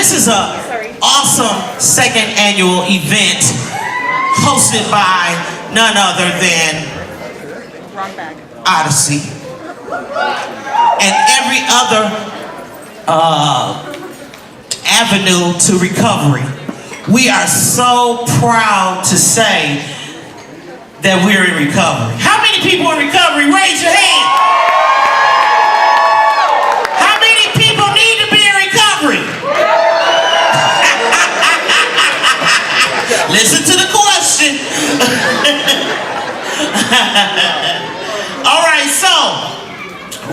This is a awesome second annual event hosted by none other than Odyssey and every other avenue to recovery. We are so proud to say that we're in recovery. How many people in recovery? Raise your hand. How many people need to be in recovery? Listen to the question. All right, so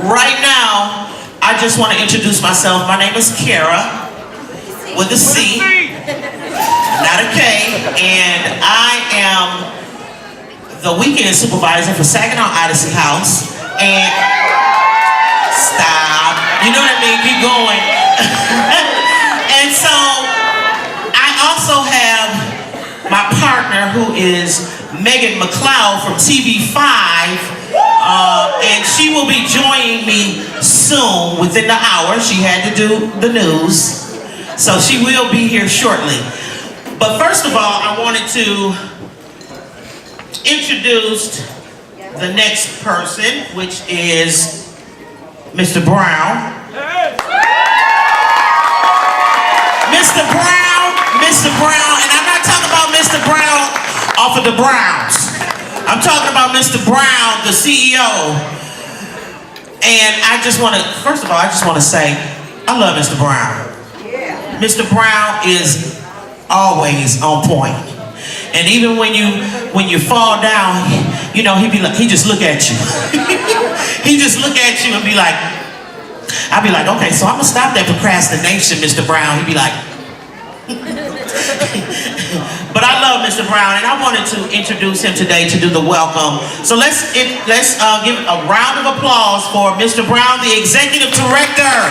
right now, I just want to introduce myself. My name is Kara with a C, not a K, and I am the weekend supervisor for Saginaw Odyssey House. And stop, you know what I mean? Keep going. And so I also have my partner, who is Megan McLeod from TV5, and she will be joining me soon, within the hour. She had to do the news, so she will be here shortly. But first of all, I wanted to introduce the next person, which is Mr. Brown. Mr. Brown, and I'm not talking about Mr. Brown off of the Browns. I'm talking about Mr. Brown, the CEO. And I just want to, first of all, I just want to say, I love Mr. Brown. Mr. Brown is always on point. And even when you fall down, you know, he just look at you. He just look at you and be like, I'll be like, okay, so I'm gonna stop that procrastination, Mr. Brown. He'd be like, but I love Mr. Brown, and I wanted to introduce him today to do the welcome. So let's give a round of applause for Mr. Brown, the Executive Director.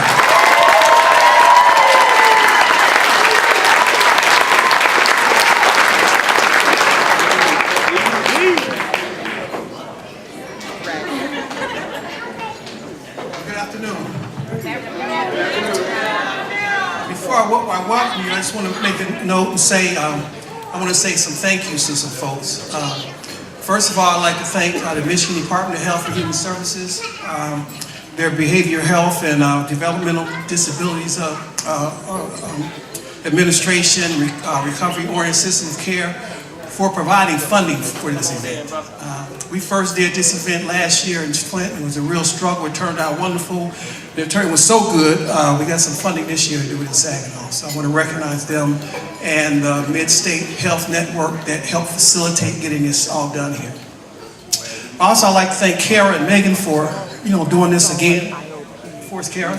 Before I welcome you, I just want to make a note and say, I want to say some thank yous to some folks. First of all, I'd like to thank the Michigan Department of Health and Human Services, their Behavioral Health and Developmental Disabilities Administration, Recovery-Oriented System of Care, for providing funding for this event. We first did this event last year in Flint. It was a real struggle. It turned out wonderful. It was so good. We got some funding this year to do it in Saginaw. So I want to recognize them and the Mid-State Health Network that helped facilitate getting this all done here. Also, I'd like to thank Kara and Megan for, doing this again. For us, Kara.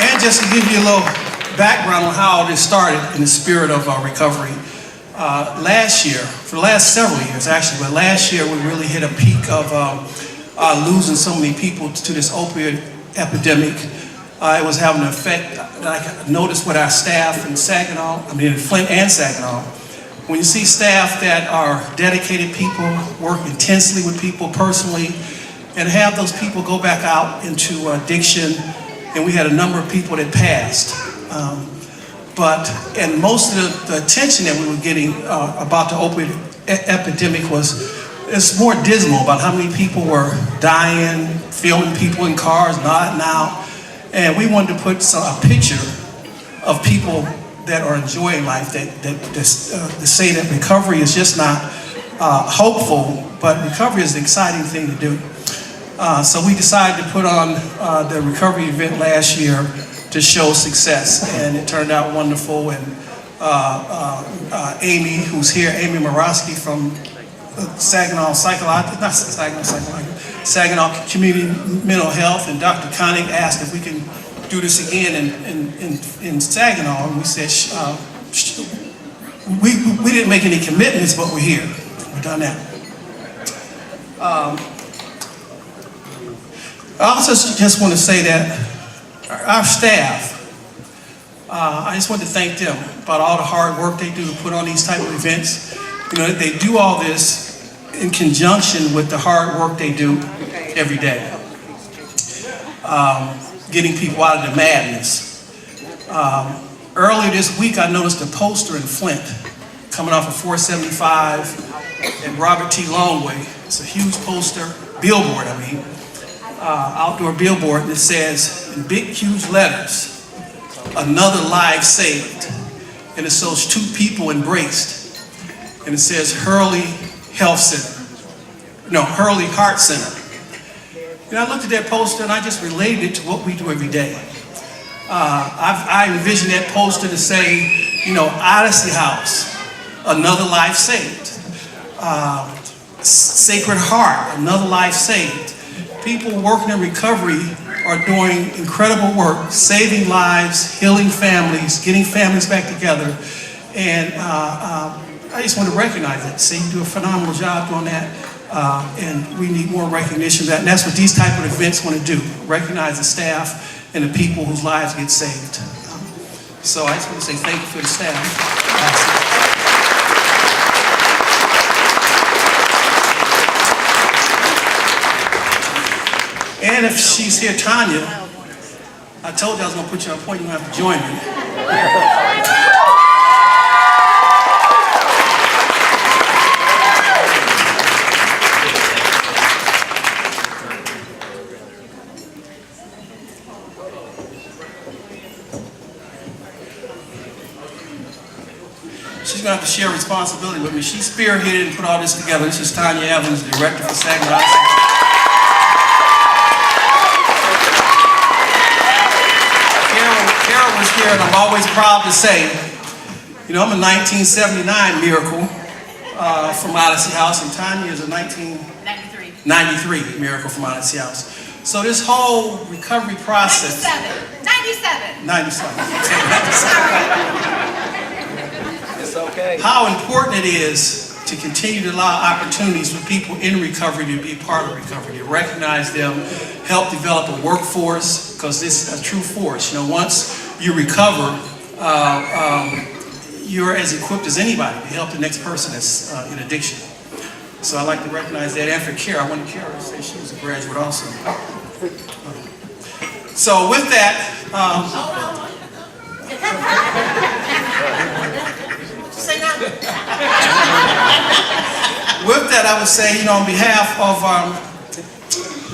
And just to give you a little background on how all this started in the spirit of recovery. Last year, for the last several years actually, but last year we really hit a peak of losing so many people to this opioid epidemic. It was having an effect that I noticed with our staff in Saginaw, in Flint and Saginaw. When you see staff that are dedicated people, work intensely with people personally, and have those people go back out into addiction, and we had a number of people that passed. And most of the attention that we were getting about the opioid epidemic it's more dismal about how many people were dying, filming people in cars, nodding out. And we wanted to put a picture of people that are enjoying life, that say that recovery is just not hopeful, but recovery is an exciting thing to do. So we decided to put on the recovery event last year to show success, and it turned out wonderful. And Amy, who's here, Amy Morosky from Saginaw Saginaw Community Mental Health, and Dr. Koenig asked if we can do this again in Saginaw, and we said we didn't make any commitments, but we're here. We've done that. I also just want to say that our staff, I just want to thank them about all the hard work they do to put on these type of events. They do all this in conjunction with the hard work they do every day. Getting people out of the madness. Earlier this week, I noticed a poster in Flint coming off of 475 and Robert T. Longway. It's a huge poster, billboard, outdoor billboard that says in big, huge letters, "Another life saved." And it shows two people embraced. And it says Hurley Heart Center. And I looked at that poster and I just related it to what we do every day. I envisioned that poster to say, Odyssey House, another life saved. Sacred Heart, another life saved. People working in recovery are doing incredible work, saving lives, healing families, getting families back together. And I just want to recognize that. Say you do a phenomenal job doing that. And we need more recognition of that. And that's what these type of events want to do. Recognize the staff and the people whose lives get saved. So I just want to say thank you for the staff. And if she's here, Tanya, I told you I was going to put you on point. You're going to have to join me. She's going to have to share responsibility with me. She spearheaded and put all this together. This is Tanya Evans, the director for Saginaw. Carol was here, and I'm always proud to say, I'm a 1979 miracle from Odyssey House, and Tanya is a 1993 miracle from Odyssey House. So this whole recovery process... 97. Okay. How important it is to continue to allow opportunities for people in recovery to be a part of recovery, to recognize them, help develop a workforce, because this is a true force. Once you recover, you're as equipped as anybody to help the next person that's in addiction. So I'd like to recognize that. And for Kara, I wanted Kara to say she was a graduate also. So with that, with that, I would say, on behalf of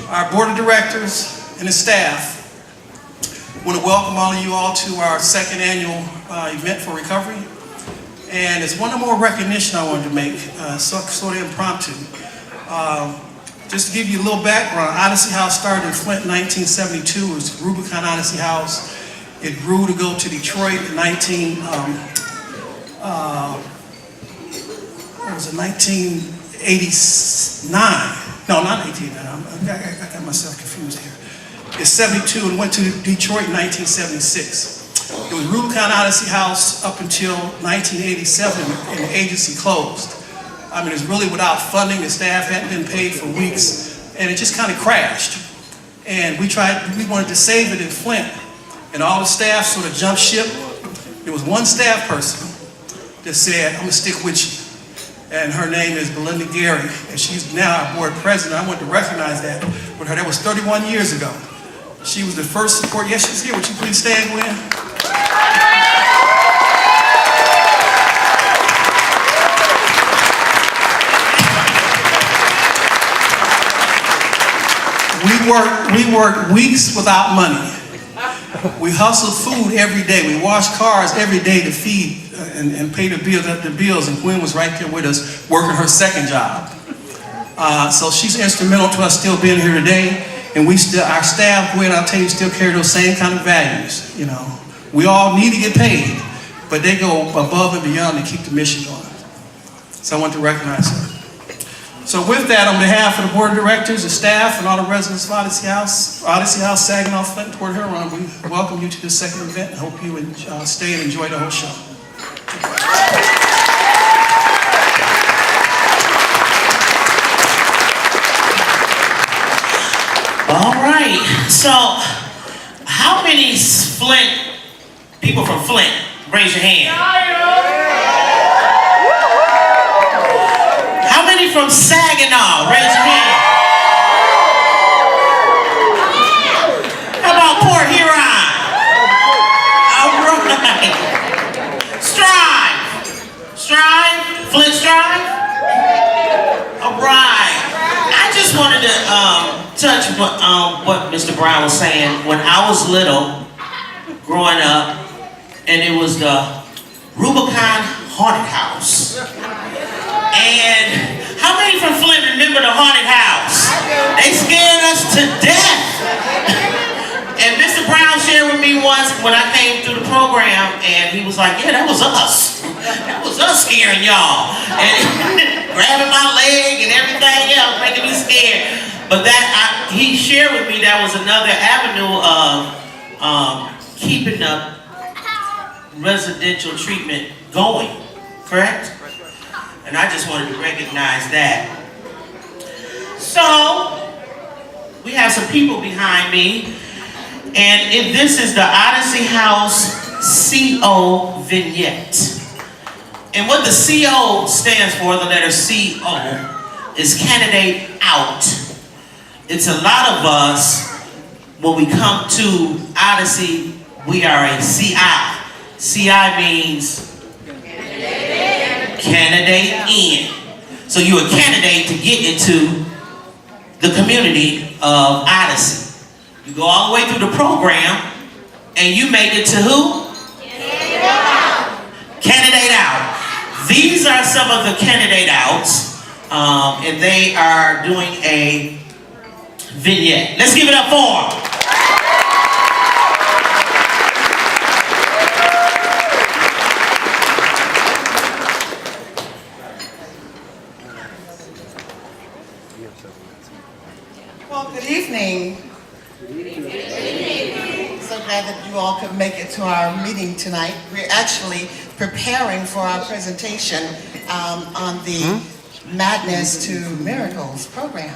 our board of directors and the staff, I want to welcome all of you all to our second annual event for recovery. And it's one more recognition I wanted to make, sort of impromptu. Just to give you a little background, Odyssey House started in Flint in 1972. It was Rubicon Odyssey House. It grew to go to Detroit in 1989. No, not 1989. I got myself confused here. It's 72 and went to Detroit in 1976. It was Rubicon Odyssey House up until 1987, and the agency closed. It was really without funding. The staff hadn't been paid for weeks, and it just kind of crashed. And we wanted to save it in Flint, and all the staff sort of jumped ship. There was one staff person that said, "I'm going to stick with you." And her name is Belinda Gary, and she's now our board president. I want to recognize that with her. That was 31 years ago. She was the first support. Yes, she's here. Would you please stand, Gwen? We worked weeks without money. We hustled food every day. We washed cars every day to feed and pay the bills. And Gwen was right there with us, working her second job. So she's instrumental to us still being here today. And our staff, Gwen, I'll tell you, still carry those same kind of values. We all need to get paid, but they go above and beyond to keep the mission going. So I want to recognize her. So with that, on behalf of the board of directors, the staff, and all the residents of Odyssey House, Saginaw, Flint, Port Huron, we welcome you to this second event and hope you stay and enjoy the whole show. All right. So, how many people from Flint? Raise your hand. How many from Saginaw? Raise your hand. How about Port Huron? All right. Strive. Flint Strive? All right. I just wanted to touch what Mr. Brown was saying. When I was little, growing up, and it was the Rubicon Haunted House. And how many from Flint remember the haunted house? They scared us to death. And Mr. Brown shared with me once when I came through the program, and he was like, yeah, that was us. That was us scaring y'all. And grabbing my leg and everything else, making me scared. But he shared with me that was another avenue of keeping the residential treatment going, correct? And I just wanted to recognize that. So, we have some people behind me, and if this is the Odyssey House CO vignette. And what the CO stands for, the letter CO, is candidate out. It's a lot of us, when we come to Odyssey, we are a CI. CI means candidate in. So you're a candidate to get into the community of Odyssey. You go all the way through the program, and you make it to who? Candidate out. Candidate out. These are some of the candidate outs, and they are doing a vignette. Let's give it up for them. Well, good evening. So glad that you all could make it to our meeting tonight. We're actually preparing for our presentation on the Madness to Miracles program.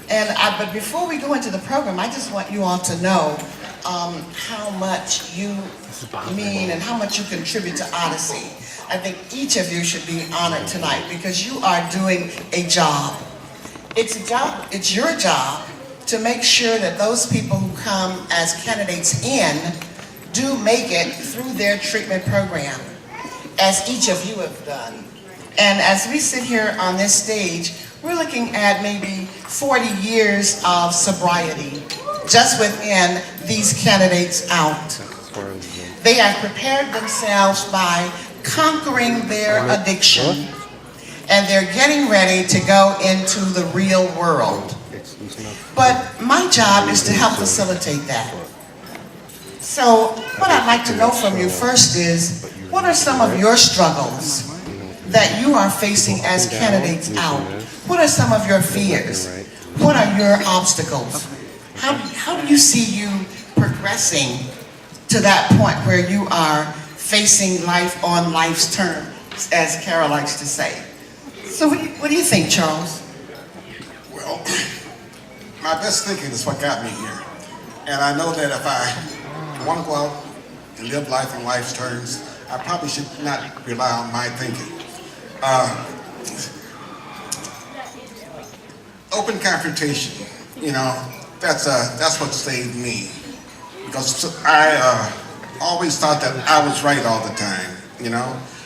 But before we go into the program, I just want you all to know how much you mean and how much you contribute to Odyssey. I think each of you should be honored tonight because you are doing a job. It's your job to make sure that those people who come as candidates in do make it through their treatment program, as each of you have done. And as we sit here on this stage, we're looking at maybe 40 years of sobriety just within these candidates out. They have prepared themselves by conquering their addiction, and they're getting ready to go into the real world. But my job is to help facilitate that. So what I'd like to know from you first is, what are some of your struggles that you are facing as candidates out? What are some of your fears? What are your obstacles? How do you see you progressing to that point where you are facing life on life's terms, as Carol likes to say? So what do you think, Charles? Well, my best thinking is what got me here. And I know that if I want to go out and live life on life's terms, I probably should not rely on my thinking. Open confrontation, that's what saved me. Because I always thought that I was right all the time,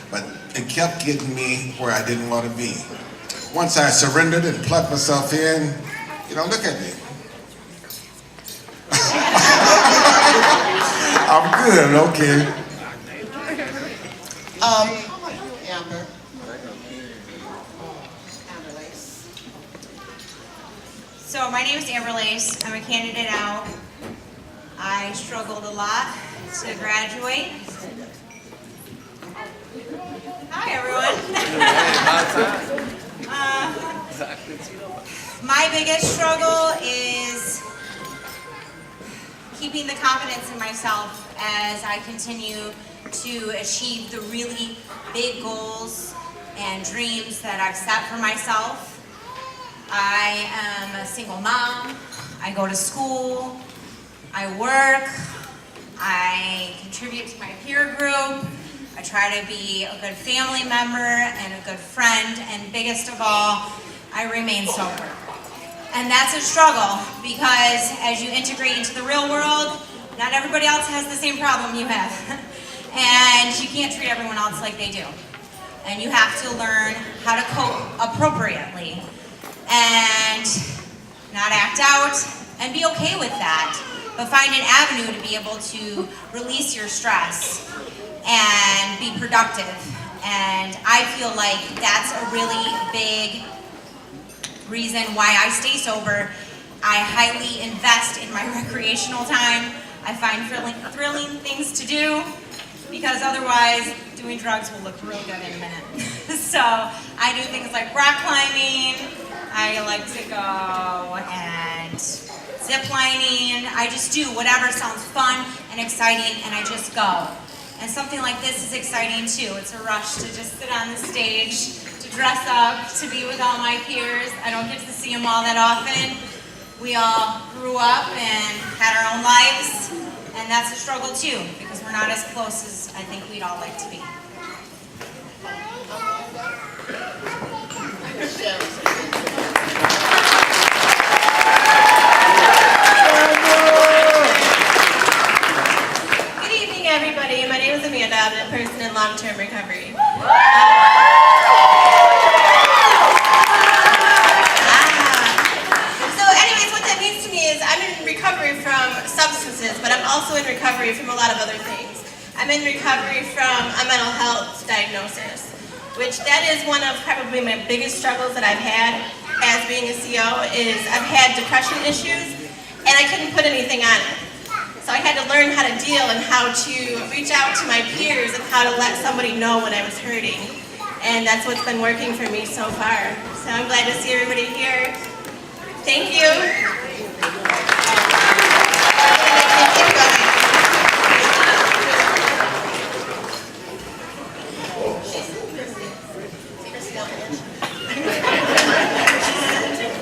but it kept getting me where I didn't want to be. Once I surrendered and plugged myself in, look at me. I'm good, okay. Amber. So my name is Amber Lace. I'm a candidate out. I struggled a lot to graduate. Hi, everyone. My biggest struggle is keeping the confidence in myself as I continue to achieve the really big goals and dreams that I've set for myself. I am a single mom. I go to school. I work. I contribute to my peer group. I try to be a good family member and a good friend, and biggest of all, I remain sober. And that's a struggle because as you integrate into the real world, not everybody else has the same problem you have. And you can't treat everyone else like they do. And you have to learn how to cope appropriately and not act out and be okay with that. But find an avenue to be able to release your stress and be productive. And I feel like that's a really big reason why I stay sober. I highly invest in my recreational time. I find thrilling things to do because otherwise doing drugs will look real good in a minute. So I do things like rock climbing. I like to go and zip lining. I just do whatever sounds fun and exciting, and I just go. And something like this is exciting too. It's a rush to just sit on the stage, to dress up, to be with all my peers. I don't get to see them all that often. We all grew up and had our own lives, and that's a struggle too, because we're not as close as I think we'd all like to be. Everybody, my name is Amanda. I'm a person in long-term recovery. So anyways, what that means to me is I'm in recovery from substances, but I'm also in recovery from a lot of other things. I'm in recovery from a mental health diagnosis, which that is one of probably my biggest struggles that I've had as being a CO is I've had depression issues, and I couldn't put anything on it. So I had to learn how to deal and how to reach out to my peers and how to let somebody know when I was hurting. And that's what's been working for me so far. So I'm glad to see everybody here. Thank you.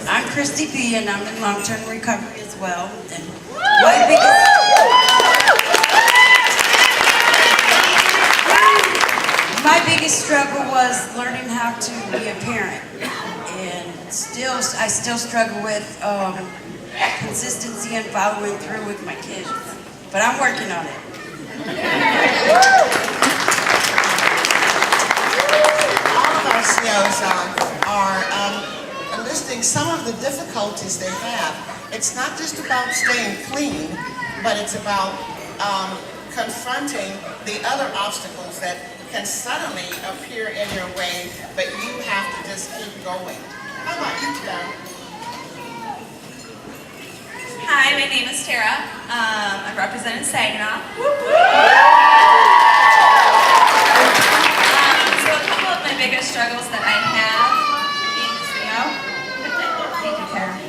I'm Christy B, and I'm in long-term recovery as well. And my biggest struggle was learning how to be a parent, and I still struggle with consistency and following through with my kids, but I'm working on it. All of our COs are listing some of the difficulties they have. It's not just about staying clean, but it's about confronting the other obstacles that can suddenly appear in your way, but you have to just keep going. How about you, Tara? Hi, my name is Tara. I represent Saginaw. So a couple of my biggest struggles that I have being a CO. Thank you, Tara.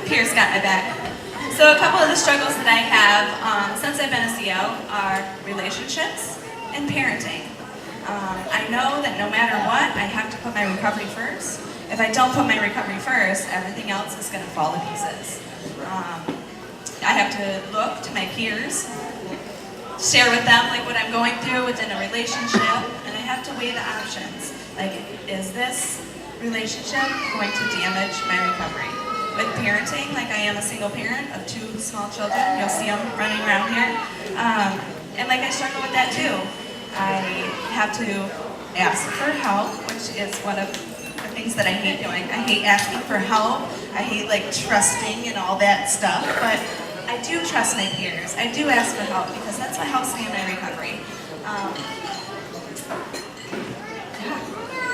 Pierce got my back. So a couple of the struggles that I have since I've been a CO are relationships and parenting. I know that no matter what, I have to put my recovery first. If I don't put my recovery first, everything else is going to fall to pieces. I have to look to my peers, share with them like what I'm going through within a relationship, and I have to weigh the options. Like, is this relationship going to damage my recovery? With parenting, like I am a single parent of 2 small children, you'll see them running around here, and like I struggle with that too. I have to ask for help, which is one of the things that I hate doing. I hate asking for help. I hate like trusting and all that stuff, but I do trust my peers. I do ask for help because that's what helps me in my recovery.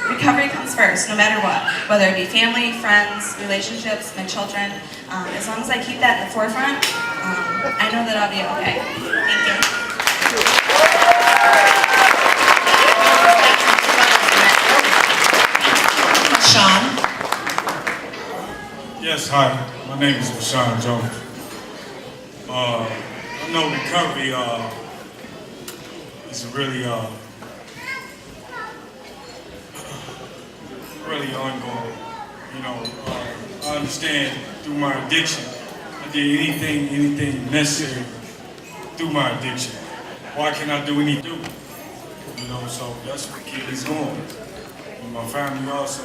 Recovery comes first, no matter what, whether it be family, friends, relationships, my children. As long as I keep that in the forefront, I know that I'll be okay. Thank you. Sean? Yes, hi. My name is Rashawn Jones. I know recovery is really ongoing. You know, I understand through my addiction, I did anything necessary through my addiction. Why can't I do anything? You know, so that's what keeps me going. And my family also,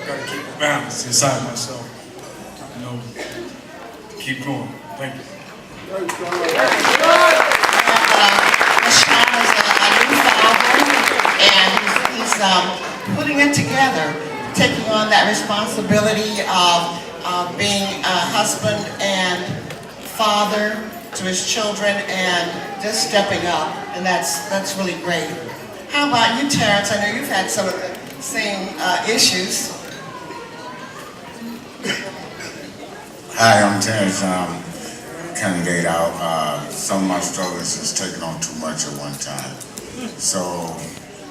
got to keep a balance inside myself. You know, keep going. Thank you. Sean is a new father, and he's putting it together, taking on that responsibility of being a husband and father to his children, and just stepping up, and that's really great. How about you, Terrence? I know you've had some of the same issues. Hi, I'm Terrence. Candidate out. Some of my struggles is taking on too much at one time. So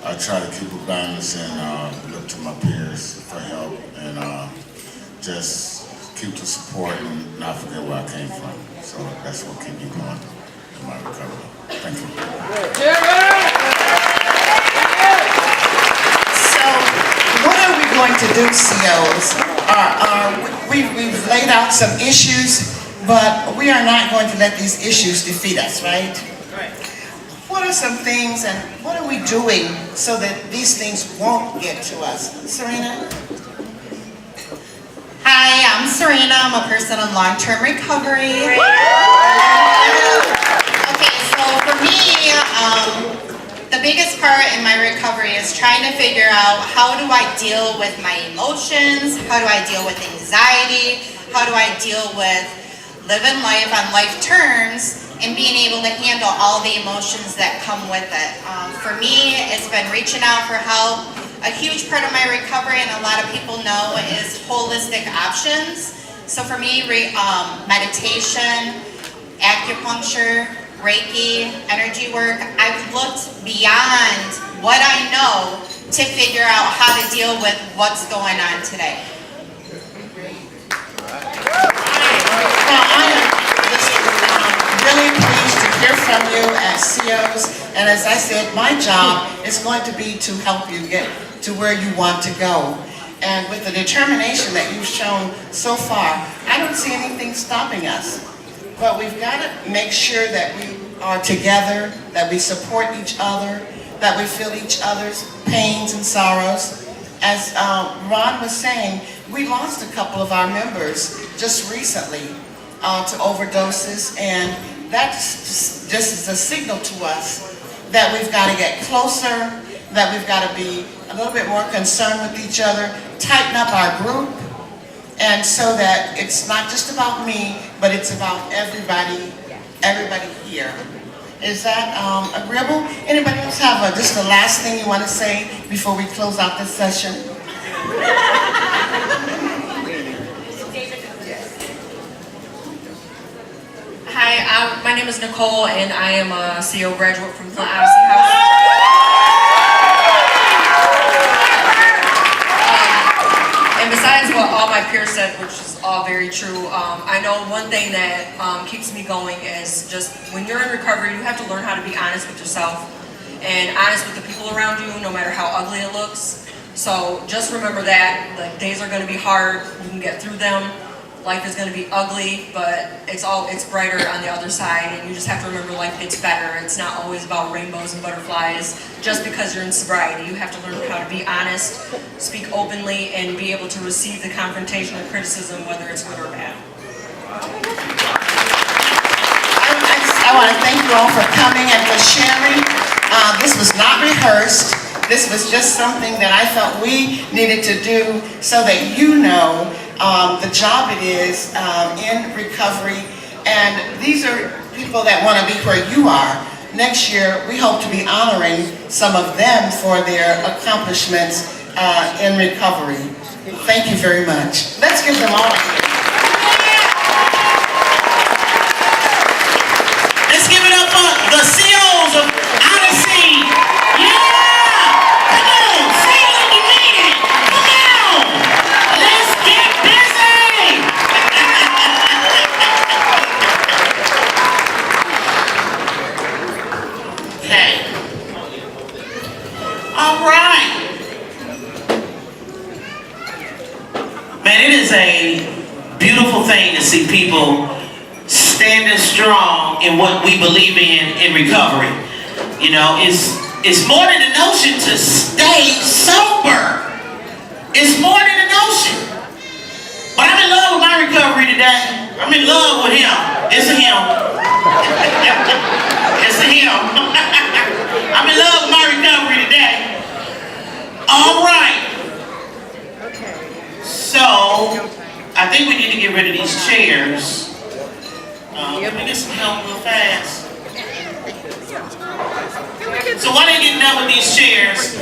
I try to keep a balance and look to my peers for help and just keep the support and not forget where I came from. So that's what keeps me going in my recovery. Thank you. So what are we going to do, COs? We've laid out some issues, but we are not going to let these issues defeat us, right? Right. What are some things and what are we doing so that these things won't get to us? Serena? Hi, I'm Serena. I'm a person in long-term recovery. Okay, so for me, the biggest part in my recovery is trying to figure out how do I deal with my emotions, how do I deal with anxiety, how do I deal with living life on life terms and being able to handle all the emotions that come with it. For me, it's been reaching out for help. A huge part of my recovery, and a lot of people know, is holistic options. So for me, meditation, acupuncture, Reiki, energy work, I've looked beyond what I know to figure out how to deal with what's going on today. Now, I am just really pleased to hear from you as COs, and as I said, my job is going to be to help you get to where you want to go. And with the determination that you've shown so far, I don't see anything stopping us. But we've got to make sure that we are together, that we support each other, that we feel each other's pains and sorrows. As Ron was saying, we lost a couple of our members just recently to overdoses, and that's just a signal to us that we've got to get closer, that we've got to be a little bit more concerned with each other, tighten up our group, and so that it's not just about me, but it's about everybody here. Is that agreeable? Anybody else have just the last thing you want to say before we close out this session? Hi, my name is Nicole, and I am a CO graduate from Flint, Odyssey House. And besides what all my peers said, which is all very true, I know one thing that keeps me going is just when you're in recovery, you have to learn how to be honest with yourself and honest with the people around you, no matter how ugly it looks. So just remember that the days are going to be hard. You can get through them. Life is going to be ugly, but it's brighter on the other side, and you just have to remember life gets better. It's not always about rainbows and butterflies just because you're in sobriety. You have to learn how to be honest, speak openly, and be able to receive the confrontation or criticism, whether it's good or bad. I want to thank you all for coming and for sharing. This was not rehearsed. This was just something that I felt we needed to do so that you know the job it is in recovery. And these are people that want to be where you are. Next year, we hope to be honoring some of them for their accomplishments in recovery. Thank you very much. Let's give them all a hand. Let's give it up for the COs of Odyssey. Yeah! Come on, say it like you mean it. Come on! Let's get busy! Okay. All right. Man, it is a beautiful thing to see people standing strong in what we believe in recovery. You know, it's It's more than a notion to stay sober. It's more than a notion. But I'm in love with my recovery today. I'm in love with him. It's a him. It's a him. I'm in love with my recovery today. All right. So, I think we need to get rid of these chairs. Let me get some help real fast. So while they get done with these chairs,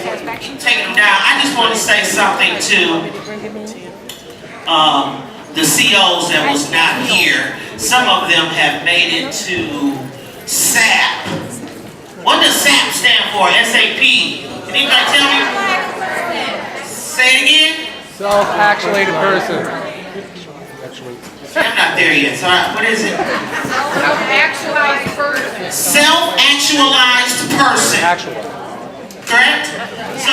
taking them down, I just want to say something to the COs that was not here. Some of them have made it to SAP. What does SAP stand for? SAP. Can anybody tell me? Say it again. Self-actuated person. I'm not there yet. So what is it? Self-actualized person. Self-actualized person. Correct? So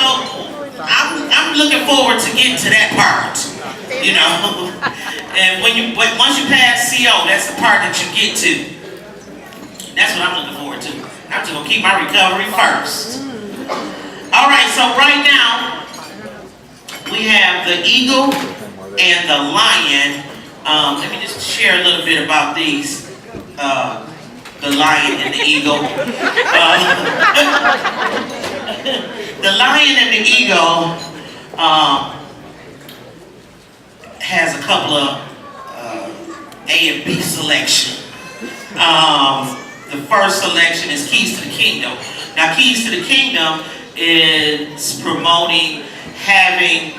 I'm looking forward to getting to that part. You know, and once you pass CO, that's the part that you get to. That's what I'm looking forward to. I'm just gonna keep my recovery first. All right. So right now we have the eagle and the lion. Let me just share a little bit about these. The lion and the eagle. The lion and the eagle has a couple of A and B selection. The first selection is Keys to the Kingdom. Now, Keys to the Kingdom is promoting having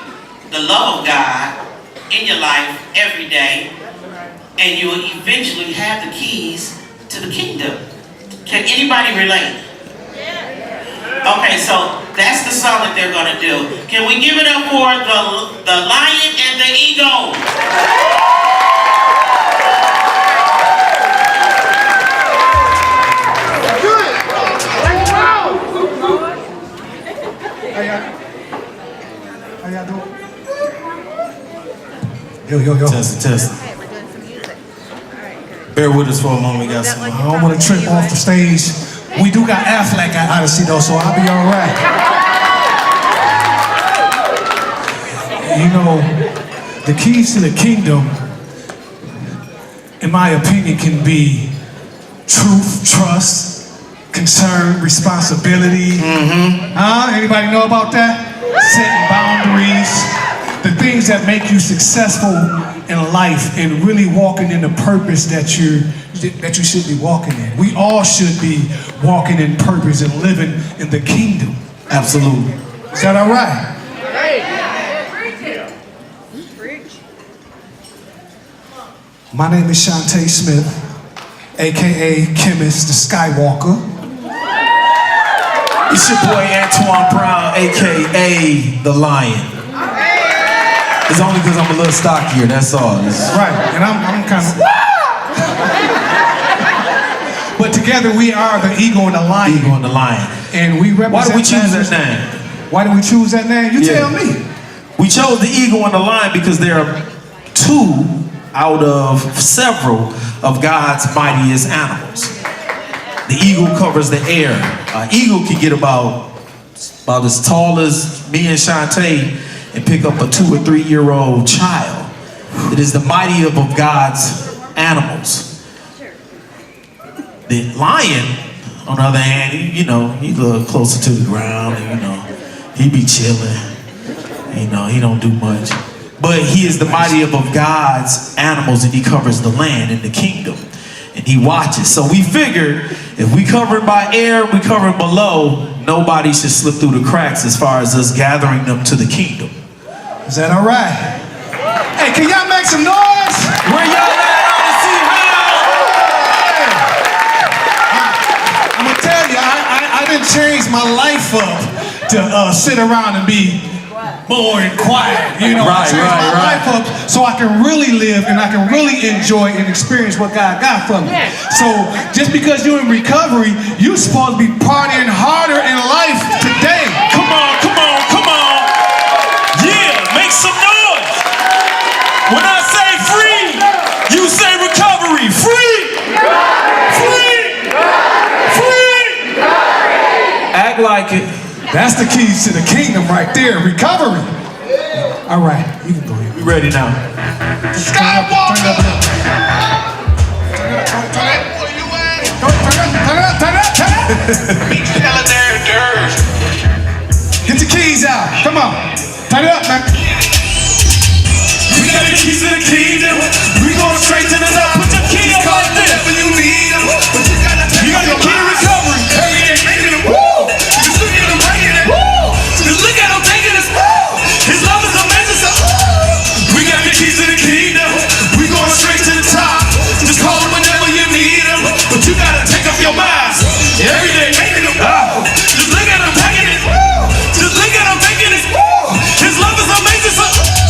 the love of God in your life every day, and you will eventually have the keys to the kingdom. Can anybody relate? Okay, so that's the song that they're gonna do. Can we give it up for the lion and the eagle? How y'all doing? Yo. Test. Bear with us for a moment. We got some. I don't want to trip off the stage. We do got Affleck at Odyssey though, so I'll be all right. You know, the keys to the kingdom, in my opinion, can be truth, trust, concern, responsibility. Anybody know about that? Setting boundaries, the things that make you successful in life and really walking in the purpose that you should be walking in. We all should be walking in purpose and living in the kingdom. Absolutely. Is that all right? My name is Shantae Smith, aka Chemist the Skywalker. It's your boy Antoine Brown, aka the Lion. It's only because I'm a little stockier, that's all. Right, and I'm kind of... But together we are the eagle and the lion. Eagle and the lion. And we represent... Why did we choose that name? Why did we choose that name? You tell me. We chose the eagle and the lion because there are two out of several of God's mightiest animals. The eagle covers the air. An eagle can get about as tall as me and Shantae and pick up a 2 or 3 year old child. It is the mighty of God's animals. The lion, on the other hand, he's a little closer to the ground, and he be chilling. He don't do much. But he is the mighty of God's animals, and he covers the land and the kingdom. And he watches. So we figured if we cover it by air, we cover it below, nobody should slip through the cracks as far as us gathering them to the kingdom. Is that all right? Hey, can y'all make some noise? Where y'all at? Odyssey, I'm gonna tell you, I didn't change my life up to sit around and be bored and quiet. I changed my life up so I can really live and I can really enjoy and experience what God got from me. So just because you're in recovery, you're supposed to be partying harder in life today. Come on. Yeah, make some noise. When I say free, you say recovery. Free. Act like like it. That's the keys to the kingdom right there. Recovery. All right, you can go ahead. We ready now. Skywalker. Turn up. Get the keys out. Come on. Turn it up, man. We got the keys to the kingdom. We going straight to the top. Put your key up like this. You need them, but you got the key to recovery. Every day making them. Woo! Just look at them breaking it. Woo! Just look at him taking this. His love is amazing. So, we got the keys to the kingdom. We going straight to the top. Just call him whenever you need him. But you gotta take up your minds. Every day making them. Just look at him taking it. Just look at him taking it. His love is amazing.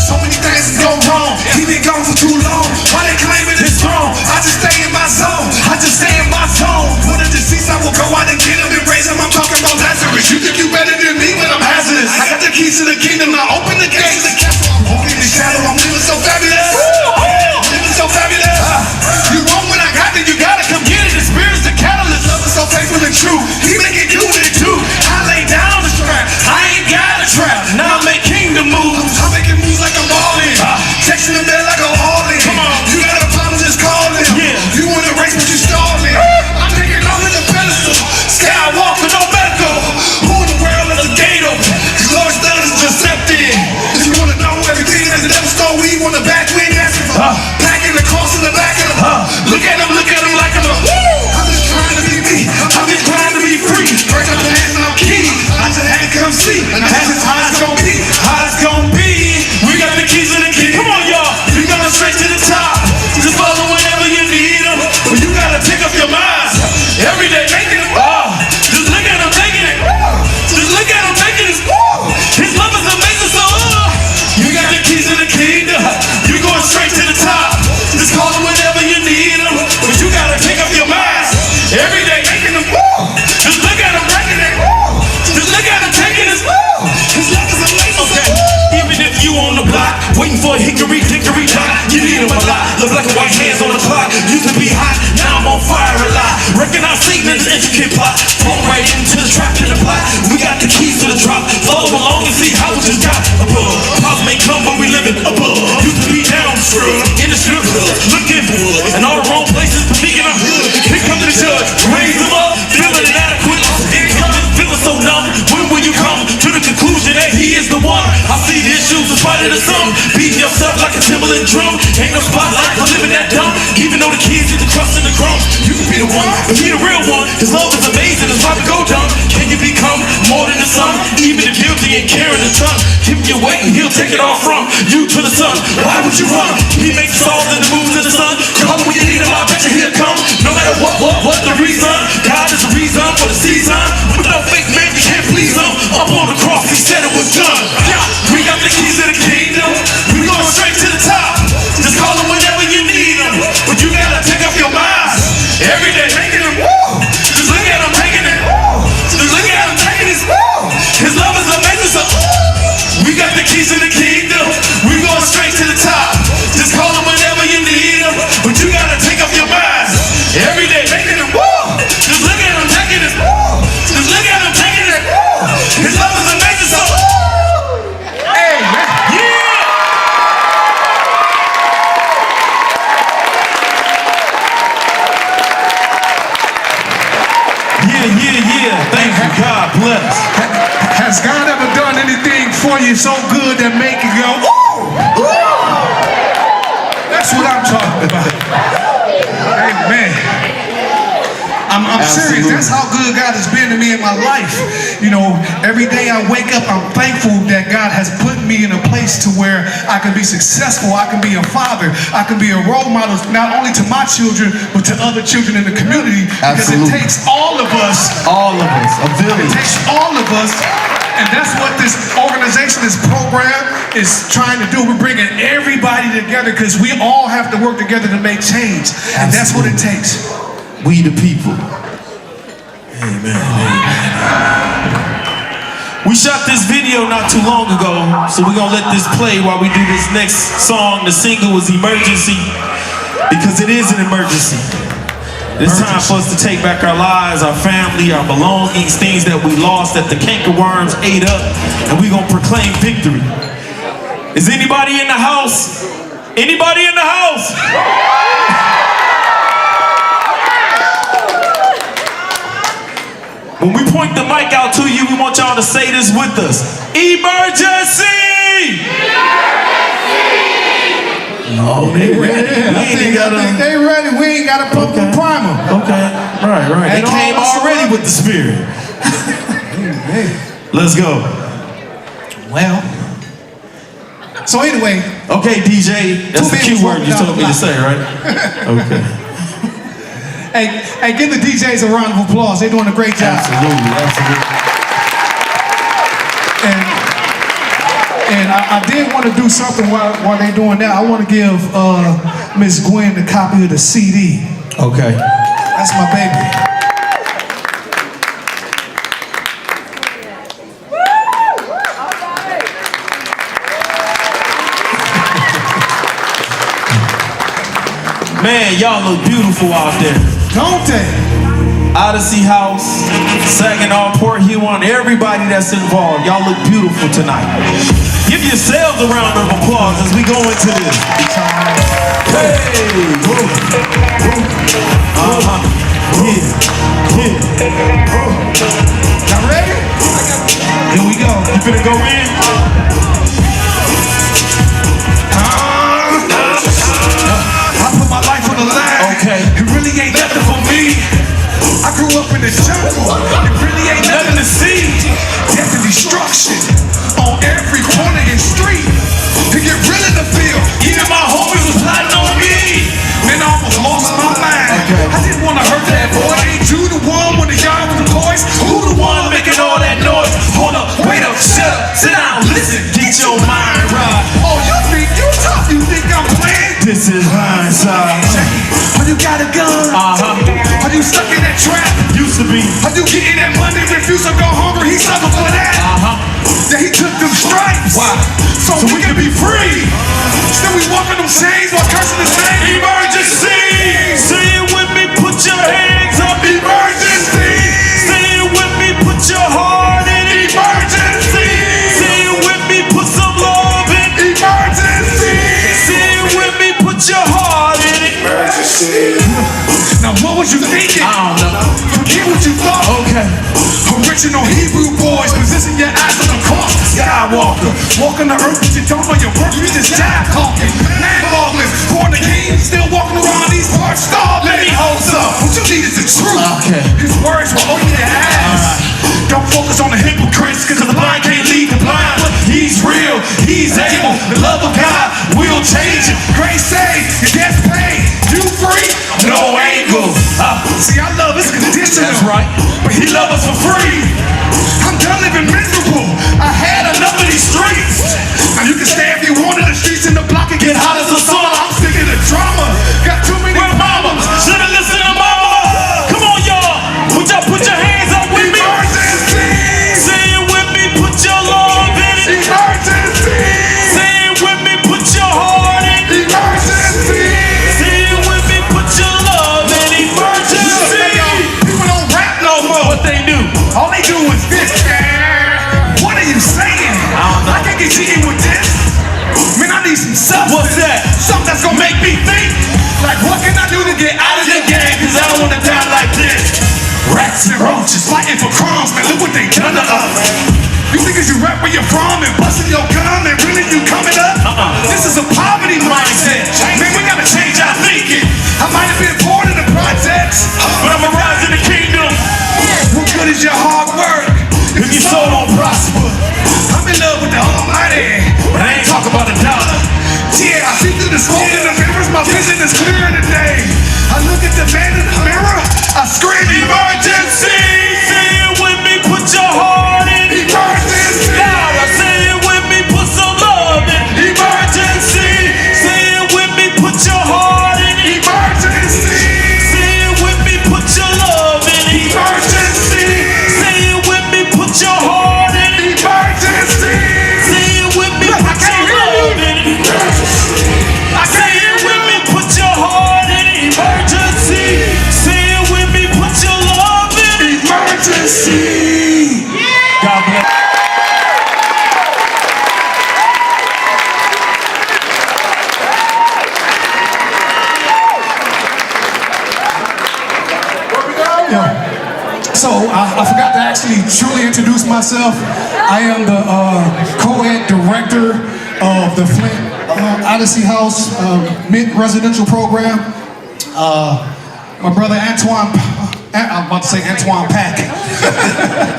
So many things go wrong. He been gone for too long. Why they claiming his throne? I just stay in my zone. I just stay in my zone. One of the seats I will go out and get him and raise him. I'm talking about Lazarus. You think you better than me when I'm hazardous? I got the keys to the kingdom. Now open the gates to the castle. I'm walking in the shadow. I'm living so fabulous. I'm living so fabulous. You want what I got, then you gotta come get it. The spirit's the catalyst. Love is so faithful and true. He make it do with it too. I lay down the strap. I ain't got a trap. Now I make kingdom moves. I'm making moves like I'm balling. Texting the bell like I'm hauling. Come on. You got a problem, just call him. Yeah. You want to race, but you stalling. I'm taking off in the pedestal. Skywalker, no medical. Who in the world is a gate open? Cause Lord Stud is deceptive. If you want to know everything that's the devil stole, we want the back, we ain't asking for. Packing the cross in the back of the Look at him like I'm a I'm just trying to be me. I'm just trying to be free. Break up the hands and I'm key. I just had to come see. And that's just how it's gonna be. How it's gonna be. We got the keys to the kingdom. Come on, y'all. We going straight to the top. Just follow whenever you need them. But you gotta take up your minds. Every day making them. Just look at him taking it. Just look at him taking it. His love is amazing. So you got the keys to the kingdom. You going straight to the top. Just call him whenever you need them. But you gotta take up your minds. Every day making them. Just look at him breaking it. Just look at him taking it. His love is amazing. Okay. Even if you on the block, waiting for a hickory dock, you need him a lot. Look black and white hands on the clock. Used to be hot, now I'm on fire a lot. Recognize Satan and his intricate plot. Fall right into the trap in the plot. We got the keys to the drop. Follow along and see how we just got above. Problems may come, but we living above. Used to be down in the strip club, looking good, in all the wrong places, but thinking I'm good. Here come the judge, raise him up, feeling inadequate. Incoming, feeling so numb. When will you come to the conclusion that he is the one? I see the issues in spite of the sum. Beating yourself like a Timberland drum. Ain't no spotlight for living that dumb. Even though the kids get the crust and the crumbs, you can be the one, but he the real one. His love is amazing, it's about to go down. Can you become more than the sun? Even the guilty and carrying the tongue. Keep you waiting, he'll take it all from you to the sun. Why would you run? He makes songs and the moves in the sun. Call him when you need him, I bet you he'll come. No matter what the reason. God is the reason for the season. With no fake man, you can't please him. Up on the cross, he said it was done. We got the keys to the kingdom. We going straight to the top. Just call him whenever you need him. But you gotta take up your minds. Every day making him. Just look at him taking it. Just look at him taking it. His love is amazing. So we got the keys to the kingdom. We going straight to the top. Just call him whenever you need him. But you gotta take up your minds. Every day making him. Just look at him taking it. Just look at him taking it. His love is amazing. So hey, yeah. Yeah. Thank you. God bless. Has God ever done anything for you so good that make you go, ooh, ooh? That's what I'm talking about. Amen. I'm serious. That's how good God has been to me in my life. You know, every day I wake up, I'm thankful that God has put me in a place to where I can be successful. I can be a father. I can be a role model, not only to my children, but to other children in the community. Because it takes all of us. A village. It takes all of us. And that's what this organization, this program is trying to do. We're bringing everybody together because we all have to work together to make change. And that's what it takes. We the people. Amen. We shot this video not too long ago, so we're gonna let this play while we do this next song. The single was Emergency, because it is an emergency. It's time for us to take back our lives, our family, our belongings, things that we lost that the cankerworms ate up, and we're gonna proclaim victory. Is anybody in the house? Anybody in the house? When we point the mic out to you, we want y'all to say this with us. Emergency! Oh, they ready. They ready. We ain't got to pump the primer. Okay, right. They came already with the spirit. Let's go. Well, so anyway. Okay, DJ, that's the key word you told me to say, right? Okay. Hey, give the DJs a round of applause. They're doing a great job. Absolutely. And I did want to do something while they're doing that. I want to give Miss Gwen a copy of the CD. Okay. That's my baby. Man, y'all look beautiful out there. Don't they? Odyssey House, Saginaw, Port Huron, everybody that's involved, y'all look beautiful tonight. Give yourselves a round of applause as we go into this. Hey! Y'all ready? Here we go. You finna go in? I put my life on the line. Okay. It really ain't nothing for me. I grew up in the jungle. It really ain't nothing to see. Death and destruction on every corner and street. To get real in the field. Even my homies was plotting on me. Man, I almost lost my mind. I didn't want to hurt that boy. Ain't you the one with the yard with the toys? Who the one making all that noise? Hold up, wait up, shut up, sit down, listen, get your mind right. Oh, you think you tough? You think I'm playing? This is hindsight. When you got a gun, are you stuck in that trap? Used to be. Are you getting that money? Refuse to go hungry? He suffered for that. Yeah, he took them stripes. Why? So we can be free. Still we walking them chains while cursing the same. Emergency! Say it with me, put your hands up. Emergency! Say it with me, put your heart in it. Emergency! Say it with me, put some love in it. Emergency! Say it with me, put your heart in it. Emergency! Now what was you thinking? I don't know. Forget what you thought. Okay. Original Hebrew boys, position your eyes on the cross. Skywalker, walking the earth, but you don't know your work. You just jive talking. Man lawless, born again, still walking around these parts. Stop, let me hold up. What you need is the truth. Okay. His words will open your eyes. Don't focus on the hypocrites, cause the blind can't lead the blind. But he's real, he's able. The love of God will change it. Grace saved, your debt's paid. You free, no angles. See, our love is conditional. That's right. But he loves us for free. I'm done living miserable. I had enough of these streets. Now you can stay if you want in the streets in the block and get hot as a sauna. I'm sick of the drama. Got too many mamas. Should've listened to mama. Come on, y'all. Would y'all put your hands up with me? Emergency! Say it with me, put your love in it. Emergency! Say it with me, put your heart in it. Emergency! Say it with me, put your love in it. Emergency! People don't rap no more. What they do? All they do is this. What are you saying? I don't know. I can't get jiggy with this. Man, I need some substance. What's that? Something that's gonna make me think. Like, what can I do to get out of the game? Cause I don't wanna die like this. Rats and roaches fighting for crumbs, man, look what they done to us. You think as you rap where you're from and busting your gun and really you coming up? This is a poverty mindset. Man, we gotta change our thinking. I might have been born in the projects, But I'ma rise in the kingdom. what good is your hard work if your soul don't prosper? I'm in love with the Almighty, but I ain't talking about a dollar. Yeah, I see through the smoke in the mirrors, my vision is clear today. I look at the man in the mirror, I scream emergency! Say it with me, put your heart in it. Emergency! Louder, say it with me, put some love in it. Emergency! Say it with me, put your heart in it. Emergency! Say it with me, put your love in it. Emergency! Say introduce myself. I am the co-ed director of the Flint Odyssey House mid-residential program. My brother Antoine, I'm about to say Antoine Pack.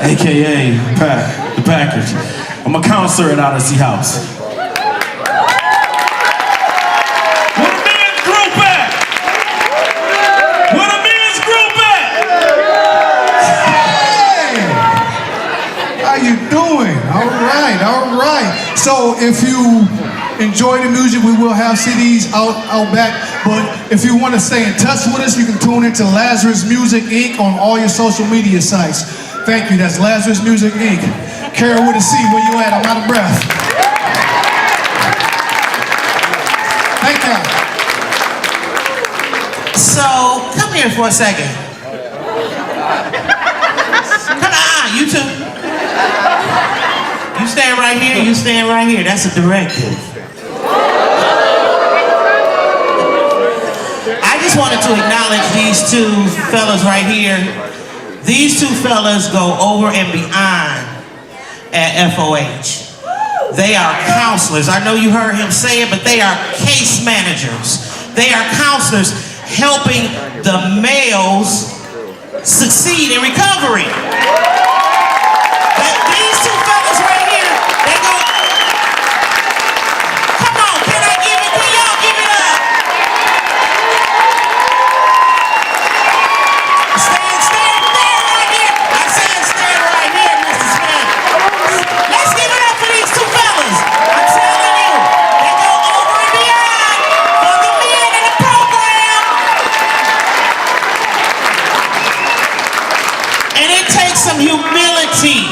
AKA Pack, the package. I'm a counselor at Odyssey House. Where the men's group at? Where the men's group at? Hey! How you doing? All right, all right. So if you enjoy the music, we will have CDs out back. But if you want to stay in touch with us, you can tune into Lazarus Music Inc. on all your social media sites. Thank you. That's Lazarus Music Inc. Carol with a C, where you at? I'm out of breath. Thank you. So, come here for a second. Come on, you two. You stand right here, you stand right here. That's a directive. I just wanted to acknowledge these two fellas right here. These two fellas go over and beyond at FOH. They are counselors. I know you heard him say it, but they are case managers. They are counselors helping the males succeed in recovery. These two fellas right here, they go, come on, can I give it? Can y'all give it up? Stand right here. I said stand right here, Mr. Smith. Let's give it up for these two fellas. I'm telling you, they go over and beyond for the men in the program. And it takes some humility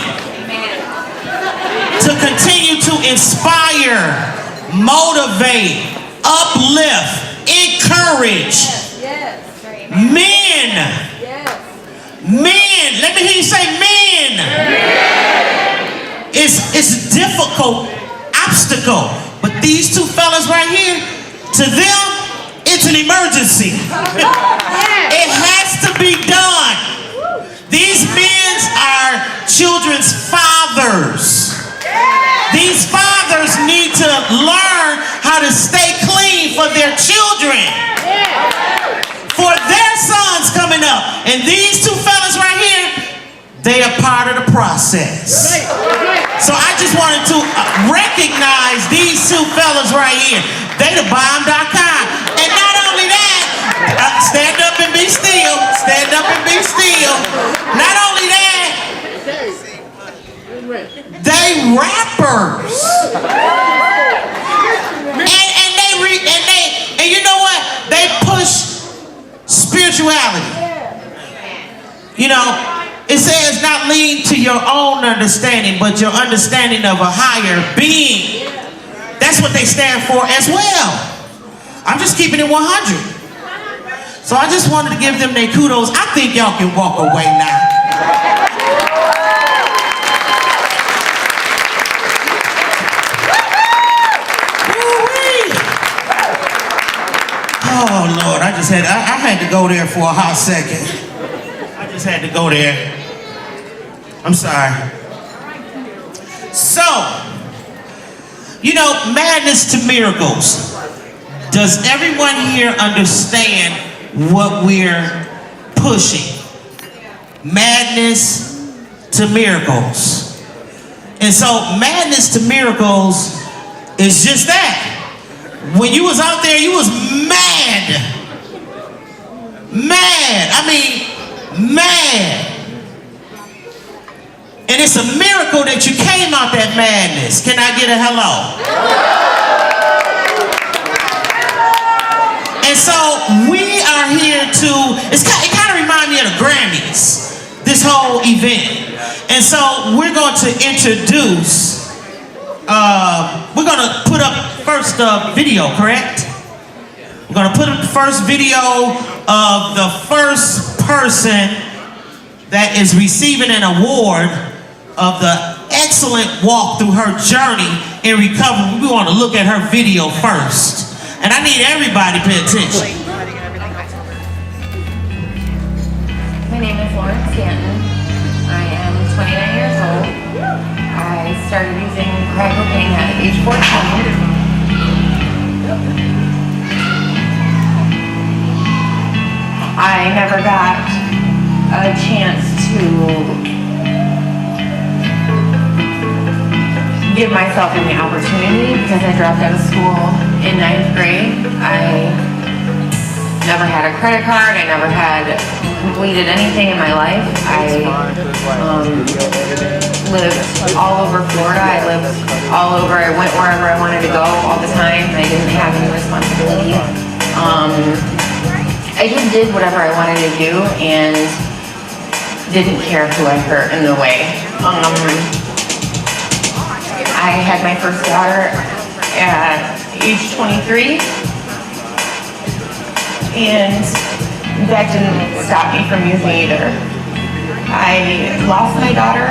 to continue to inspire, motivate, uplift, encourage men. Men, let me hear you say men. It's a difficult obstacle, but these two fellas right here, to them, it's an emergency. It has to be done. These men are children's fathers. These fathers need to learn how to stay clean for their children, for their sons coming up. And these two fellas right here, they are part of the process. So I just wanted to recognize these two fellas right here. They the bomb.com. And not only that, stand up and be still. Stand up and be still. Not only that, they rappers. And you know what? They push spirituality. You know, it says not lean to your own understanding, but your understanding of a higher being. That's what they stand for as well. I'm just keeping it 100. So I just wanted to give them their kudos. I think y'all can walk away now. Oh Lord, I had to go there for a hot second. I just had to go there. I'm sorry. So, you know, madness to miracles. Does everyone here understand what we're pushing? Madness to miracles. And so, madness to miracles is just that. When you was out there, you was mad. Mad. I mean, mad. And it's a miracle that you came out that madness. Can I get a hello? And so we are here to, it kind of reminds me of the Grammys, this whole event. And so we're going to introduce, we're going to put up first video, correct? We're going to put up the first video of the first person that is receiving an award of the excellent walk through her journey in recovery. We want to look at her video first. And I need everybody to pay attention. My name is Lauren Stanton. I am 29 years old. started using crack cocaine at age 14. I never got a chance to give myself any opportunity because I dropped out of school in 9th grade. I never had a credit card. I never had completed anything in my life. I lived all over Florida. I lived all over. I went wherever I wanted to go all the time. I didn't have any responsibility. I just did whatever I wanted to do and didn't care who I hurt in the way. I had my first daughter at age 23, and that didn't stop me from using either. I lost my daughter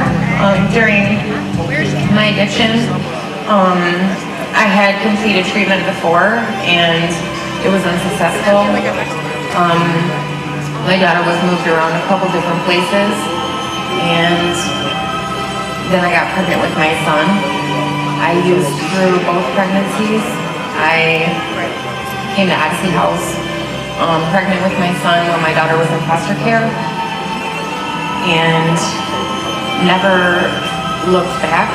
during my addiction. I had completed treatment before, and it was unsuccessful. My daughter was moved around a couple different places, and then I got pregnant with my son. I used through both pregnancies. I came to Odyssey House pregnant with my son when my daughter was in foster care, and never looked back.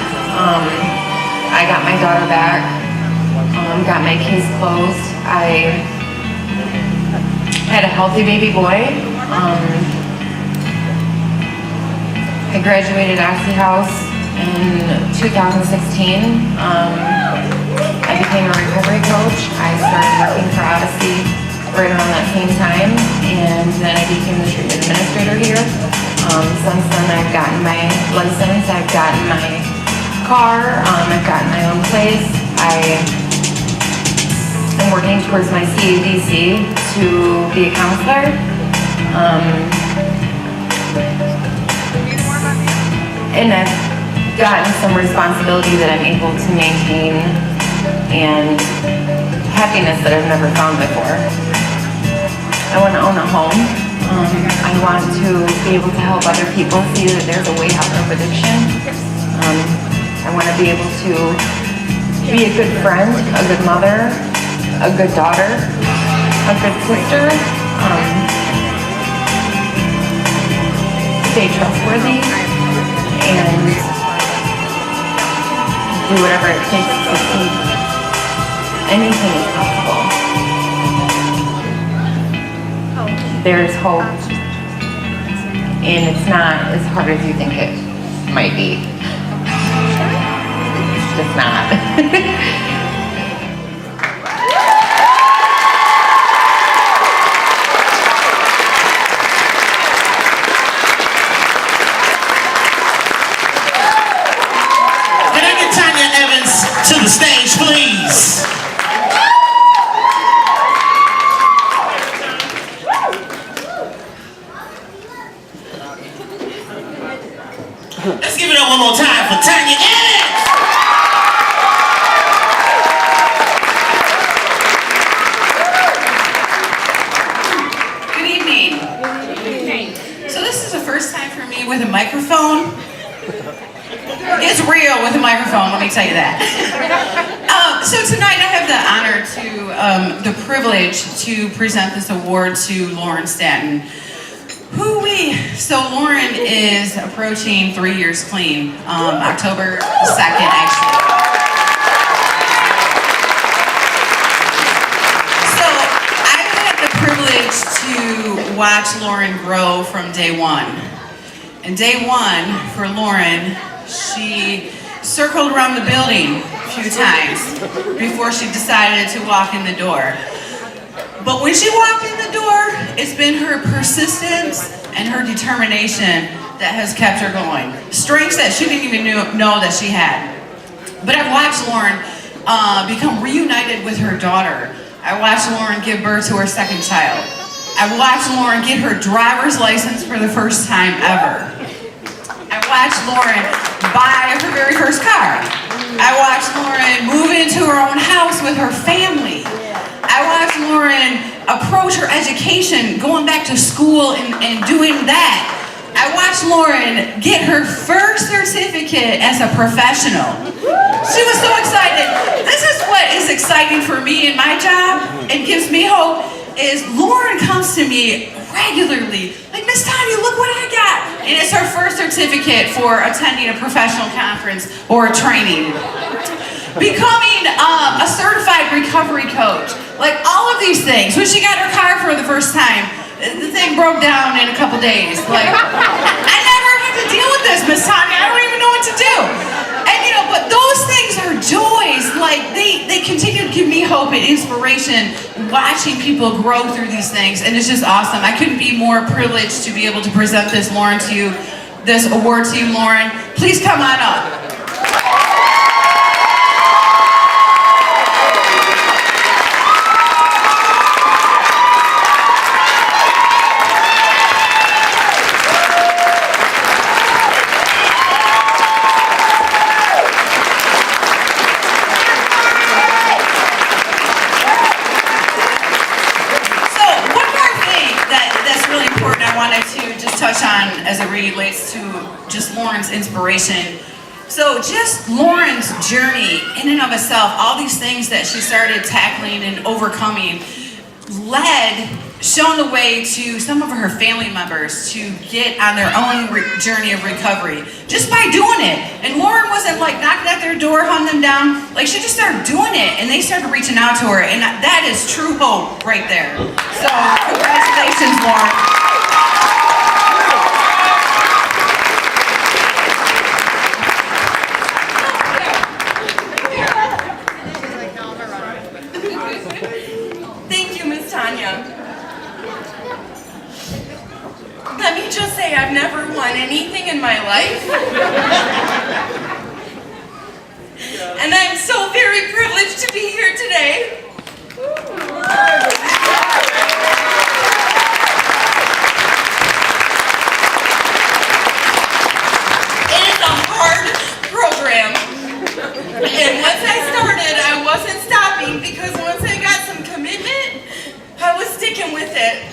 I got my daughter back, got my case closed. I had a healthy baby boy. I graduated Odyssey House in 2016. I became a recovery coach. I started working for Odyssey right around that same time, and then I became the treatment administrator here. Since then I've gotten my license, I've gotten my car, I've gotten my own place. I'm working towards my CADC to be a counselor. And I've gotten some responsibility that I'm able to maintain and happiness that I've never found before. I want to own a home. I want to be able to help other people see that there's a way out of addiction. I want to be able to be a good friend, a good mother, a good daughter, a good sister, stay trustworthy, and do whatever it takes to succeed. Anything is possible. There's hope, and it's not as hard as you think it might be. It's just not. To the stage, please. Let's give it up one more time for Tanya Evans. Good evening. Good evening. So this is the first time for me with a microphone. It's real with a microphone, let me tell you that. So tonight I have the honor the privilege to present this award to Lauren Stanton. So Lauren is approaching 3 years clean, October 2nd actually. So I've had the privilege to watch Lauren grow from day one. And day one for Lauren, she circled around the building a few times before she decided to walk in the door. But when she walked in the door, it's been her persistence and her determination that has kept her going. Strengths that she didn't even know that she had. But I've watched Lauren become reunited with her daughter. I watched Lauren give birth to her second child. I watched Lauren get her driver's license for the first time ever. I watched Lauren buy her very first car. I watched Lauren move into her own house with her family. I watched Lauren approach her education, going back to school and doing that. I watched watch Lauren get her first certificate as a professional. She was so excited. This is what is exciting for me in my job and gives me hope is Lauren comes to me regularly, like, Miss Tanya, look what I got. And it's her first certificate for attending a professional conference or a training. Becoming a certified recovery coach, like all of these things. When she got her car for the first time, the thing broke down in a couple days. Like, I never had to deal with this, Miss Tanya. I don't even know what to do. And you know, but those things are joys. Like they continue to give me hope and inspiration watching people grow through these things. And it's just awesome. I couldn't be more privileged to be able to present this, Lauren, to you, this award to you, Lauren. Please come on up. Touch on as it relates to just Lauren's inspiration. So just Lauren's journey in and of itself, all these things that she started tackling and overcoming shown the way to some of her family members to get on their own journey of recovery just by doing it. And Lauren wasn't like knocking at their door, hunting them down. Like, she just started doing it and they started reaching out to her, and that is true hope right there. So congratulations, Lauren. Let me just say I've never won anything in my life. And I'm so very privileged to be here today. It is a hard program. And once I started, I wasn't stopping, because once I got some commitment, I was sticking with it.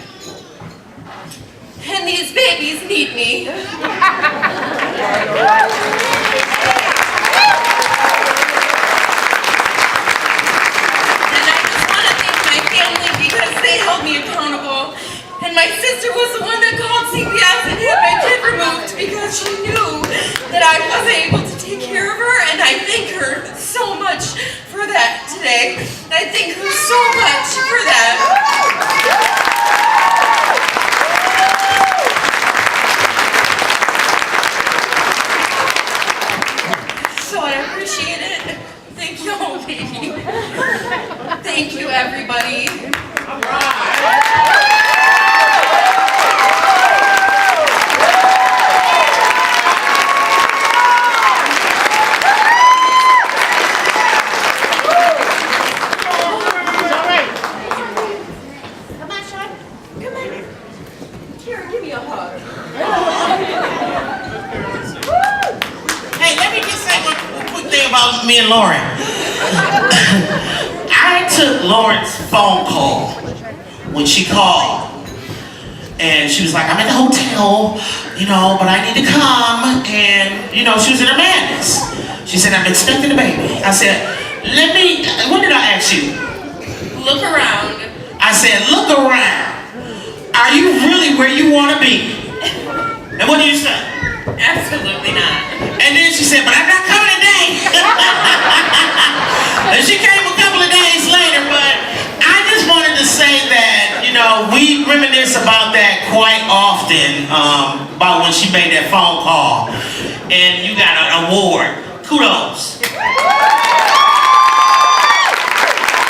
And these babies need me. And I just want to thank my family, because they held me accountable. And my sister was the one that called CPS and had my kid removed, because she knew that I wasn't able to take care of her. And I thank her so much for that today. I thank her so much for that. Appreciate it. Thank you, oh baby. Thank you, everybody. All right. Come on, Sean. Come on. Kira, give me a hug. Hey, let me just say one quick thing about me and Lauren. I took Lauren's phone call when she called. And she was like, I'm in the hotel, but I need to come. And, she was in her madness. She said, I'm expecting a baby. I said, what did I ask you? Look around. I said, look around. Are you really where you want to be? And what did you say? Absolutely not. And then she said, but I'm not coming today. And she came a couple of days later, but I just wanted to say that, we reminisce about that quite often, about when she made that phone call. And you got an award. Kudos.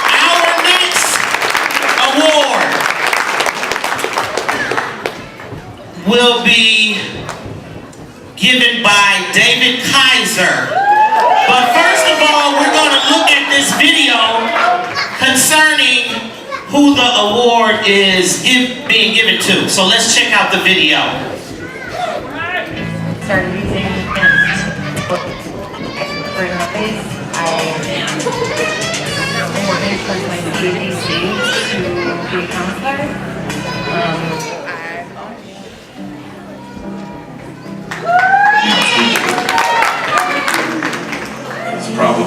Our next award will be given by David Kaiser. But first of all, we're going to look at this video concerning who the award is being given to. So let's check out the video. Started using for my face. I am working towards my PhD to be a counselor.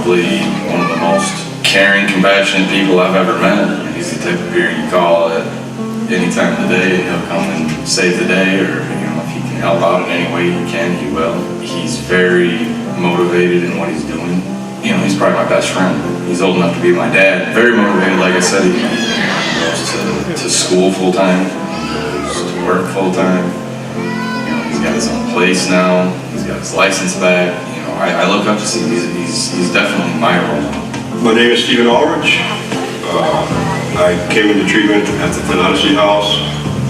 probably one of the most caring, compassionate people I've ever met. He's the type of peer you call at any time of the day, and he'll come and save the day, or if he can help out in any way he can, he will. He's very motivated in what he's doing. He's probably my best friend. He's old enough to be my dad. Very motivated, like I said. He goes to school full time, goes to work full time. He's got his own place now. He's got his license back. I look up to Steve. He's definitely my role model. My name is Stephen Ulrich. I came into treatment at the Flint Odyssey House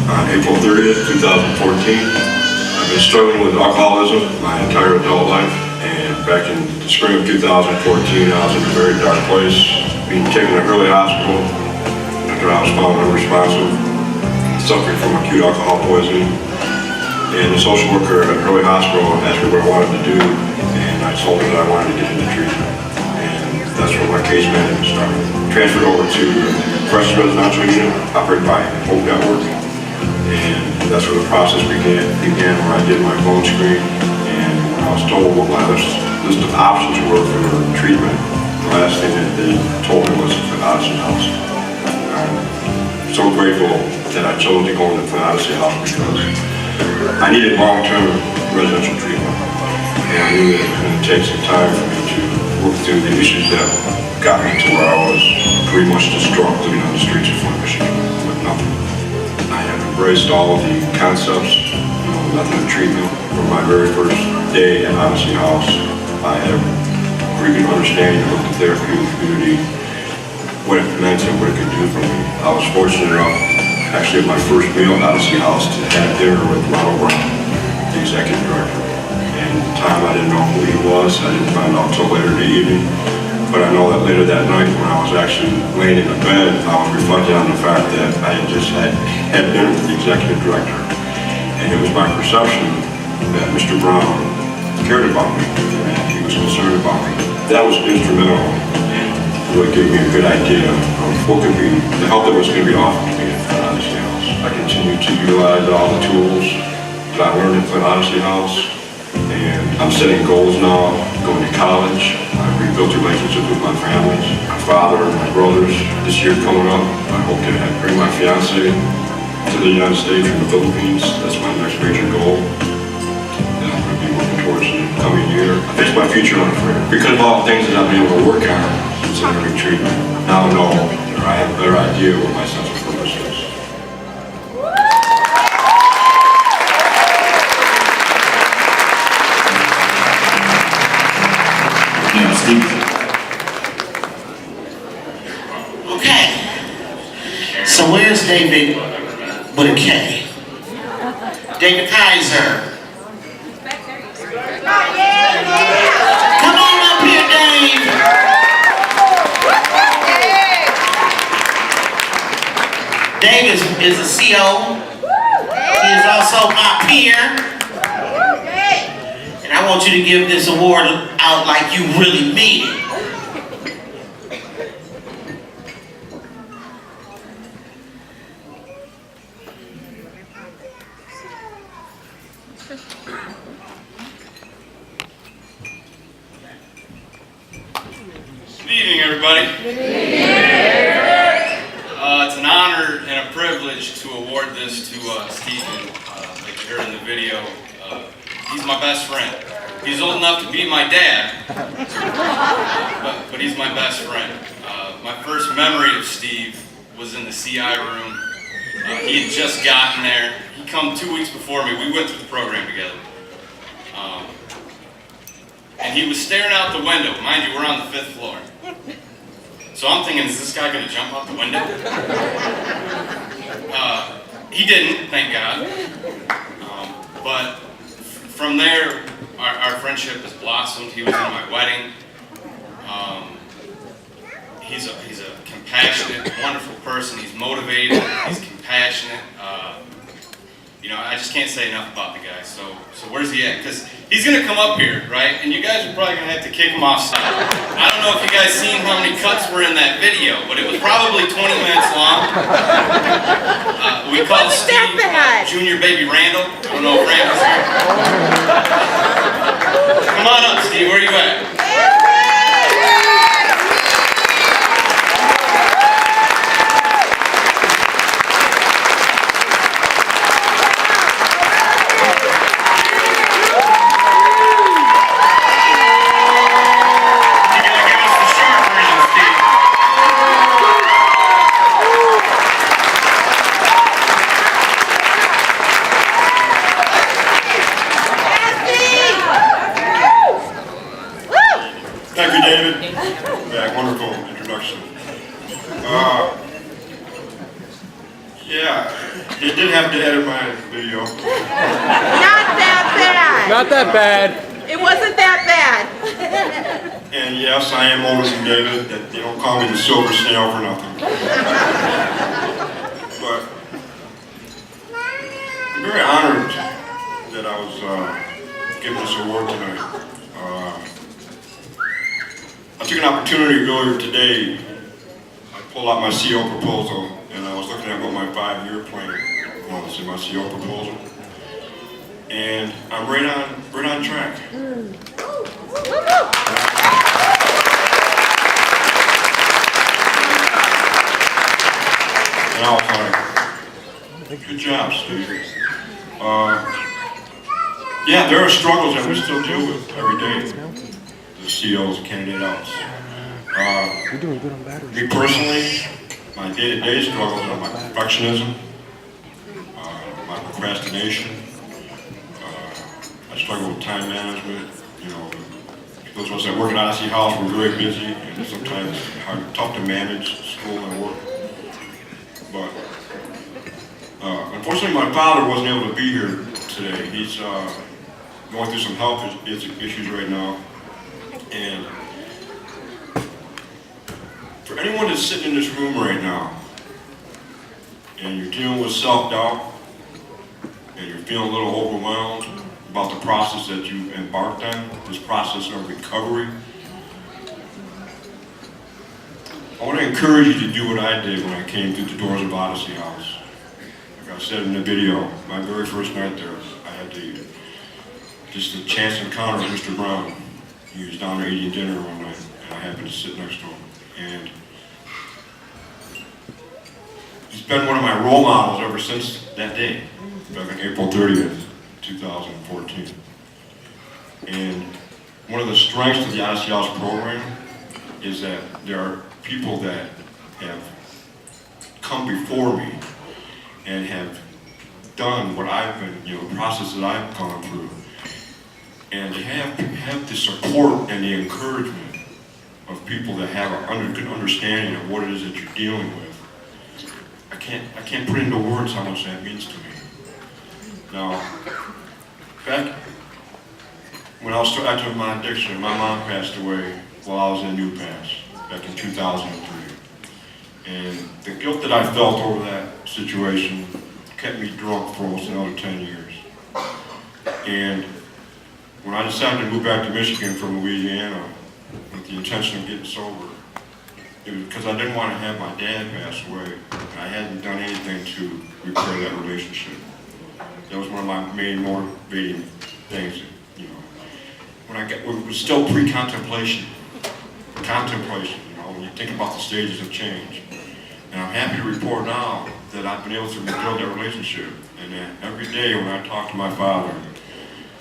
on April 30th, 2014. I've been struggling with alcoholism my entire adult life, and back in the spring of 2014, I was in a very dark place, being taken to early hospital after I was found unresponsive, suffering from acute alcohol poisoning. And the social worker at early hospital asked me what I wanted to do, and I told her that I wanted to get into treatment. And that's where my case management started. Transferred over to Crisis Residential Unit, operated by Hope Network. And that's where the process began where I did my phone screen. And when I was told what my list of options were for treatment, the last thing that they told me was the Odyssey House. I'm so grateful that I chose to go into the Odyssey House because I needed long-term residential treatment, and I knew that it was going to take some time for me to work through the issues that got me to where I was pretty much distraught living on the streets of Flint, Michigan with nothing. I have embraced all of the concepts, method of treatment from my very first day at Odyssey House. I had a pretty good understanding of the therapeutic community, what it meant and what it could do for me. I was fortunate enough, actually at my first meal at Odyssey House, to have dinner with Ronald Brown, the executive director. And at the time I didn't know who he was. I didn't find out until later in the evening. But I know that later that night when I was actually laying in the bed, I was reflecting on the fact that I had just had dinner with the executive director. And it was my perception that Mr. Brown cared about me and he was concerned about me. That was instrumental in really giving me a good idea of what could be, the help that was going to be offered to me at Flint Odyssey House. I continue to utilize all the tools that I learned at Flint Odyssey House, and I'm setting goals now, going to college. I've rebuilt relationships with my families, my father, my brothers. This year coming up, I hope to bring my fiance to the United States from the Philippines. That's my next major goal that I'm going to be working towards in the coming year. I face my future unafraid. Because of all the things that I've been able to work on since entering treatment, now I know that I have a better idea what my sense of purpose is. Okay. So where's David with a K? David Kaiser. Come on up here, Dave. Dave is a CO. He is also my peer. And I want you to give this award out like you really mean it. Good evening, everybody. It's an honor and a privilege to award this to Stephen, like you heard in the video. He's my best friend. He's old enough to be my dad, but he's my best friend. My first memory of Steve was in the CI room. He had just gotten there. He come 2 weeks before me. We went through the program together. And he was staring out the window. Mind you, we're on the 5th floor. So I'm thinking, is this guy going to jump out the window? He didn't, thank God. But from there, our friendship has blossomed. He was in my wedding. He's a compassionate, wonderful person. He's motivated. He's compassionate. I just can't say enough about the guy. So where's he at? Because he's gonna come up here, right? And you guys are probably gonna have to kick him off. I don't know if you guys seen how many cuts were in that video, but it was probably 20 minutes long. We call Steve Junior Baby Randall. I don't know if Randall's here. Come on up, Steve. Where are you at? Thank you, David. Yeah, wonderful introduction. Yeah, it did have to edit my video. Not that bad. Not that bad. It wasn't that bad. And yes, I am older than David. That they don't call me the silver snail for nothing. But I'm very honored that I was given this award tonight. I took an opportunity earlier today. I pulled out my CO proposal, and I was looking at what my 5-year plan was in my CO proposal, and I'm right on track. And I was like, good job, Steve. Yeah, there are struggles that we still deal with every day. The COs, candidate outs. Me personally, my day-to-day struggles are my perfectionism, my procrastination. I struggle with time management. You know, those of us that work at Odyssey House, we're very busy, and sometimes it's tough to manage school and work. But unfortunately, my father wasn't able to be here today. He's going through some health issues right now. And for anyone that's sitting in this room right now, and you're dealing with self-doubt, and you're feeling a little overwhelmed about the process that you embarked on, this process of recovery, I want to encourage you to do what I did when I came through the doors of Odyssey House. Like I said in the video, my very first night there, I had just a chance encounter with Mr. Brown. He was down there eating dinner one night, and I happened to sit next to him. And he's been one of my role models ever since that day, back on April 30th, 2014. And one of the strengths of the Odyssey House program is that there are people that have come before me and have done what I've been, the process that I've gone through. And to have the support and the encouragement of people that have a good understanding of what it is that you're dealing with, I can't put into words how much that means to me. Now, back when I was still active in my addiction, my mom passed away while I was in New Pass back in 2003. And the guilt that I felt over that situation kept me drunk for almost another 10 years. And when I decided to move back to Michigan from Louisiana with the intention of getting sober, it was because I didn't want to have my dad pass away, and I hadn't done anything to repair that relationship. That was one of my main motivating things. It was still pre-contemplation, when you think about the stages of change. And I'm happy to report now that I've been able to rebuild that relationship, and that every day when I talk to my father,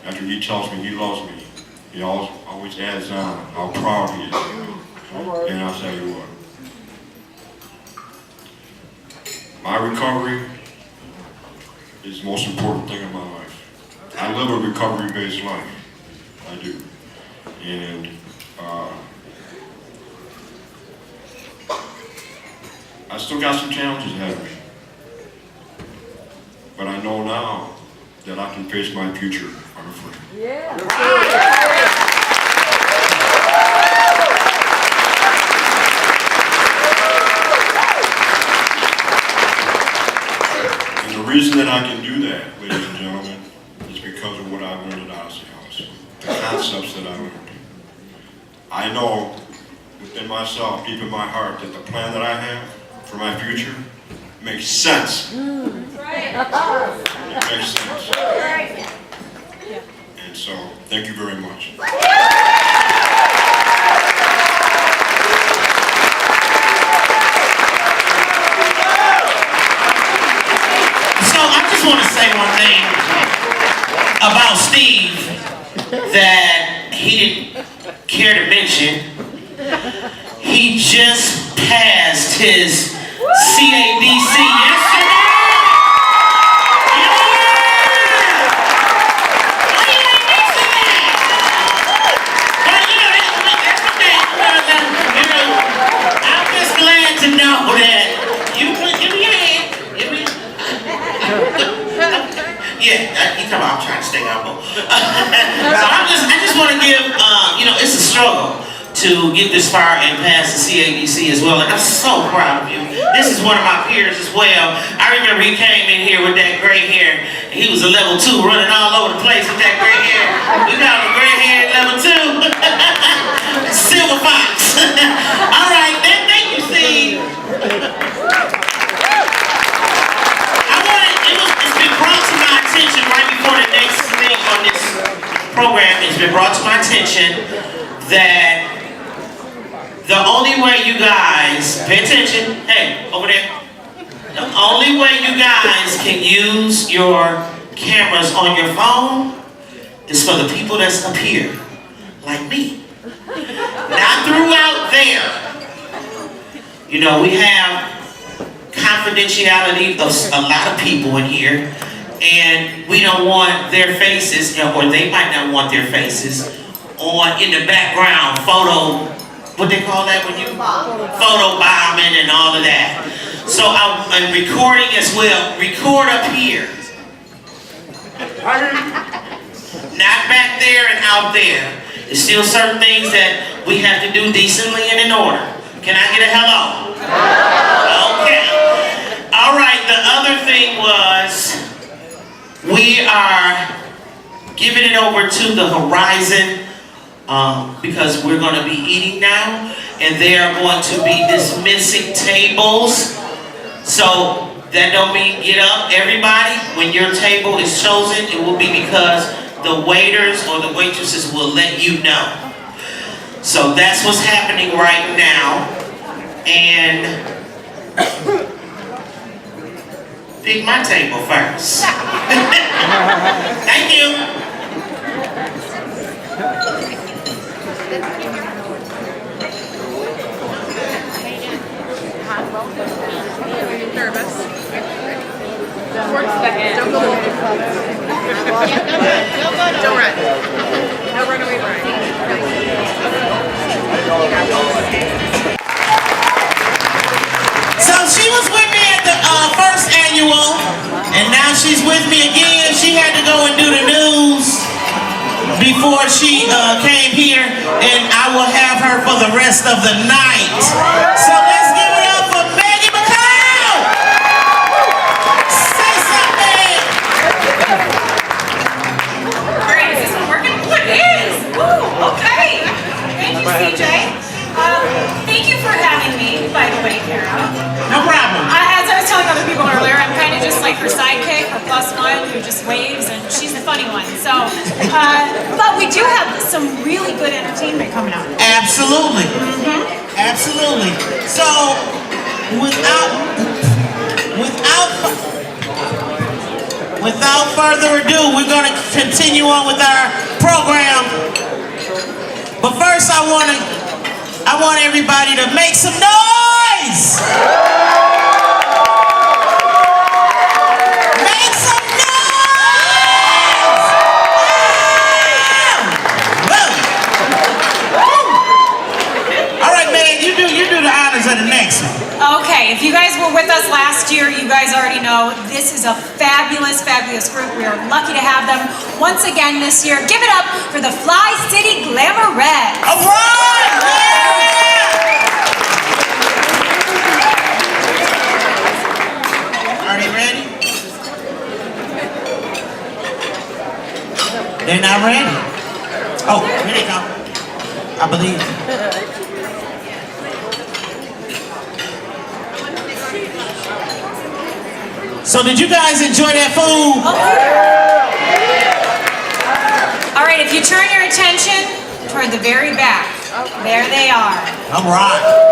after he tells me he loves me, he always adds on how proud he is of me. And I'll tell you what, my recovery is the most important thing in my life. I live a recovery-based life. I do. And I still got some challenges ahead of me. But I know now that I can face my future unafraid. Yeah. And the reason that I can do that, ladies and gentlemen, is because of what I've learned at Odyssey House. The concepts that I learned. I know within myself, deep in my heart, that the plan that I have for my future makes sense. It makes sense. And so, thank you very much. So I just want to say one thing about Steve that he didn't care to mention. He just passed his CADC yesterday. to get this far and pass the CABC as well, and I'm so proud of you. This is one of my peers as well. I remember he came in here with that gray hair, and he was a level 2 running all over the place with that gray hair. We got him gray hair at level 2. Silver Fox. All right, thank you, Steve. It's been brought to my attention right before the next thing on this program, it's been brought to my attention that the only way you guys, pay attention, hey, over there. The only way you guys can use your cameras on your phone is for the people that's up here, like me. Not throughout there. You know, we have confidentiality of a lot of people in here, and we don't want their faces, or they might not want their faces, on in the background, photo, what they call that when you, photo bombing and all of that. So I'm recording as well. Record up here. Not back there and out there. There's still certain things that we have to do decently and in order. Can I get a hello? Okay. All right, the other thing was we are giving it over to the Horizon because we're going to be eating now, and they are going to be dismissing tables. So that don't mean get up, everybody. When your table is chosen, it will be because the waiters or the waitresses will let you know. So that's what's happening right now. And pick my table first. Thank you. Towards the end. Don't go over the club. Don't run. No runaway run. So she was with me at the first annual, and now she's with me again. She had to go and do the news before she came here, and I will have her for the rest of the night. So let's give it up for Maggie McCall! Say something! Great, is this one working? Oh, it is! Woo, okay. Thank you, CJ. Thank you for having me, by the way, Kara. No problem. As I was telling other people earlier, I'm kind of just like her sidekick, her plus one, who just waves, and she's the funny one. So, but we do have some really good entertainment coming up. Absolutely. Absolutely. So, without further ado, we're going to continue on with our program. But first, I want everybody to make some noise. Make some noise. All right, man, you do the honors of the next one. Okay, if you guys were with us last year, you guys already know this is a fabulous, fabulous group. We are lucky to have them once again this year. Give it up for the Fly City Glamorettes. All right! Yeah! Are they ready? They're not ready. Oh, here they come. I believe. So did you guys enjoy that food? All right, if you turn your attention toward the very back, there they are. All right.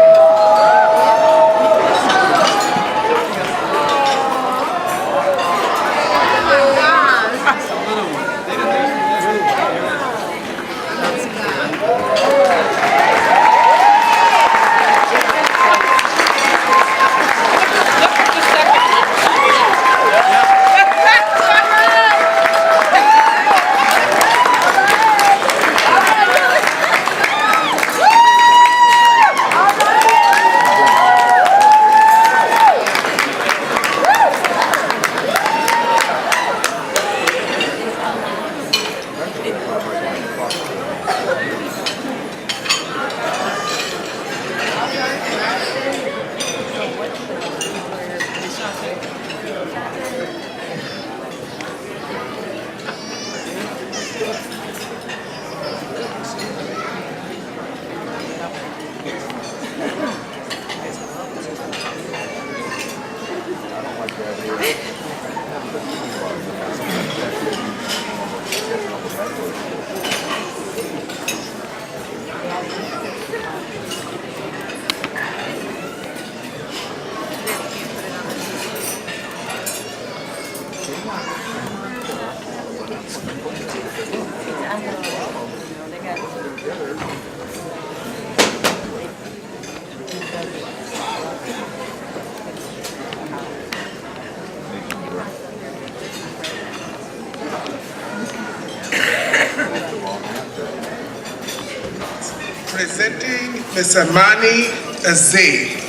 presenting Ms. Amani Azee.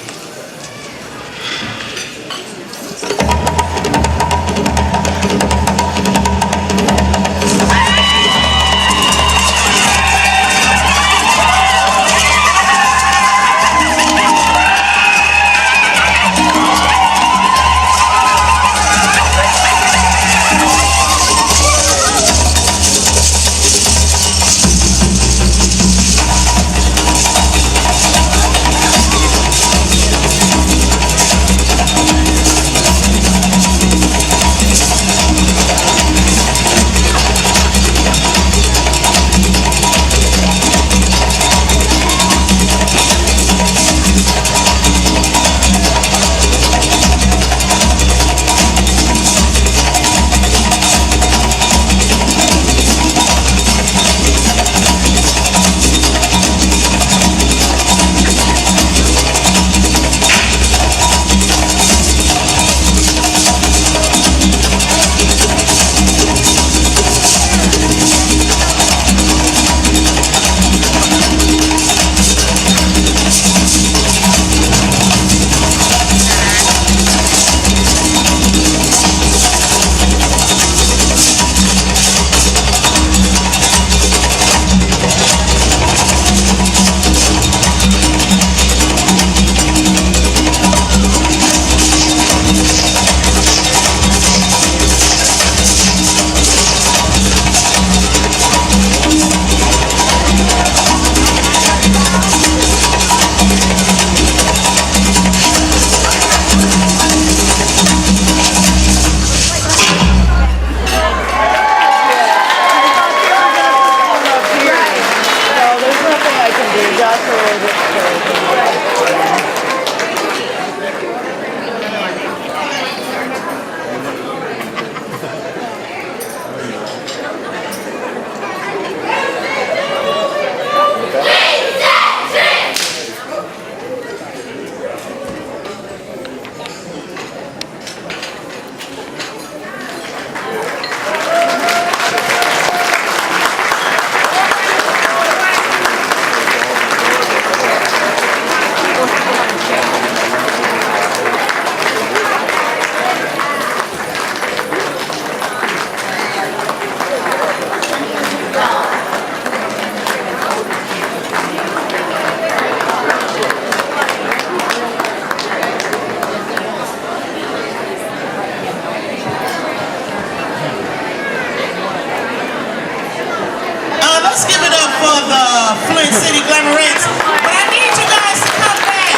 Let's give it up for the Flint City Glamorettes. But I need you guys to come back.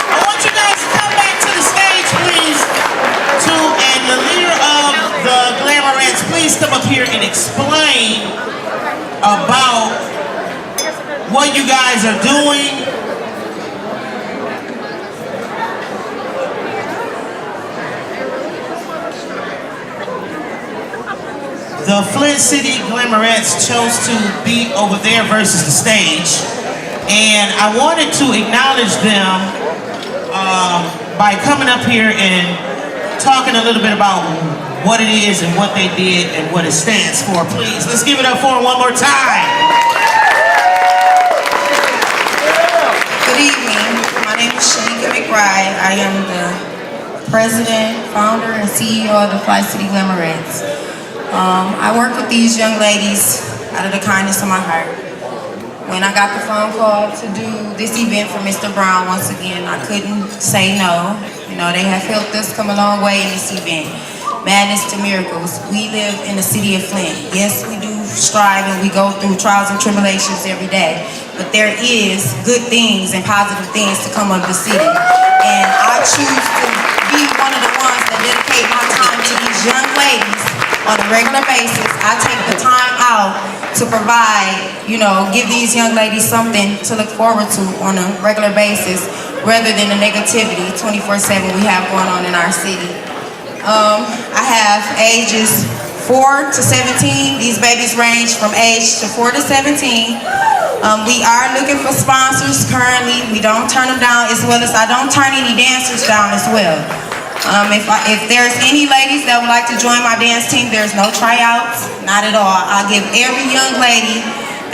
I want you guys to come back to the stage, please. And the leader of the Glamorettes, please come up here and explain about what you guys are doing. The Flint City Glamorettes chose to be over there versus the stage, and I wanted to acknowledge them by coming up here and talking a little bit about what it is and what they did and what it stands for. Please, let's give it up for them one more time. Good evening. My name is Shanika McBride. I am the president, founder, and CEO of the Flint City Glamorettes. I work with these young ladies out of the kindness of my heart. When I got the phone call to do this event for Mr. Brown once again, I couldn't say no. You know, they have helped us come a long way in this event. Madness to miracles. We live in the city of Flint. Yes, we do strive and we go through trials and tribulations every day, but there is good things and positive things to come of the city. And I choose to be one of the ones that dedicate my time to these young ladies on a regular basis. I take the time out to provide, you know, give these young ladies something to look forward to on a regular basis rather than the negativity 24/7 we have going on in our city. I have ages 4 to 17. These babies range from age to 4 to 17. We are looking for sponsors currently. We don't turn them down, as well as I don't turn any dancers down as well. If there's any ladies that would like to join my dance team, there's no tryouts, not at all. I'll give every young lady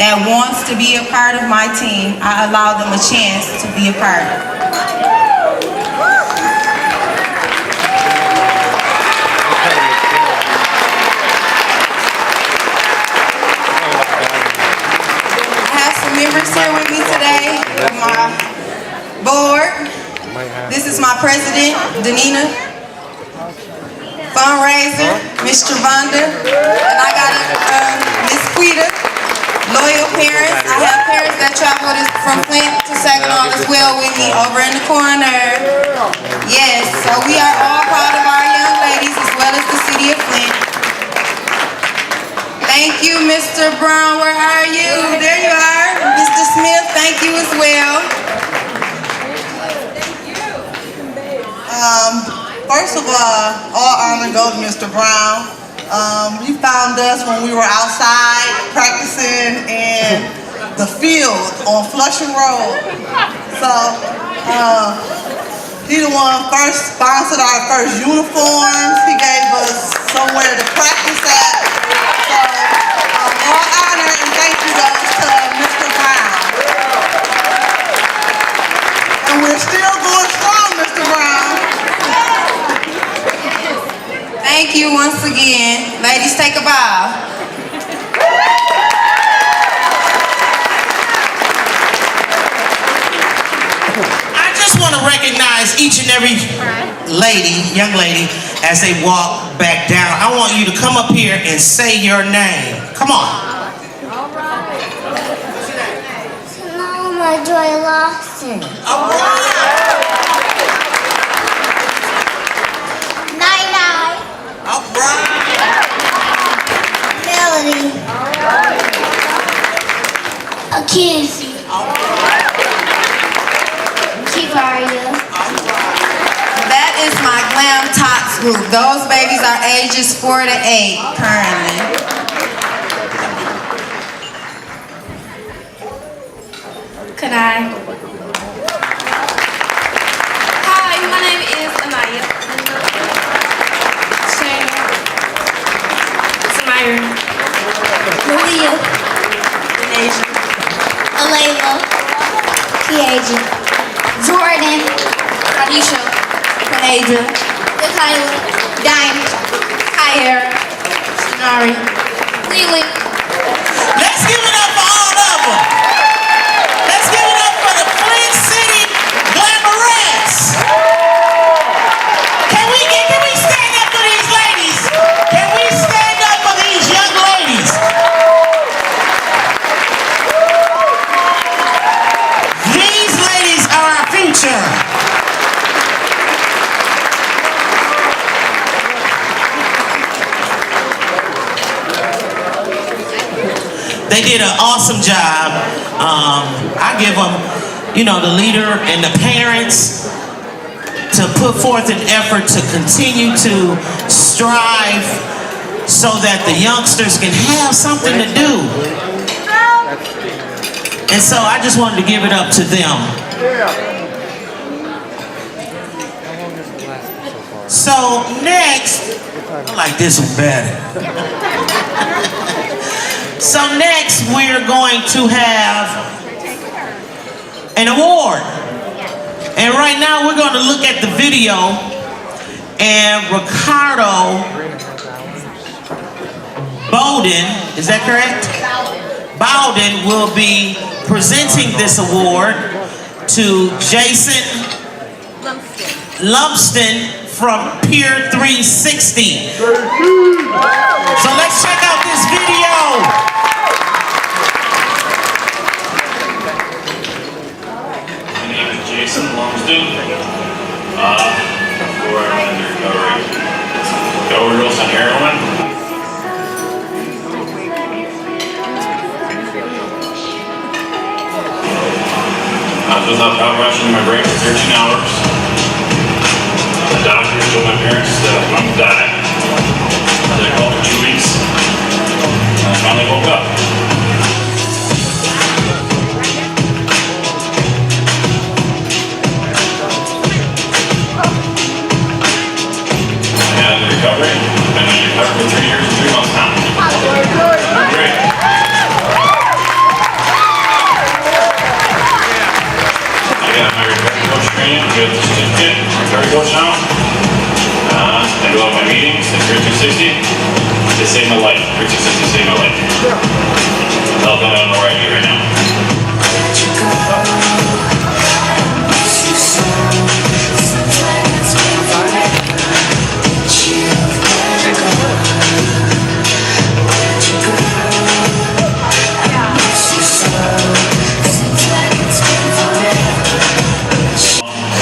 that wants to be a part of my team, I allow them a chance to be a part. I have some members here with me today of my board. This is my president, Danina. Fundraiser, Miss Travanda. And I got Miss Quita. Loyal parents. I have parents that travel from Flint to Saginaw as well with me over in the corner. Yes, so we are all proud of our young ladies as well as the city of Flint. Thank you, Mr. Brown. Where are you? There you are. Mr. Smith, thank you as well. First of all honor goes to Mr. Brown. He found us when we were outside practicing in the field on Flushing Road. So he the one first sponsored our first uniforms. He gave us somewhere to practice at. So all honor and thank you goes to Mr. Brown. And we're still going strong, Mr. Brown. Thank you once again. Ladies, take a bow. I just want to recognize each and every lady, young lady, as they walk back down. I want you to come up here and say your name. Come on. Sonoma Joy Lawson. All right. All right. Melody. Akisi. Kivaria. That is my Glam Tots group. Those babies are ages 4 to 8 currently. Could I? Hi, my name is Amaya. Shane. Samira. Malia. Denasia. Alayla. Kiaja. Jordan. Anisha. Adra. Kyla. Diamond. Kyra. Shinari. Lily. Let's give it up for all of them. Let's give it up for the Flint City Glamorettes. Can we stand up for these ladies? Can we stand up for these young ladies? These ladies are our future. They did an awesome job. I give them, the leader and the parents to put forth an effort to continue to strive so that the youngsters can have something to do. And so I just wanted to give it up to them. So next, I like this one better. So next we're going to have an award. And right now we're going to look at the video, and Ricardo Bowden, is that correct? Bowden will be presenting this award to Jason Lumpston from Pier 360. So let's check out this video. My name is Jason Lumsden. Before I went into recovery, overdose on heroin. I was without rushing in my brain for 13 hours. The doctors told my parents that I was going to die. They called for 2 weeks. And I finally woke up. I had recovery. I've been in recovery for 3 years and 3 months now. Great. I got my recovery coach training, I got the certificate, recovery coach now. I go to my meetings at 360. They saved my life. 360 saved my life. Help them out where I am right now.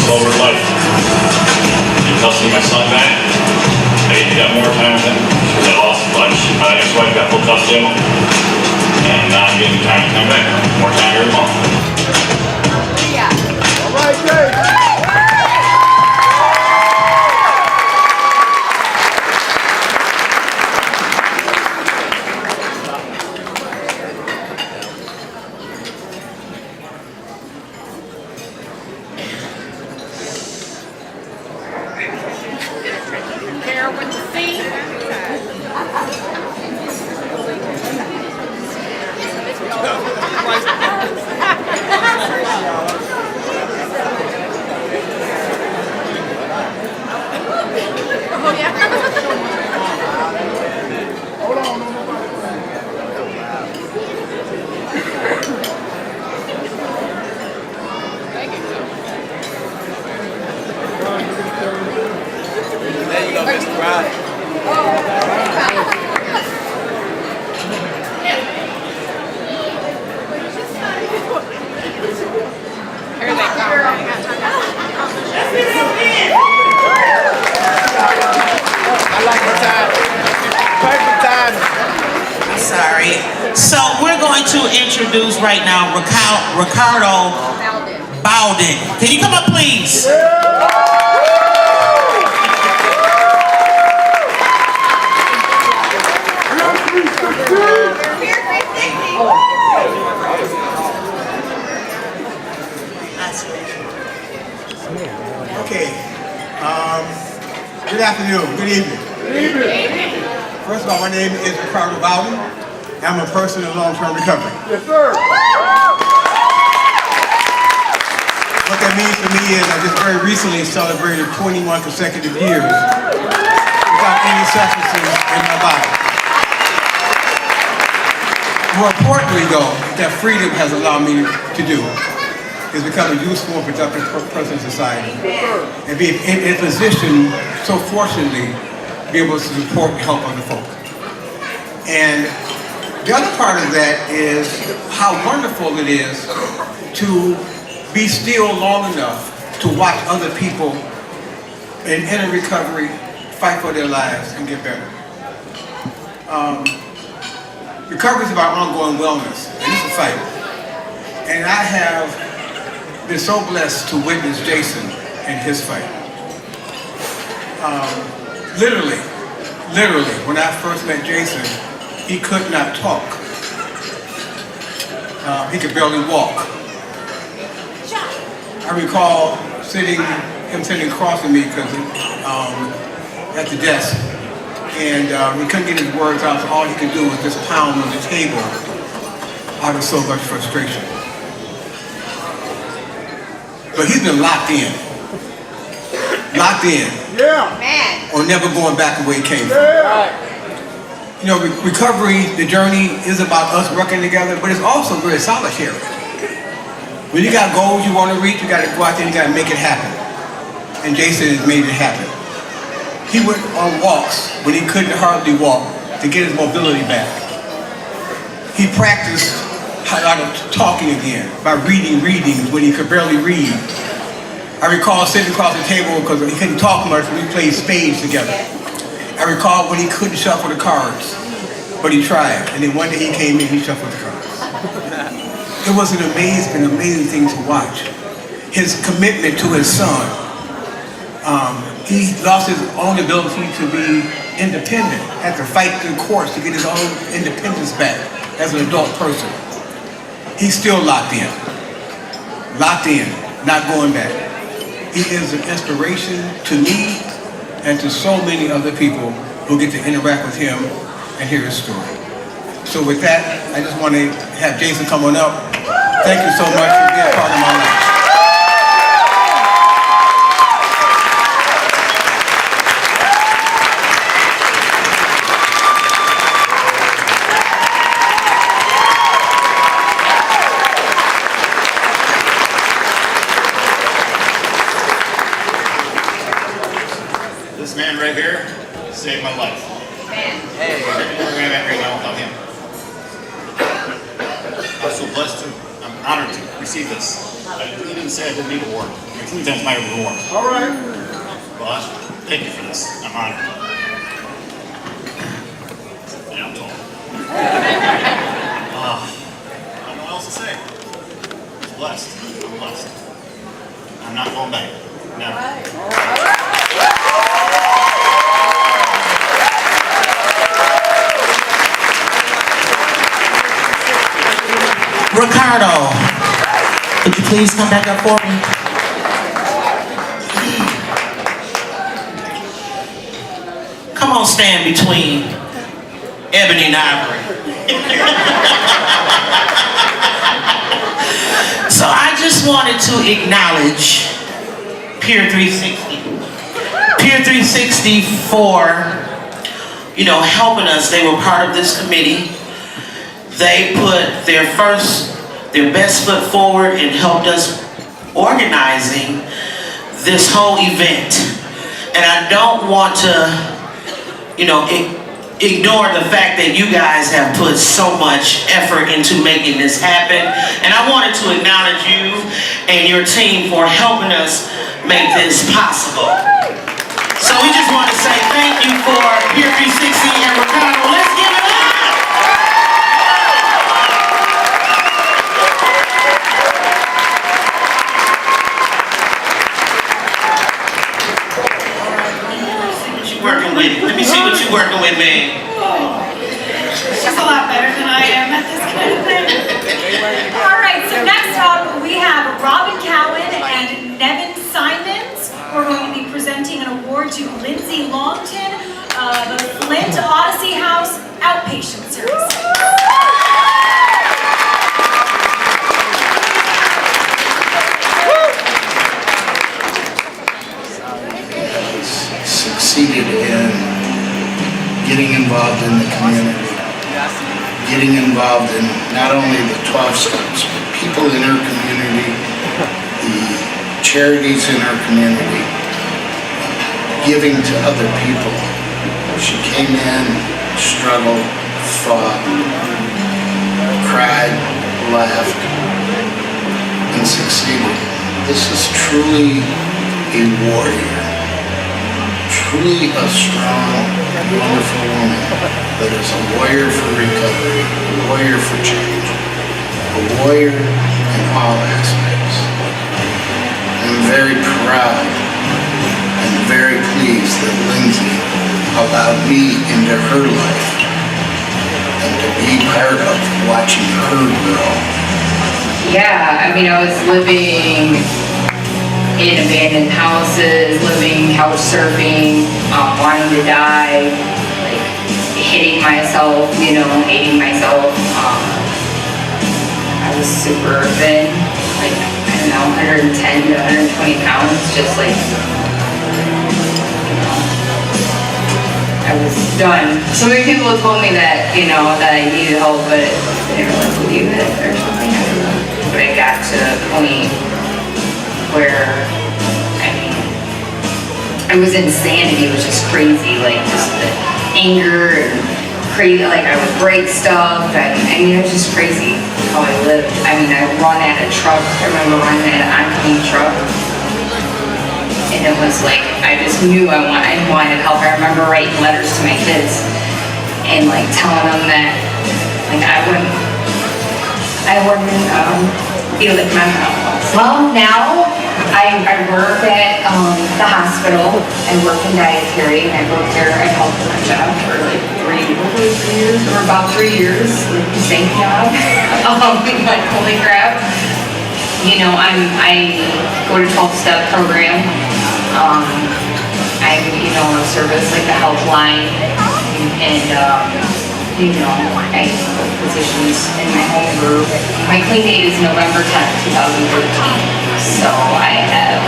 Over life. He helps me my son back. I got more time with him because I lost a bunch. My ex-wife got full custody of him. And now I'm getting time to come back. More time here with mom. All right, Jay. Sorry. So we're going to introduce right now Ricardo Bowden. Can you come up, please? Okay. Good afternoon. Good evening. Good evening. First of all, my name is Ricardo Bowden. I'm a person in long-term recovery. Yes, sir. What that means to me is I just very recently celebrated 21 consecutive years without any substances in my body. More importantly, though, that freedom has allowed me to do is become a useful and productive person in society and be in a position, so fortunately, be able to support and help other folk. And the other part of that is how wonderful it is to be still long enough to watch other people in inner recovery fight for their lives and get better. Recovery is about ongoing wellness, and it's a fight. And I have been so blessed to witness Jason and his fight. Literally, when I first met Jason, he could not talk. He could barely walk. I recall him sitting across from me because at the desk, and he couldn't get his words out, so all he could do was just pound on the table out of so much frustration. But he's been locked in. Locked in. Yeah. Man. Or never going back the way he came from. You know, recovery, the journey is about us working together, but it's also very solitary. When you got goals you want to reach, you got to go out there and you got to make it happen. And Jason has made it happen. He went on walks when he couldn't hardly walk to get his mobility back. He practiced how to talking again by reading readings when he could barely read. I recall sitting across the table because he couldn't talk much when we played spades together. I recall when he couldn't shuffle the cards, but he tried. And then one day he came in, he shuffled the cards. It was an amazing thing to watch. His commitment to his son. He lost his own ability to be independent, had to fight through courts to get his own independence back as an adult person. He's still locked in, not going back. He is an inspiration to me and to so many other people who get to interact with him and hear his story. So with that, I just want to have Jason come on up. Thank you so much for being a part of my life. man right here saved my life. Hey. Where I'm at right now without him. I'm so blessed to, I'm honored to receive this. I didn't say I didn't need a award. That's my reward. All right. Well, thank you for this. I'm honored. Yeah, I'm tall. I don't know what else to say. I'm blessed. I'm blessed. I'm not going back. Never. Ricardo, could you please come back up for me? Come on, stand between Ebony and Ivory. So I just wanted to acknowledge Pier 360. Pier 360 for, helping us. They were part of this committee. They put their best foot forward and helped us organizing this whole event. And I don't want to, ignore the fact that you guys have put so much effort into making this happen. And I wanted to acknowledge you and your team for helping us make this possible. So we just want to say thank you for Pier 360 and Ricardo. Let's give it up! Let me see what you're working with, man. She's a lot better than I am at this kind of thing. All right, so next up we have Robin Cowan and Nevin Simons. We're going to be presenting an award to Lindsay Longton, the Flint Odyssey House Outpatient Service. Succeeded in getting involved in the community, getting involved in not only the 12 steps, but people in our community, the charities in our community, giving to other people. She came in, struggled, fought, cried, laughed, and succeeded. This is truly a warrior. Truly a strong, wonderful woman that is a warrior for recovery, a warrior for change, a warrior in all aspects. I'm very proud and very pleased that Lindsay allowed me into her life and to be part of watching her grow. Yeah, I was living in abandoned houses, living couch surfing, wanting to die, like hitting myself, hating myself. I was super thin, like 110 to 120 pounds, just like, I was done. So many people have told me that, that I needed help, but I didn't really believe it or something. I don't know. But I got to a point where, it was insanity. It was just crazy, like just the anger and crazy, like I would break stuff, and it was just crazy how I lived. I run at a truck. I remember running at an oncoming truck, and it was like, I just knew I wanted help. I remember writing letters to my kids and like telling them that like I wouldn't feel like my mom was. Well, now I work at the hospital. I work in dietary, and I worked there. I helped with my job for like 3 years, or about 3 years, like the same job. Like holy crap. I go to 12-step program. I service like the helpline, and I hold positions in my home group. My clean date is November 10th, 2013. So I have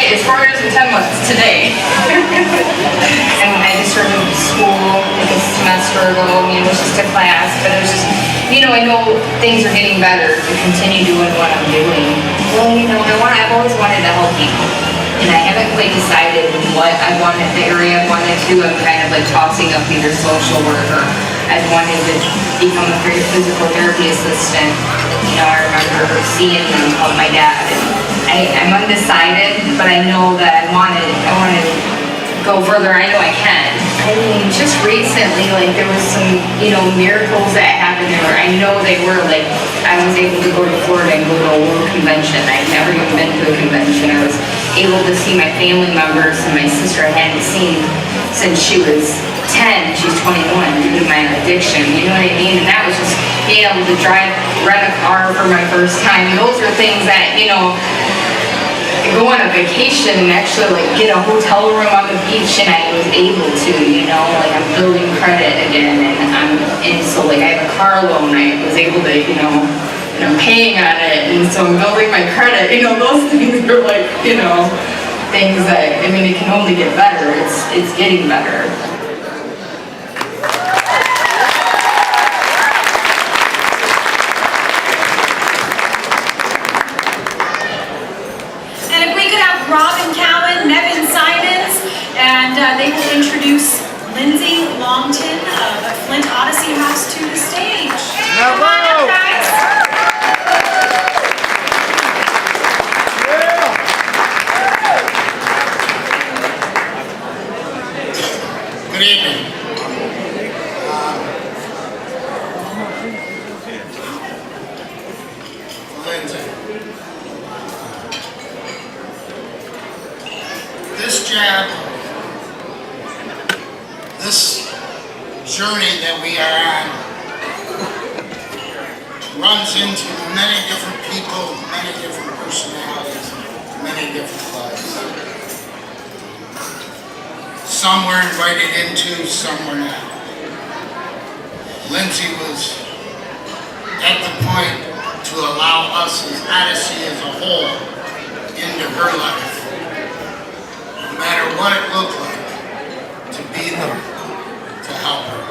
as far as 10 months today. And I just started school like a semester ago. It was just a class, but it was just, I know things are getting better to continue doing what I'm doing. Well, I've always wanted to help people. and I haven't quite decided what I wanted, the area I wanted to. I'm kind of like tossing up either social work or I've wanted to become a physical therapy assistant. You know, I remember seeing them help my dad, and I'm undecided, but I know that I want to go further. I know I can. I mean, just recently, like, there was some, you know, miracles that happened there. I know they were, like, I was able to go to Florida and go to a world convention. I'd never even been to a convention. I was able to see my family members and my sister I hadn't seen since she was 10, she's 21 due to my addiction, you know what I mean? And that was just being able to rent a car for my first time. And those are things that, you know, go on a vacation and actually like get a hotel room on the beach, and I was able to, you know, like I'm building credit again, and so like I have a car loan, I was able to, you know, and I'm paying on it, and so I'm building my credit, you know, those things are like, you know, things that, I mean, it can only get better, it's getting better. Robin Cowan, Nevin Simons, and they will introduce Lindsay Longton of Flint Odyssey House to the stage. Come on up, guys. Good evening. Lindsay. This jab, this journey that we are on, runs into many different people, many different personalities, many different lives. Some were invited into, some were not. Lindsay was at the point to allow us as Odyssey as a whole into her life. No matter what it looked like, to be there, to help her.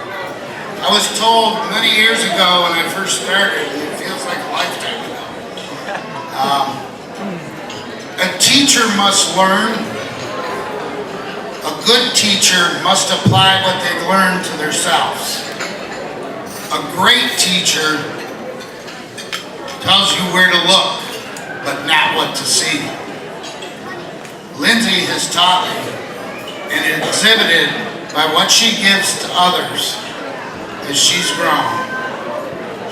I was told many years ago when I first started, and it feels like a lifetime ago, a teacher must learn, a good teacher must apply what they've learned to themselves. A great teacher tells you where to look, but not what to see. Lindsay has taught me and exhibited by what she gives to others as she's grown.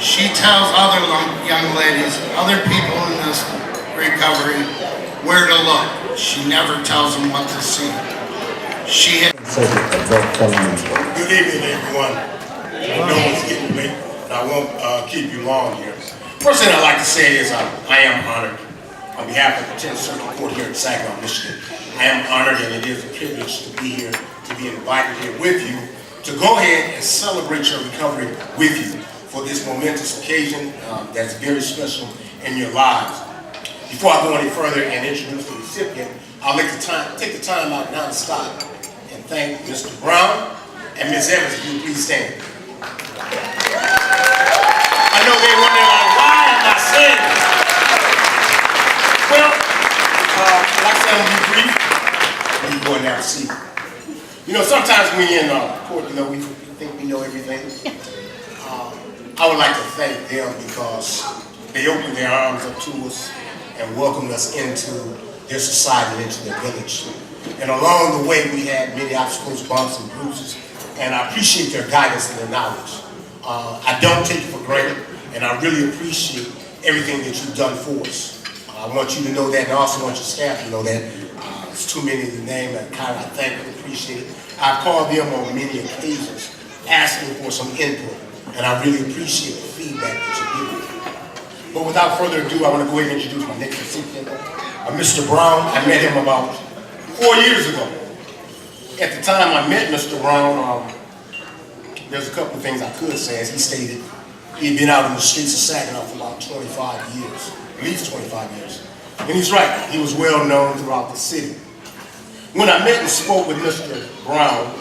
She tells other young ladies, other people in this recovery, where to look. She never tells them what to see. She has... Good evening, everyone. I know it's getting late, and I won't keep you long here. First thing I'd like to say is I am honored. On behalf of the 10th Circuit Court here in Saginaw, Michigan, I am honored, and it is a privilege to be here, to be invited here with you, to go ahead and celebrate your recovery with you for this momentous occasion that's very special in your lives. Before I go any further and introduce the recipient, I'll take the time out now to stop and thank Mr. Brown and Ms. Evans. If you would please stand. I know they're wondering, like, why am I saying this? Well, like I said, I'm going to be brief. You go and have a seat. You know, sometimes when you're in court, you know, we think we know everything. I would like to thank them because they opened their arms up to us and welcomed us into their society and into their village. And along the way, we had many obstacles, bumps, and bruises, and I appreciate their guidance and their knowledge. I don't take it for granted, and I really appreciate everything that you've done for us. I want you to know that, and I also want your staff to know that. It's too many to name, and Kyra, I thank you, appreciate it. I've called them on many occasions, asking for some input, and I really appreciate the feedback that you're giving. But without further ado, I want to go ahead and introduce my next recipient, Mr. Brown. I met him about 4 years ago. At the time I met Mr. Brown, there's a couple of things I could say. As he stated, he'd been out in the streets of Saginaw for about 25 years, at least 25 years. And he's right, he was well known throughout the city. When I met and spoke with Mr. Brown,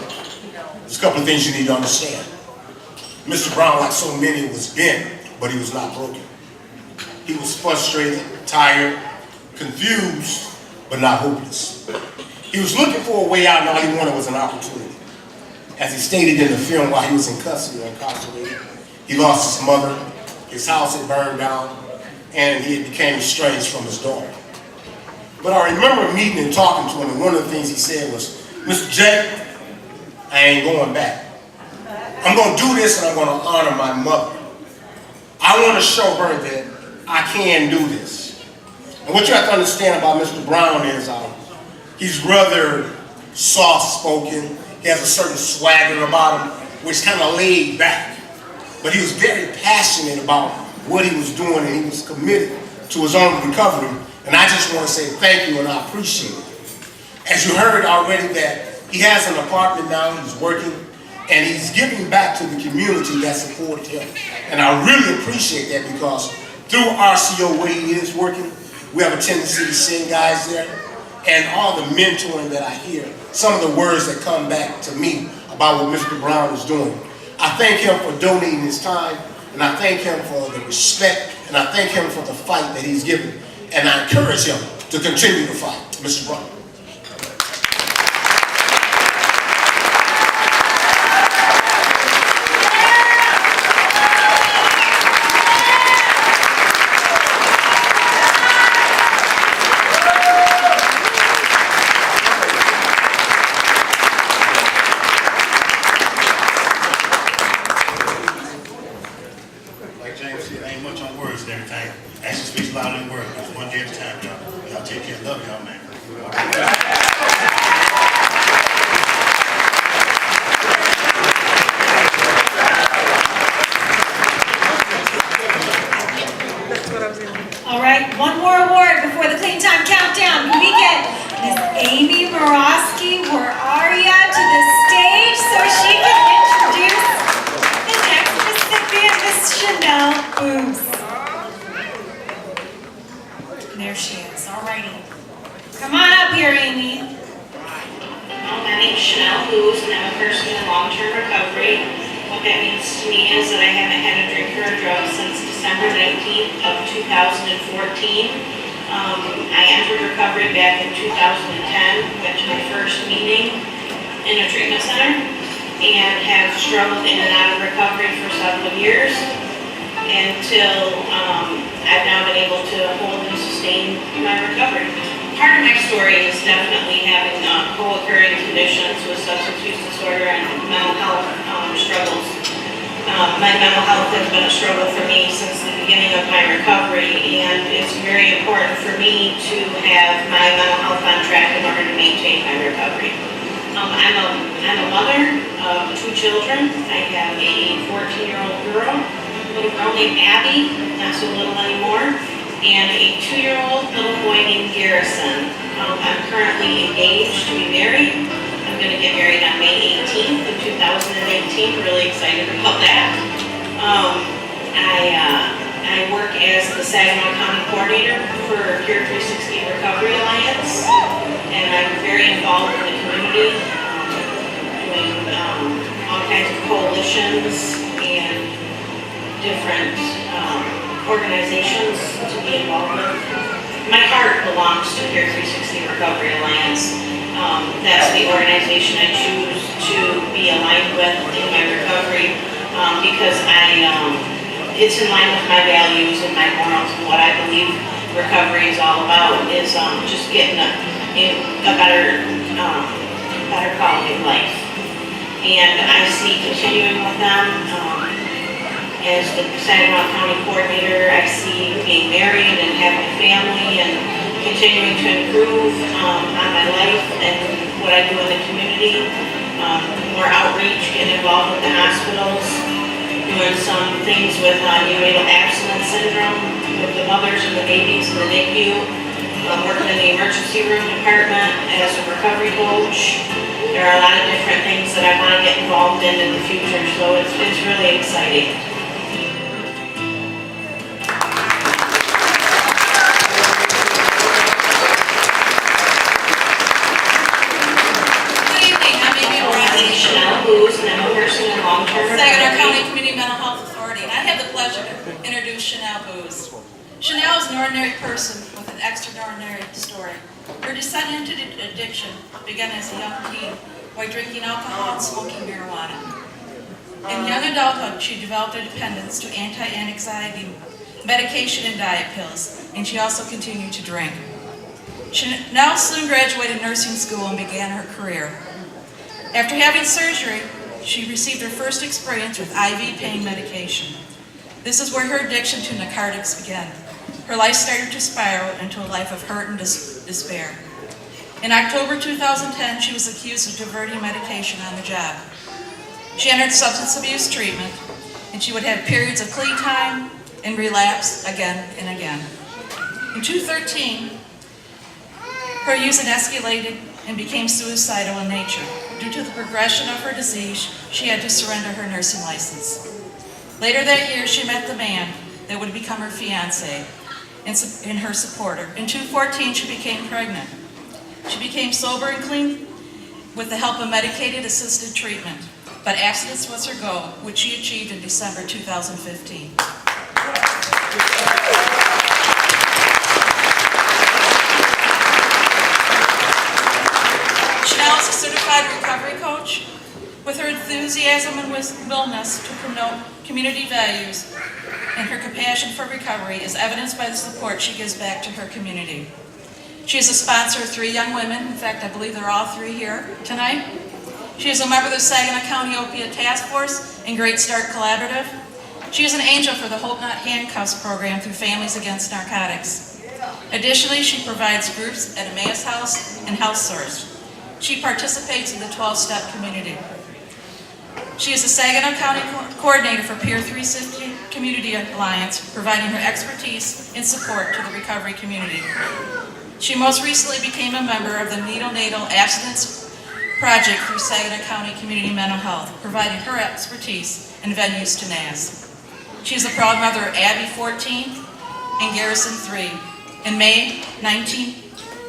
there's a couple of things you need to understand. Mr. Brown, like so many, was bent, but he was not broken. He was frustrated, tired, confused, but not hopeless. He was looking for a way out, and all he wanted was an opportunity. As he stated in the film, while he was in custody or incarcerated, he lost his mother, his house had burned down, and he had became estranged from his daughter. But I remember meeting and talking to him, and one of the things he said was, "Mr. J, I ain't going back. I'm going to do this, and I'm going to honor my mother. I want to show her that I can do this." And what you have to understand about Mr. Brown is he's rather soft-spoken. He has a certain swagger about him, which kind of laid back. But he was very passionate about what he was doing, and he was committed to his own recovery. And I just want to say thank you, and I appreciate it. As you heard already, that he has an apartment now, he's working, and he's giving back to the community that supported him. And I really appreciate that, because through RCO, where he is working, we have a tendency to send guys there, and all the mentoring that I hear, some of the words that come back to me about what Mr. Brown is doing. I thank him for donating his time, and I thank him for the respect, and I thank him for the fight that he's given. And I encourage him to continue to fight. Mr. Brown. Like James said, ain't much on words and everything. Action speaks louder than words. It's one day at a time, y'all. Y'all take care. Love y'all, man. All right, one more award before the Clean Time Countdown. Can we get Miss Amy Morosky, where are ya, to the stage so she can introduce the next recipient, Miss Chanel Booth. There she is, all righty. Come on up here, Amy. My name is Chanel Booth, and I'm a person in long-term recovery. What that means to me is that I haven't had a drink or a drug since December 19th of 2014. I entered recovery back in 2010, went to my first meeting in a treatment center, and have struggled in and out of recovery for several years until I've now been able to hold and sustain my recovery. Part of my story is definitely having co-occurring conditions with substance use disorder and mental health struggles. My mental health has been a struggle for me since the beginning of my recovery, and it's very important for me to have my mental health on track in order to maintain my recovery. I'm a mother of 2 children. I have a 14-year-old girl, a little girl named Abby, not so little anymore, and a 2-year-old little boy named Garrison. I'm currently engaged to be married. I'm going to get married on May 18th of 2018. Really excited about that. I work as the Saginaw County Coordinator for Cure 360 Recovery Alliance, and I'm very involved in the community, doing all kinds of coalitions and different organizations to be involved with. My heart belongs to Cure 360 Recovery Alliance. That's the organization I choose to be aligned with in my recovery because it's in line with my values and my morals, and what I believe recovery is all about is just getting a better quality of life. And I see continuing with them as the Saginaw County Coordinator. I see being married and having a family and continuing to improve on my life and what I do in the community. More outreach, getting involved with the hospitals, doing some things with neonatal abstinence syndrome with the mothers and the babies in the NICU, working in the emergency room department as a recovery coach. There are a lot of different things that I want to get involved in the future, so it's really exciting. Saginaw County Community Mental Health Authority, and I have the pleasure to introduce Chanel Booth. Chanel is an ordinary person with an extra extraordinary story. Her descent into addiction began as a young teen by drinking alcohol and smoking marijuana. In young adulthood, she developed a dependence to anti-anxiety medication and diet pills, and she also continued to drink. She now soon graduated nursing school and began her career. After having surgery, she received her first experience with IV pain medication. This is where her addiction to narcotics began. Her life started to spiral into a life of hurt and despair. In October 2010, she was accused of diverting medication on the job. She entered substance abuse treatment, and she would have periods of clean time and relapse again and again. In 2013, her use had escalated and became suicidal in nature. Due to the progression of her disease, she had to surrender her nursing license. Later that year, she met the man that would become her fiancé and her supporter. In 2014, she became pregnant. She became sober and clean with the help of medicated assisted treatment, but abstinence was her goal, which she achieved in December 2015. Chanel is a certified recovery coach. With her enthusiasm and willingness to promote community values and her compassion for recovery is evidenced by the support she gives back to her community. She is a sponsor of 3 young women. In fact, I believe they're all 3 here tonight. She is a member of the Saginaw County Opiate Task Force and Great Start Collaborative. She is an angel for the Hope Not Handcuffs program through Families Against Narcotics. Additionally, she provides groups at Emmaus House and Health Source. She participates in the 12-step community. She is the Saginaw County Coordinator for Peer 360 Community Alliance, providing her expertise and support to the recovery community. She most recently became a member of the Neonatal Abstinence Project through Saginaw County Community Mental Health, providing her expertise and venues to NAS. She is a proud mother of Abby 14 and Garrison 3. In May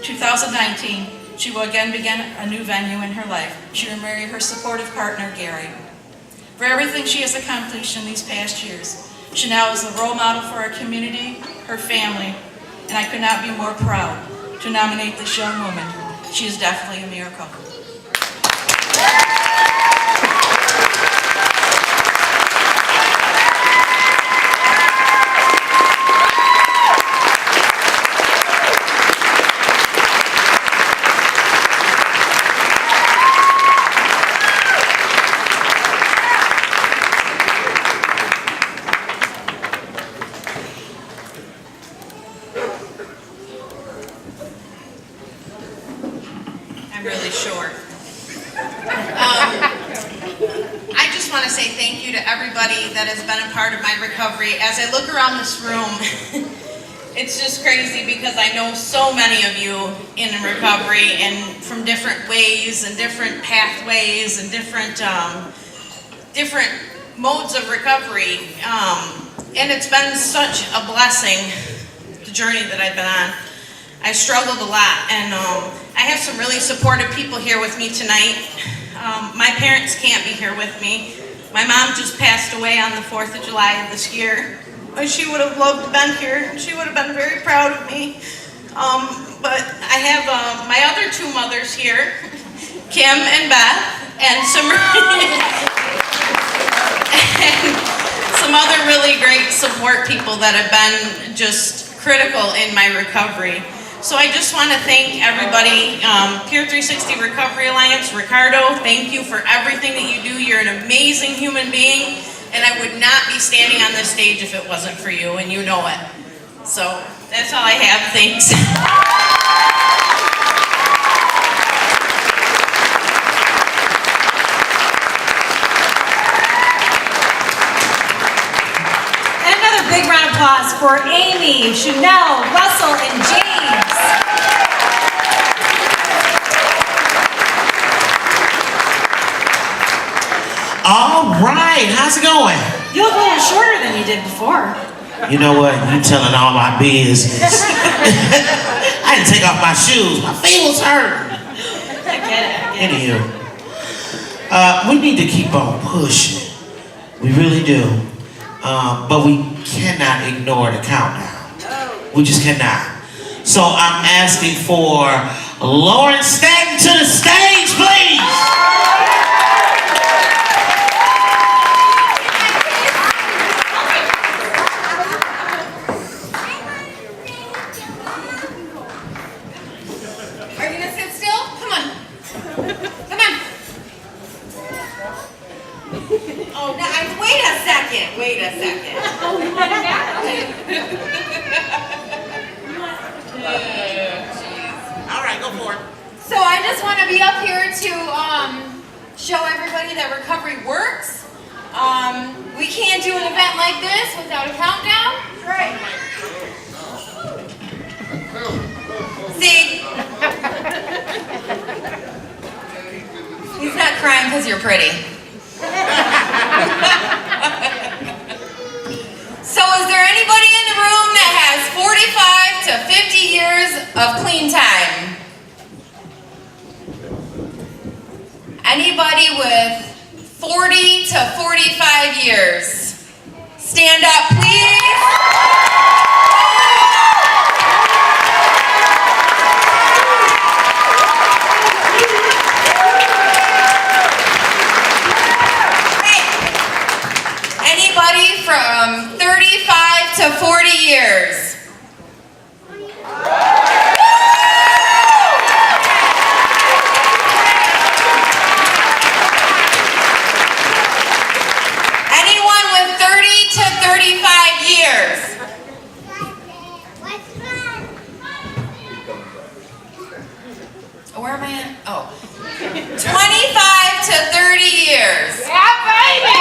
2019, she will again begin a new venue in her life. She will marry her supportive partner, Gary. For everything she has accomplished in these past years, Chanel is a role model for our community, her family, and I could not be more proud to nominate this young woman. She is definitely a miracle. I'm really short. I just want to say thank you to everybody that has been a part of my recovery. As I look around this room, it's just crazy because I know so many of you in recovery and from different ways and different pathways and different modes of recovery. And it's been such a blessing, the journey that I've been on. I struggled a lot, and I have some really supportive people here with me tonight. My parents can't be here with me. My mom just passed away on the 4th of July of this year. She would have loved to have been here. She would have been very proud of me. But I have my other 2 mothers here, Kim and Beth, and some other really great support people that have been just critical in my recovery. So I just want to thank everybody, Peer 360 Recovery Alliance, Ricardo, thank you for everything that you do. You're an amazing human being, and I would not be standing on this stage if it wasn't for you, and you know it. So that's all I have, thanks. Another big round of applause for Amy, Chanel, Russell, and James. All right, how's it going? You look a little shorter than you did before. You know what? You telling all my business. I didn't take off my shoes. My feet was hurting. I get it. Anywho, we need to keep on pushing. We really do. But we cannot ignore the countdown. We just cannot. So I'm asking for Lauren Stanton to the stage, please. Are you gonna sit still? Come on. Come on. Oh, now, wait a second. Wait a second. Oh, you want All right, go for it. So I just want to be up here to show everybody that recovery works. We can't do an event like this without a countdown. Right. See? He's not crying because you're pretty. So is there anybody in the room that has 45 to 50 years of clean time? Anybody with 40 to 45 years? Stand up, please. Anybody from 35 to 40 years? Anyone with 30 to 35 years? Where am I at? Oh. 25 to 30 years. Yeah, baby!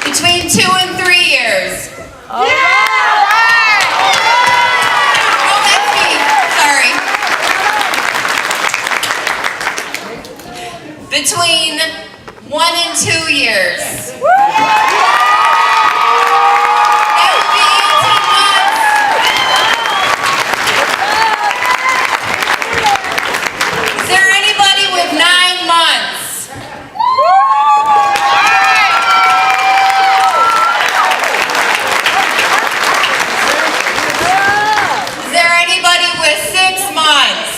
Between 2 and 3 years. Oh, that's me. Sorry. Between 1 and 2 years. That would be 18 months. Is there anybody with 9 months? Is there anybody with 6 months?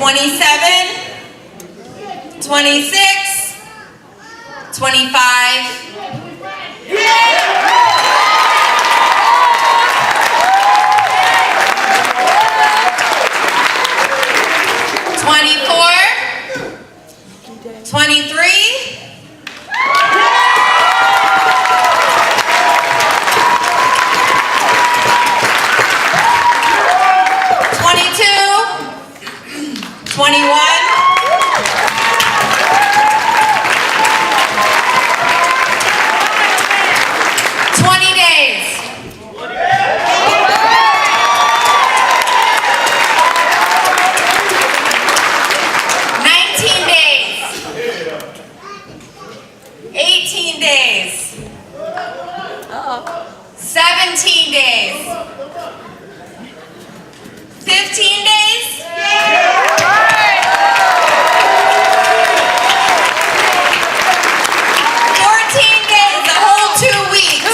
27, 26, 25, 24, 23, 21, 20 days. 19 days. 18 days. 17 days. 15 days. 14 days, a whole 2 weeks.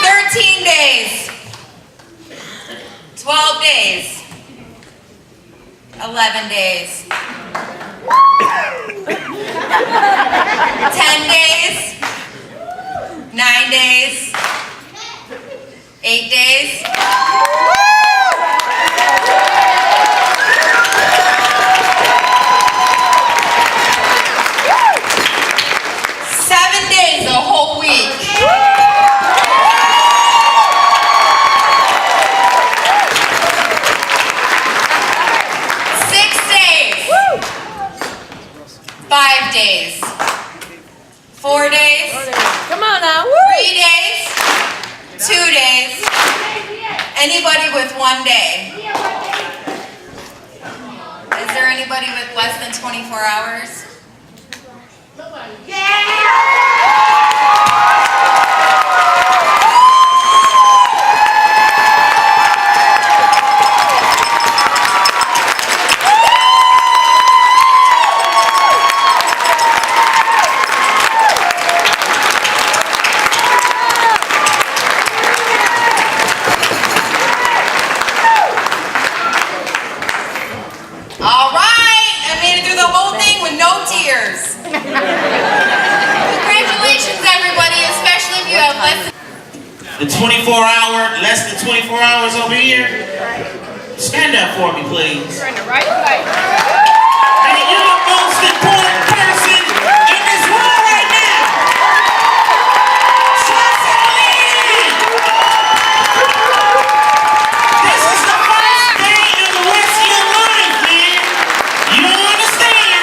13 days. 12 days. 11 days. 10 days. 9 days. 8 days. 7 days, a whole week. 6 days. 5 days. 4 days. Come on now. 3 days. 2 days. Anybody with 1 day? Is there anybody with less than 24 hours? All right, I made it through the whole thing with no tears. Congratulations, everybody, especially if you have less than... The 24-hour, less than 24 hours over here. Stand up for me, please. You're in the right place. And you're the most important person in this world right now. This is the first day of the rest of your life, man. You don't understand.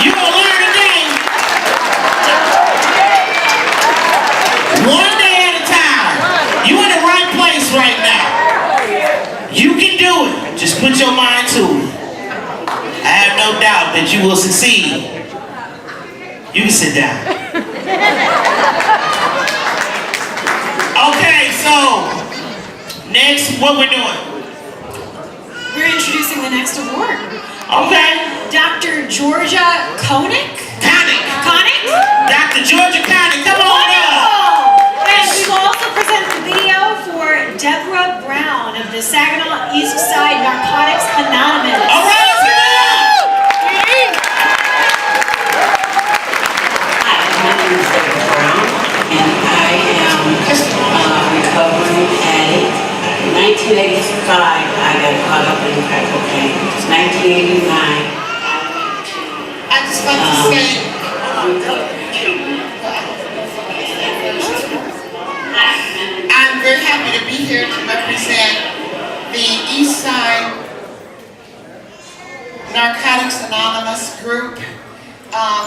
You're gonna learn today. One day at a time. You're in the right place right now. You can do it. Just put your mind to it. I have no doubt that you will succeed. You can sit down. Okay, so next, what we're doing? We're introducing the next award. Okay. Dr. Georgia Koenig? Connick. Dr. Georgia Connick, come on up. And we will also present the video for Deborah Brown of the Saginaw East Side Narcotics Anonymous. All right, let's get it up. Hi, my name is Deborah Brown, and I am a recovering addict. In 1985, I got caught up in crack cocaine. 1989, I just want to say, I'm very happy to be here to represent the East Side Narcotics Anonymous group.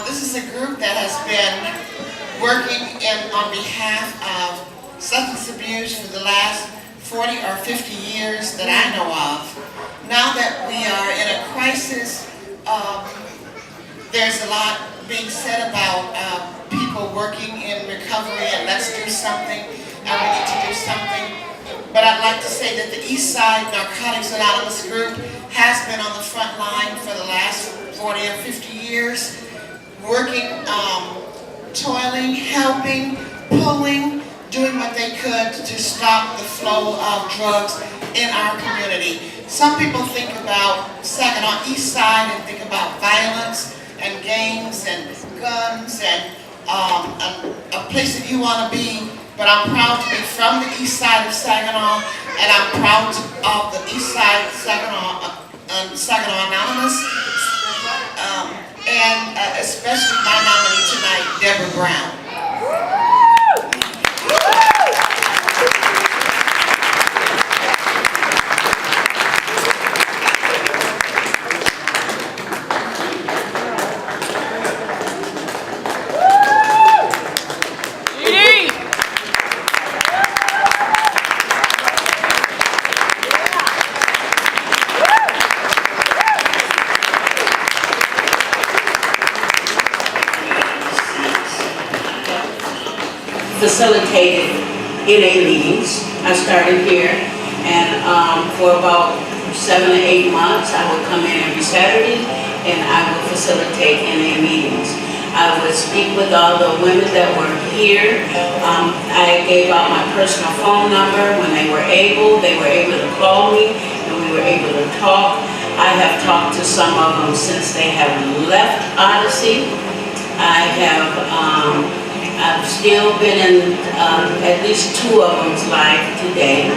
This is a group that has been working on behalf of substance abuse for the last 40 or 50 years that I know of. Now that we are in a crisis, there's a lot being said about people working in recovery and let's do something and we need to do something. But I'd like to say that the East Side Narcotics Anonymous group has been on the front line for the last 40 or 50 years, working, toiling, helping, pulling, they could to stop the flow of drugs in our community. Some people think about Saginaw East Side and think about violence and gangs and guns and a place that you want to be, but I'm proud to be from the east side of Saginaw, and I'm proud of the east side of Saginaw Anonymous, and especially my nominee tonight, Deborah Brown. Facilitated NA meetings. I started here, and for about 7 to 8 months, I would come in every Saturday, and I would facilitate NA meetings. I would speak with all the women that were here. I gave out my personal phone number. When they were able to call me, and we were able to talk. I have talked to some of them since they have left Odyssey. I've still been in at least 2 of them's life today.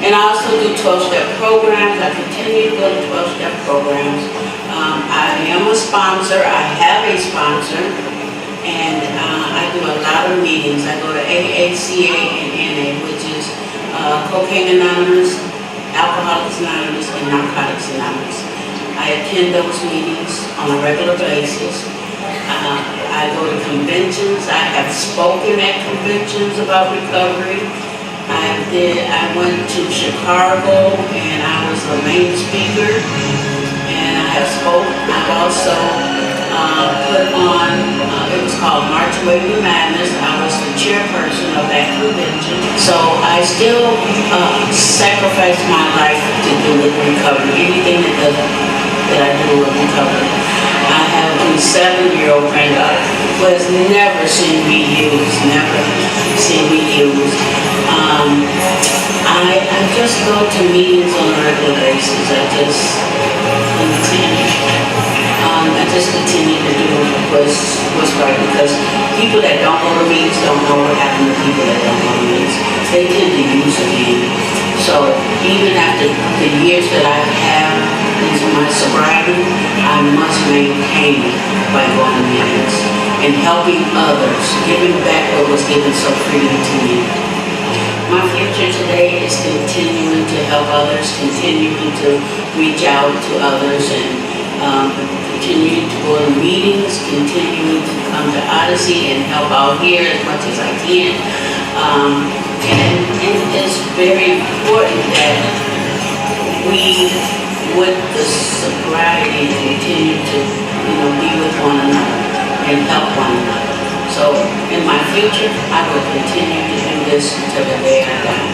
And I also do 12-step programs. I continue to go to 12-step programs. I am a sponsor. I have a sponsor. And I do a lot of meetings. I go to AACA and NA, which is Cocaine Anonymous, Alcoholics Anonymous, and Narcotics Anonymous. I attend those meetings on a regular basis. I go to conventions. I have spoken at conventions about recovery. I went to Chicago and I was the main speaker, and I have spoken. I've also put on, it was called March Away from Madness. I was the chairperson of that convention. So I still sacrifice my life to do with recovery, anything that I do with recovery. I have a 7-year-old granddaughter who has never seen me used, I just go to meetings on a regular basis. I just continue to do what's right, because people that don't go to meetings don't know what happened to people that don't go to meetings. They tend to use again. So even after the years that I have into my sobriety, I must maintain it by going to meetings and helping others, giving back what was given so freely to me. My future today is continuing to help others, continuing to reach out to others, and continuing to go to meetings, continuing to come to Odyssey and help out here as much as I can. And it's very important that we, with the sobriety, continue to be with one another and help one another. So in my future, I will continue to do this until the day I die.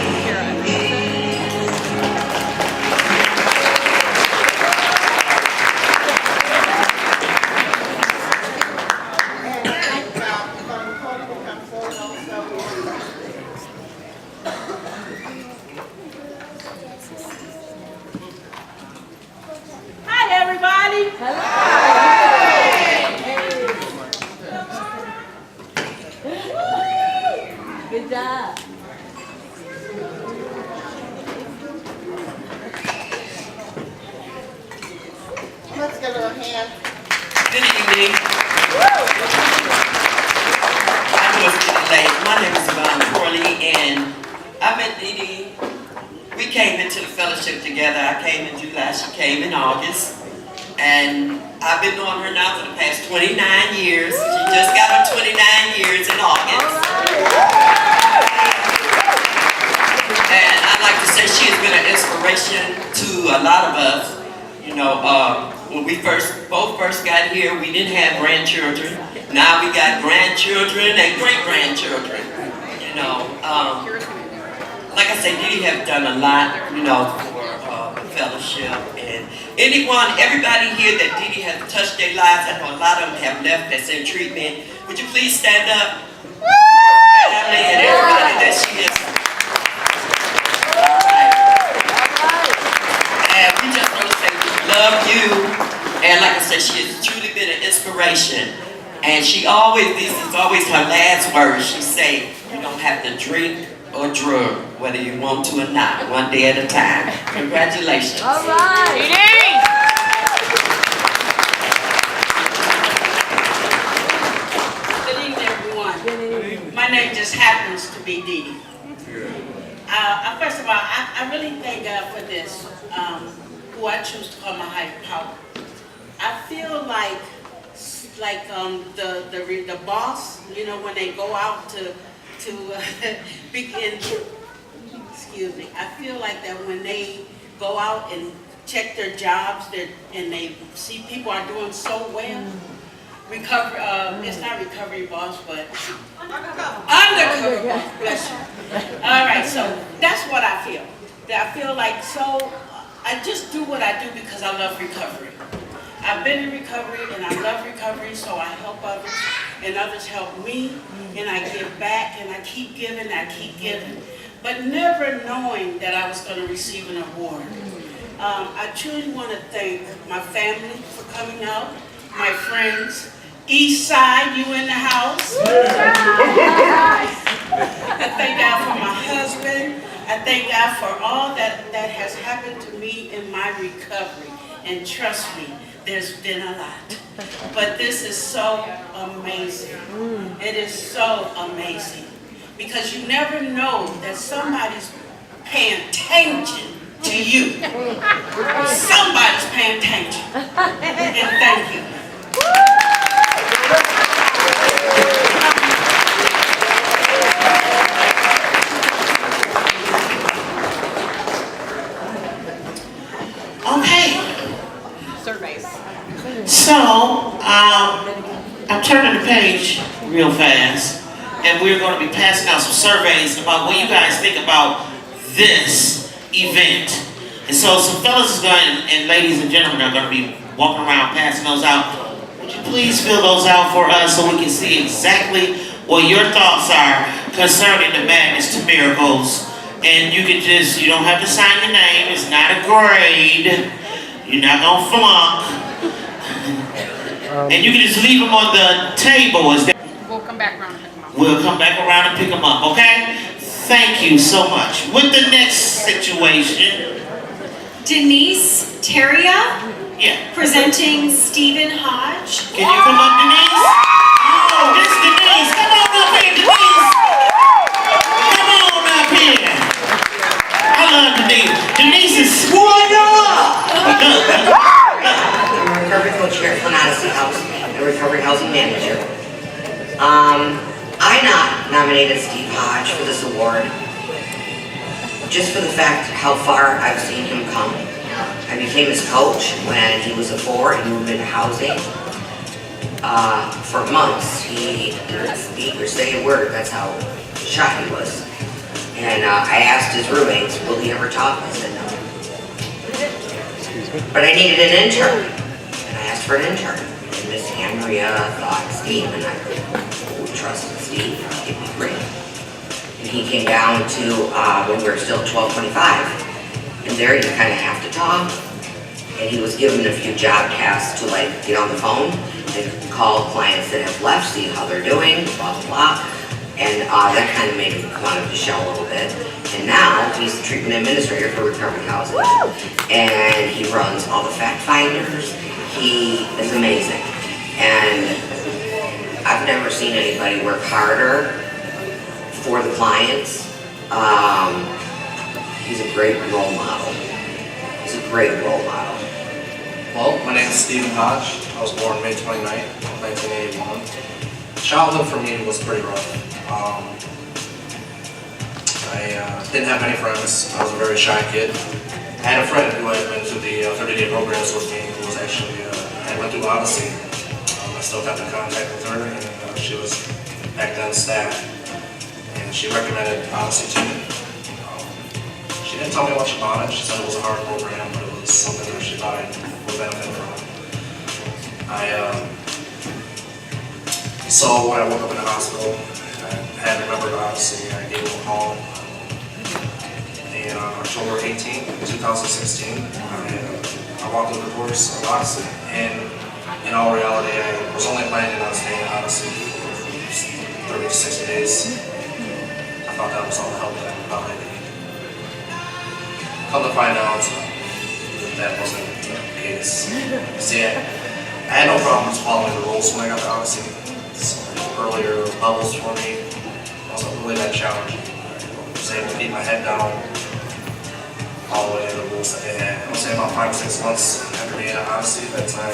Hi, everybody. Good job. Let's give her a hand. Good evening. I know it's getting late. My name is Yvonne Corley, and I met Dee Dee. We came into the fellowship together. I came in July, she came in August. And I've been knowing her now for the past 29 years. She just got her 29 years in August. And I'd like to say she has been an inspiration to a lot of us. You know, when we both first got here, we didn't have grandchildren. Now we got grandchildren and great-grandchildren. You know, like I say, Dee Dee has done a lot, you know, for the fellowship. And everybody here that Dee Dee has touched their lives, I know a lot of them have left that's in treatment. Would you please stand up? Family and everybody that she has have to drink or drug, whether you want to or not, one day at a time. Congratulations. All right. Good evening, everyone. My name just happens to be Dee Dee. First of all, I really thank God for this, who I choose to call my higher power. I feel like the boss, you know, when they go out to begin. Excuse me. I feel like that when they go out and check their jobs, and they see people are doing so well. It's not recovery boss, but undercover boss. Bless you. All right, so that's what I feel. I feel like I just do what I do because I love recovery. I've been in recovery and I love recovery, so I help others and others help me, and I give back and I keep giving, but never knowing that I was going to receive an award. I truly want to thank my family for coming out, my friends. East Side, you in the house. I thank God for my husband. I thank God for all that has happened to me in my recovery. And trust me, there's been a lot. But this is so amazing. It is so amazing. Because you never know that somebody's paying attention to you. Somebody's paying attention. And thank you. Okay. Surveys. So, I'm turning the page real fast, and we're going to be passing out some surveys about what you guys think about this event. And so some fellas is going, and ladies and gentlemen are going to be walking around passing those out. Would you please fill those out for us so we can see exactly what your thoughts are concerning the Madness to Miracles? And you don't have to sign your name. It's not a grade. You're not going to flunk. And you can just leave them on the table. We'll come back around and pick them up. We'll come back around and pick them up, okay? Thank you so much. With the next situation. Denise Terria. Yeah. Presenting Stephen Hodge. Can you come up, Denise? Oh, this Denise. Come on up here, Denise. Come on up here. I love Denise. Denise is swole up. I'm a recovery coach here at Flint Odyssey House and a recovery housing manager. I nominated Steve Hodge for this award just for the fact how far I've seen him come. I became his coach when he was a 4 and moved into housing. For months, he didn't speak or say a word. That's how shy he was. And I asked his roommates, will he ever talk? I said no. But I needed an intern. And I asked for an intern. And Miss Andrea thought Steve, and I trusted Steve. It'd be great. And he came down to when we were still at 1225. And there you kind of have to talk. And he was given a few job tasks to get on the phone and call clients that have left, see how they're doing, blah, blah, blah. And that kind of made him come out of his shell a little bit. And now he's the treatment administrator for recovery housing. And he runs all the fact finders. He is amazing. And I've never seen anybody work harder for the clients. He's a great role model. He's a great role model. Well, my name is Stephen Hodge. I was born May 29th, 1981. Childhood for me was pretty rough. I didn't have many friends. I was a very shy kid. I had a friend who had been to the 30-day programs with me, who was actually, had went through Odyssey. I still kept in contact with her, and she was back then staff. And she recommended Odyssey to me. She didn't tell me much about it. She said it was a hard program, but it was something that she thought I would benefit from. So when I woke up in the hospital, I had remembered Odyssey. I gave him a call. And on October 18, 2016, I walked through the doors of Odyssey. And in all reality, I was only planning on staying in Odyssey for 30 to 60 days. I come to find out that wasn't the case. See, I had no problems following the rules when I got to Odyssey. Earlier levels for me wasn't really that challenging. I was able to keep my head down, follow any of the rules that they had. I would say about 5 or 6 months after being at Odyssey that I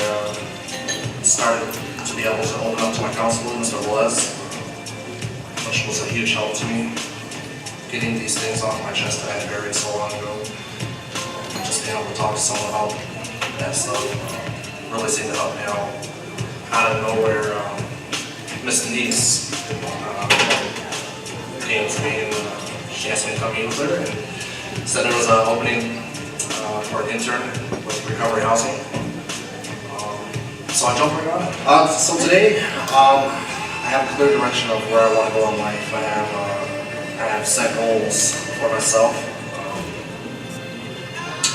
started to be able to open up to my counselor, Mr. Velez, which was a huge help to me. Getting these things off my chest that I had buried so long ago. Just being able to talk to someone about that stuff really seemed to help me out. Out of nowhere, Miss Denise came to me and she asked me to come meet with her and said there was an opening for an intern with recovery housing. So I jumped right on it. So today, I have a clear direction of where I want to go in life. I have set goals for myself.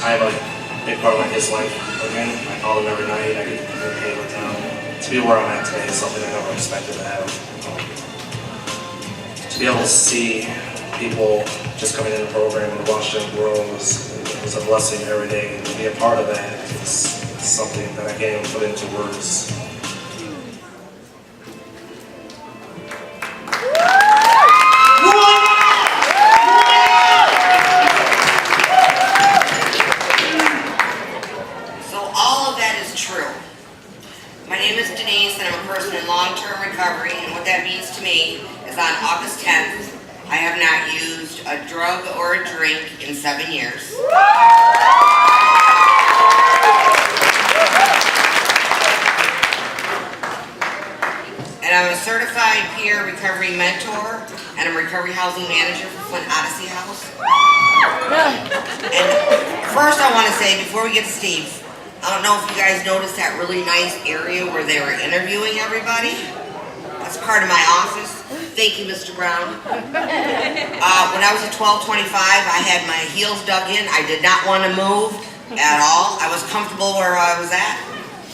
I have a big part of his life again. I call him every night. I get to communicate with him. To be where I'm at today is something I never expected to have. To be able to see people just coming in the program and watch them grow was a blessing every day. And to be a part of that is something that I can't even put into words. My name is Denise and I'm a person in long-term recovery, and what that means to me is on August 10th, I have not used a drug or a drink in 7 years. And I'm a certified peer recovery mentor and I'm a recovery housing manager for Flint Odyssey House. And first I want to say, before we get to Steve, I don't know if you guys noticed that really nice area where they were interviewing everybody. That's part of my office. Thank you, Mr. Brown. When I was at 1225, I had my heels dug in. I did not want to move at all. I was comfortable where I was at.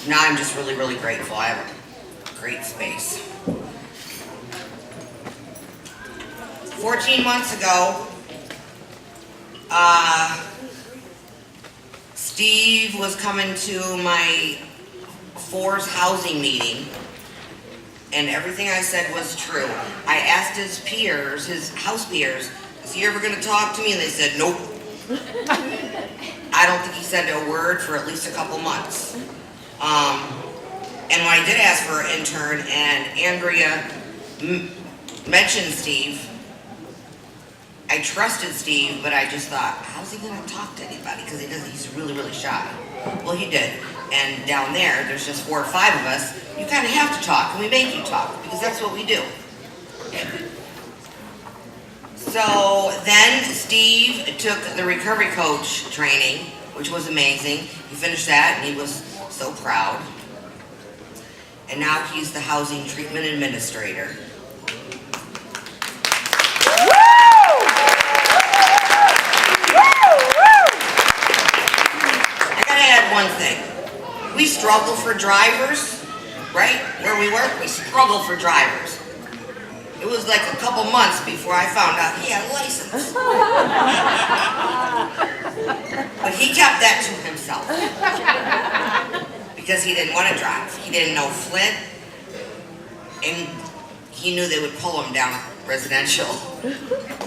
Now I'm just really, really grateful. I have a great space. 14 months ago, Steve was coming to my Fours housing meeting, and everything I said was true. I asked his peers, his house peers, is he ever going to talk to me? And they said, nope. I don't think he said a word for at least a couple months. And when I did ask for an intern, and Andrea mentioned Steve, I trusted Steve, but I just thought, how's he going to talk to anybody? Because he's really, really shy. Well, he did. And down there, there's just 4 or 5 of us. You kind of have to talk, and we make you talk, because that's what we do. So then Steve took the recovery coach training, which was amazing. He finished that, and he was so proud. And now he's the housing treatment administrator. One thing, we struggle for drivers, right? Where we work, we struggle for drivers. It was like a couple months before I found out he had a license. But he kept that to himself because he didn't want to drive. He didn't know Flint, and he knew they would pull him down residential,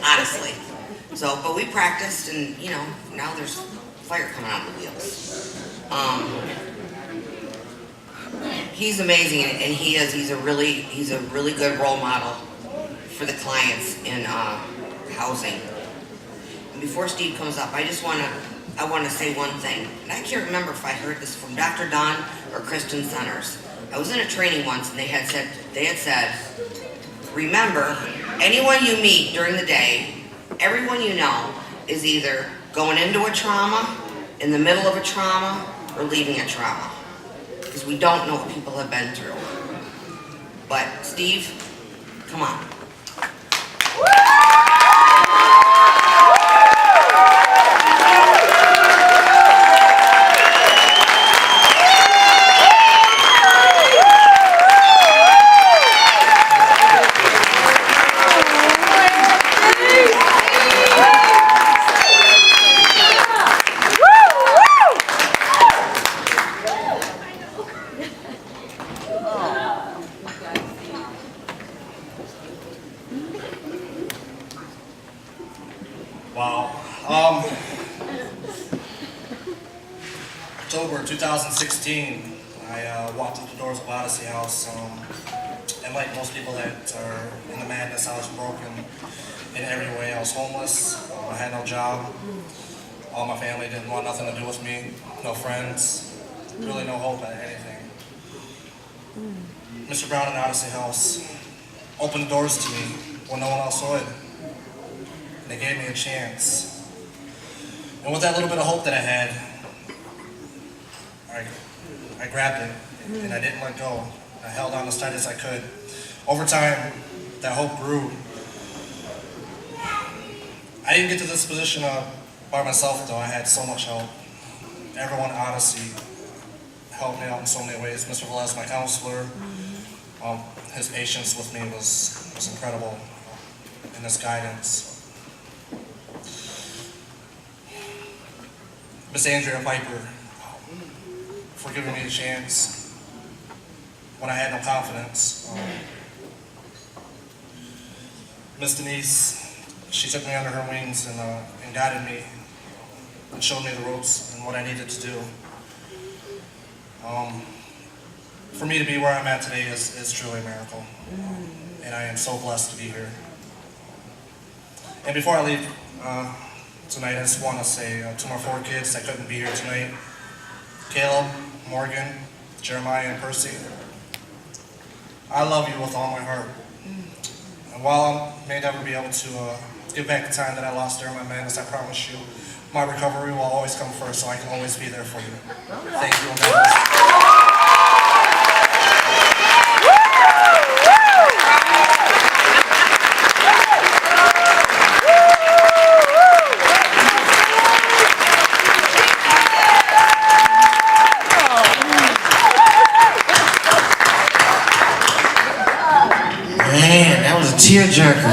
honestly. So, but we practiced, and you know, now there's fire coming out of the wheels. He's amazing, and he's a really good role model for the clients in housing. And before Steve comes up, I want to say one thing, and I can't remember if I heard this from Dr. Don or Kristen Centers. I was in a training once, and they had said, remember, anyone you meet during the day, everyone you know is either going into a trauma, in the middle of a trauma, or leaving a trauma. Because we don't know what people have been through. But Steve, come on. Wow. October 2016, I walked through the doors of Odyssey House, and like most people that are in the madness, I was broken in every way. I was homeless, I had no job, all my family didn't want nothing to do with me, no friends, really no hope at anything. Mr. Brown and Odyssey House opened doors to me when no one else would. They gave me a chance. And with that little bit of hope that I had, I grabbed it and I didn't let go. I held on as tight as I could. Over time, that hope grew. I didn't get to this position by myself though. I had so much help. Everyone at Odyssey helped me out in so many ways. Mr. Velez, my counselor, his patience with me was incredible, and his guidance. Miss Andrea Piper, for giving me a chance when I had no confidence. Miss Denise, she took me under her wings and guided me and showed me the ropes and what I needed to do. For me to be where I'm at today is truly a miracle, and I am so blessed to be here. And before I leave tonight, I just want to say to my 4 kids that couldn't be here tonight, Caleb, Morgan, Jeremiah, and Percy, I love you with all my heart. And while I may never be able to give back the time that I lost during my madness, I promise you, my recovery will always come first, so I can always be there for you. Thank you. And God bless. Man, that was a tearjerker.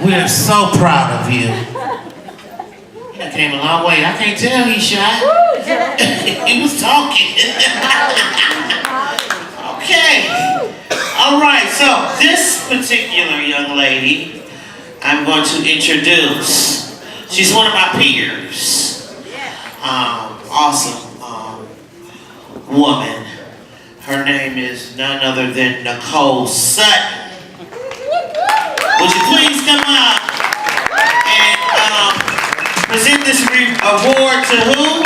We are so proud of you. You came a long way. I can't tell he's shy. He was talking. Okay. All right, so this particular young lady, I'm going to introduce. She's one of my peers. Awesome woman. Her name is none other than Nicole Sutton. Would you please come up and present this award to who?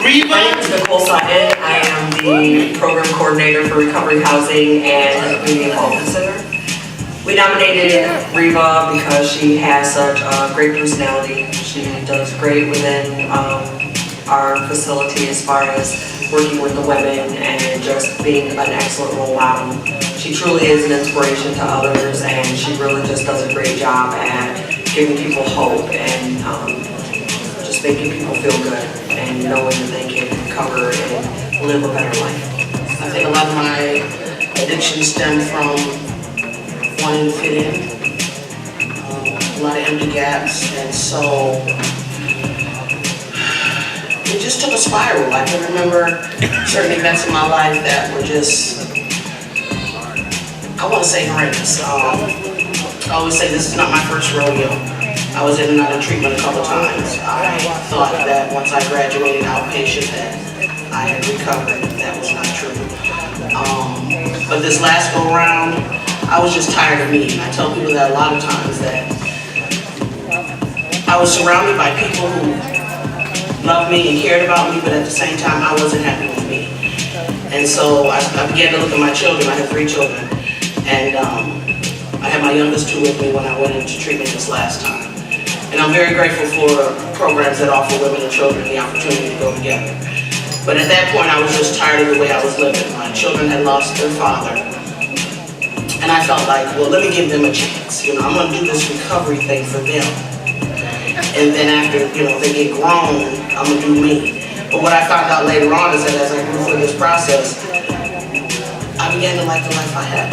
Reba? My name is Nicole Sutton. I am the program coordinator for Recovery Housing and Community Involvement Center. We nominated Reba because she has such a great personality. She does great within our facility as far as working with the women and just being an excellent role model. She truly is an inspiration to others, and she really just does a great job at giving people hope and just making people feel good and knowing that they can recover and live a better life. I think a lot of my addiction stemmed from wanting to fit in, a lot of empty gaps, and so it just took a spiral. I can remember certain events in my life that were just, I want to say horrendous. I always say this is not my first rodeo. I was in and out of treatment a couple times. I thought that once I graduated outpatient that I had recovered. That was not true. But this last go round, I was just tired of me. I tell people that a lot of times that I was surrounded by people who loved me and cared about me, but at the same time, I wasn't happy with me. And so I began to look at my children. I have 3 children. And I had my youngest 2 with me when I went into treatment this last time. And I'm very grateful for programs that offer women and children the opportunity to go together. But at that point, I was just tired of the way I was living. My children had lost their father. And I felt like, well, let me give them a chance. You know, I'm gonna do this recovery thing for them. And then after, you know, they get grown, I'm gonna do me. But what I found out later on is that as I grew through this process, I began to like the life I had.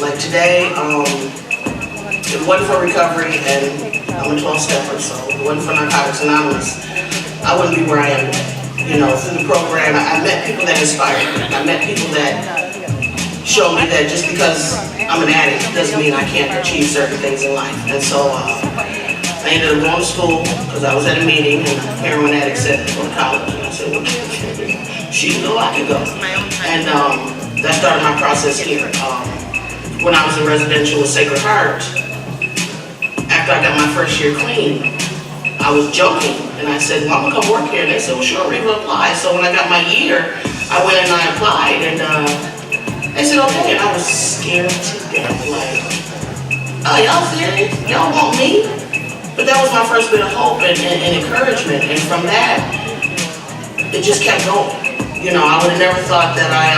Like today, if it wasn't for recovery, and I'm a 12-stepper, so if it wasn't for Narcotics Anonymous, I wouldn't be where I am today. You know, through the program, I met people that inspired me. I met people that showed me that just because I'm an addict doesn't mean I can't achieve certain things in life. And so I ended up going to school because I was at a meeting and a heroin addict said go to college. And I said, well, she can go, I can go. And that started my process here. When I was in residential with Sacred Heart, after I got my first year clean, I was joking and I said, well, I'm gonna come work here. And they said, well, sure, Reva, apply. So when I got my year, I went and I applied and they said, okay. And I was scared to death, like, oh, y'all serious? Y'all want me? But that was my first bit of hope and encouragement. And from that, it just kept going. You know, I would have never thought that I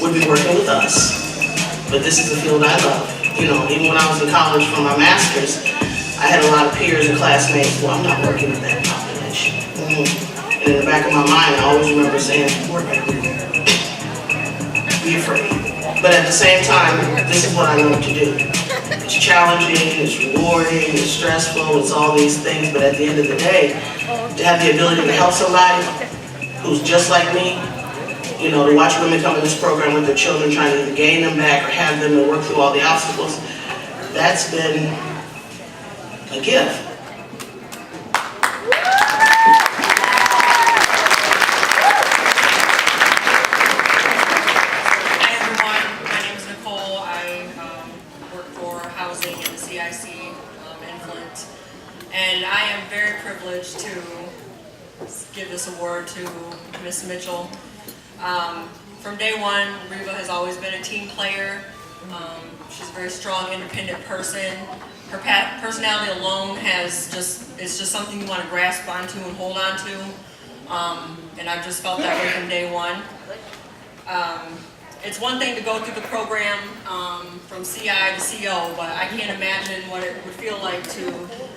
would be working with us. But this is the field I love. You know, even when I was in college for my master's, I had a lot of peers and classmates, well, I'm not working with that population. And in the back of my mind, I always remember saying, work everywhere. Be afraid. But at the same time, this is what I love to do. It's challenging, it's rewarding, it's stressful, it's all these things, but at the end of the day, to have the ability to help somebody who's just like me, you know, to watch women come in this program with their children, trying to either gain them back or have them to work through all the obstacles, that's been a gift. In Flint, and I am very privileged to give this award to Miss Mitchell. From day one, Reva has always been a team player. She's a very strong, independent person. Her personality alone is just something you want to grasp onto and hold on to. And I've just felt that way from day one. It's one thing to go through the program from CI to CO, but I can't imagine what it would feel like to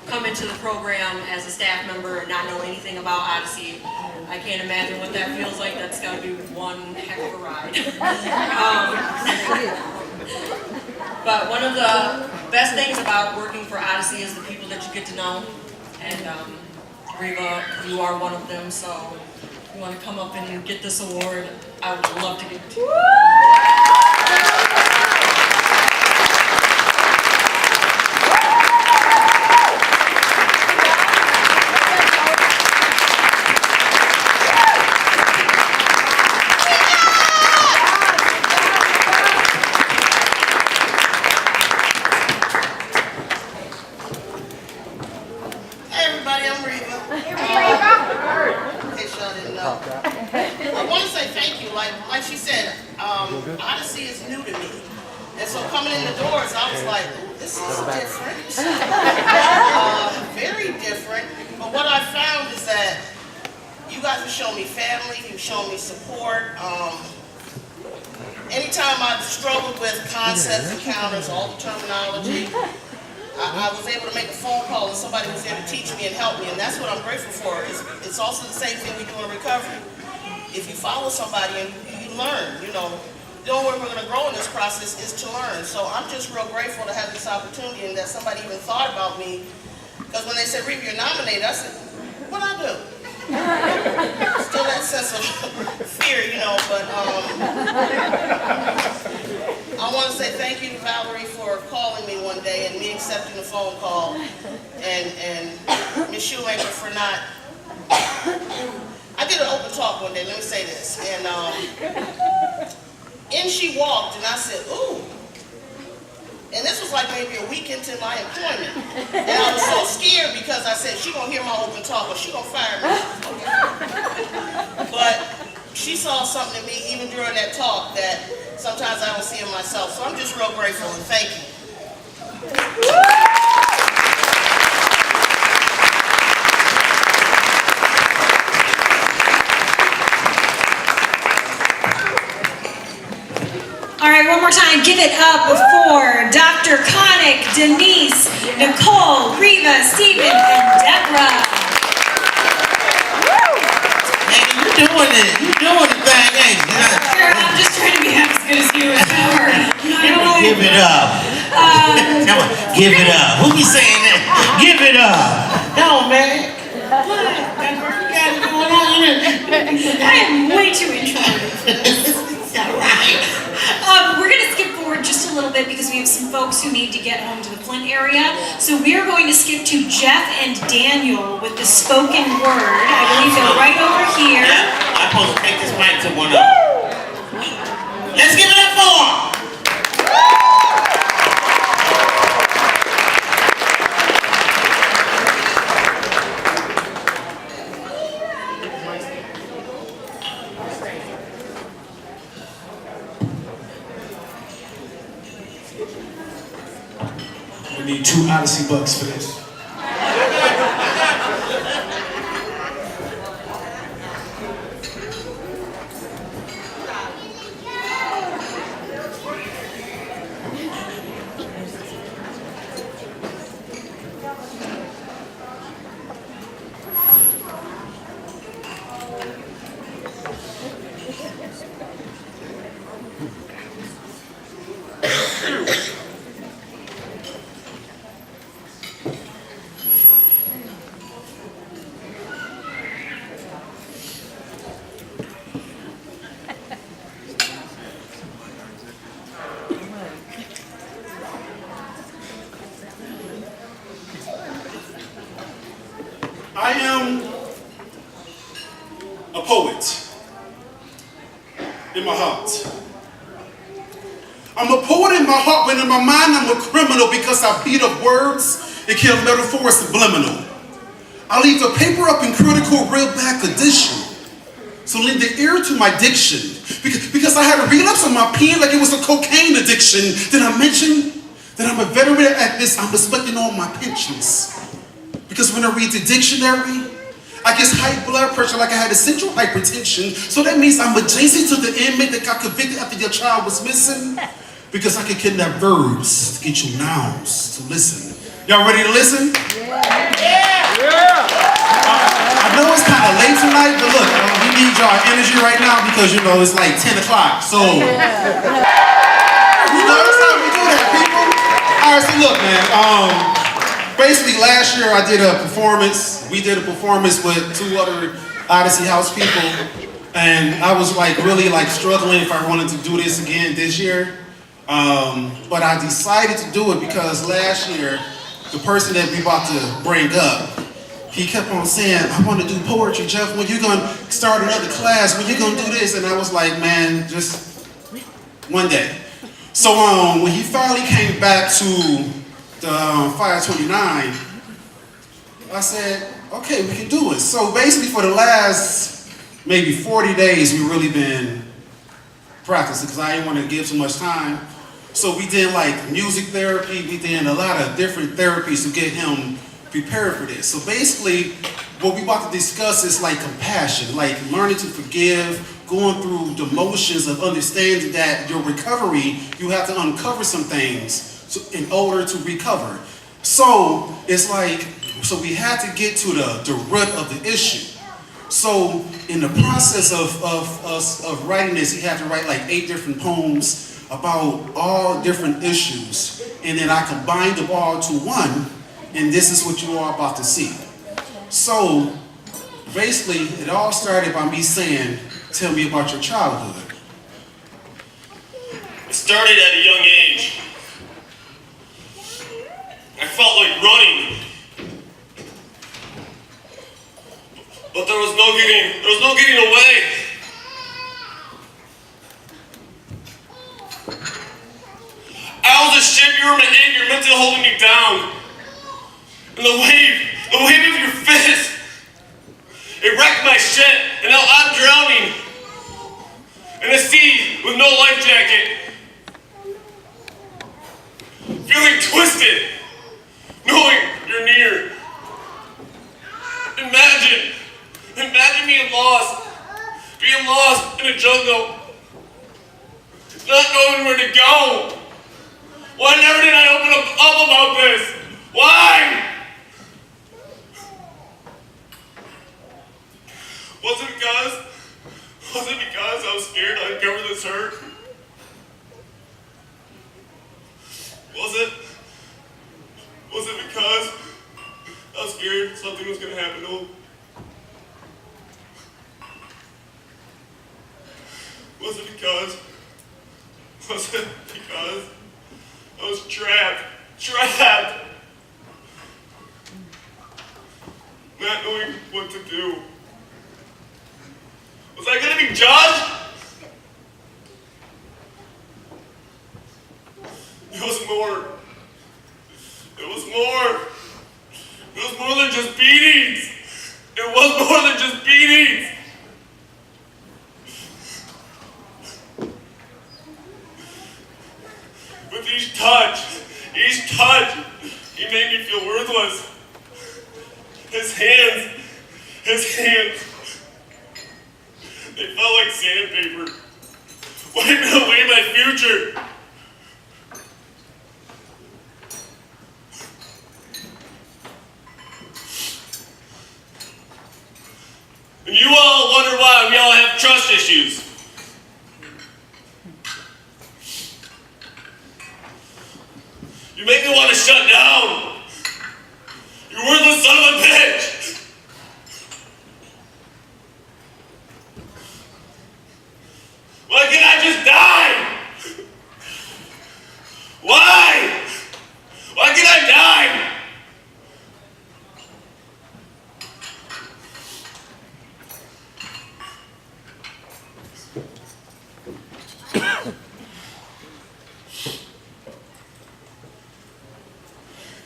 come into the program as a staff member and not know anything about Odyssey. I can't imagine what that feels like. That's got to be one heck of a ride. But one of the best things about working for Odyssey is the people that you get to know. And Reva, you are one of them, so if you want to come up and get this award, I would love to give it to you. Like she said, Odyssey is new to me. And so coming in the doors, I was like, ooh, this is different. Very different. But what I found is that you guys have shown me family, you've shown me support. Anytime I've struggled with concepts, encounters, all the terminology, I was able to make a phone call and somebody was there to teach me and help me. And that's what I'm grateful for. It's also the same thing we do in recovery. If you follow somebody and you learn, you know, the only way we're going to grow in this process is to learn. So I'm just real grateful to have this opportunity and that somebody even thought about me. Because when they said, Reva, you're nominated, I said, what'd I do? Still that sense of fear, you know, but I want to say thank you to Valerie for calling me one day and me accepting the phone call, and Ms. Shoemaker for not. I did an open talk one day, let me say this, and in she walked, and I said, ooh. And this was like maybe a week into my employment. And I was so scared because I said, she gonna hear my open talk or she gonna fire me. But she saw something in me even during that talk that sometimes I don't see in myself. So I'm just real grateful and thank you. All right, one more time, give it up for Dr. Connick, Denise, Nicole, Reva, Stephen, and Deborah. Hey, you doing it. You doing the thing, ain't you? Girl, I'm just trying to be as good as you as ever. Give it up. Come on, give it up. Who be saying that? Give it up. No, man. What? You got it going on here. I am way too introverted for this. We're going to skip forward just a little bit because we have some folks who need to get home to the Flint area. So we're going to skip to Jeff and Daniel with the spoken word. I believe they're right over here. Yeah, I'm supposed to take this mic to one of them. Let's give it up for them. We need 2 Odyssey bucks for this. I am a poet in my heart. I'm a poet in my heart, but in my mind I'm a criminal because I beat up words and kill metaphors subliminal. I leave the paper up in critical real back edition. So lend the ear to my diction. Because I had a relapse on my pen like it was a cocaine addiction. Did I mention that I'm a veteran at this? I'm respecting all my pensions. Because when I read the dictionary, I get high blood pressure like I had essential hypertension. So that means I'm adjacent to the inmate that got convicted after your child was missing. Because I can kidnap verbs to get you nouns to listen. Y'all ready to listen? I know it's kind of late tonight, but look, we need y'all energy right now because, you know, it's like 10 o'clock. So, you know, it's how we do that, people. All right, so look, man. Basically, last year I did a performance. We did a performance with 2 other Odyssey House people. And I was like really like struggling if I wanted to do this again this year. But I decided to do it because last year, the person that we about to bring up, he kept on saying, I want to do poetry, Jeff. When you going to start another class? When you going to do this? And I was like, man, just one day. So when he finally came back to the 529, I said, okay, we can do it. So basically for the last maybe 40 days, we've really been practicing because I didn't want to give too much time. So we did like music therapy, we did a lot of different therapies to get him prepared for this. So basically, what we about to discuss is like compassion, like learning to forgive, going through the motions of understanding that your recovery, you have to uncover some things in order to recover. So it's like, so we had to get to the root of the issue. So in the process of writing this, he had to write like 8 different poems about all different issues. And then I combined them all to one, and this is what you are about to see. So basically, it all started by me saying, tell me about your childhood. It started at a young age. I felt like running. But there was no getting away. I was a ship, you were my anchor, meant to hold me down. And the wave of your fist, it wrecked my ship, and now I'm drowning in a sea with no life jacket. Feeling twisted, knowing you're near. Imagine being lost in a jungle, not knowing where to go. Why never did I open up about this? Why? Was it because I was scared to uncover this hurt? Was it because I was scared something was going to happen to him? Was it because Was it because I was trapped, not knowing what to do? Was I gonna be judged? It was more. It was more. It was more than just beatings. It was more than just beatings. With each touch, he made me feel worthless. His hands, they felt like sandpaper, wiping away my future. And you all wonder why we all have trust issues. You make me want to shut down. You worthless son of a bitch. Why can't I just die? Why? Why can't I die?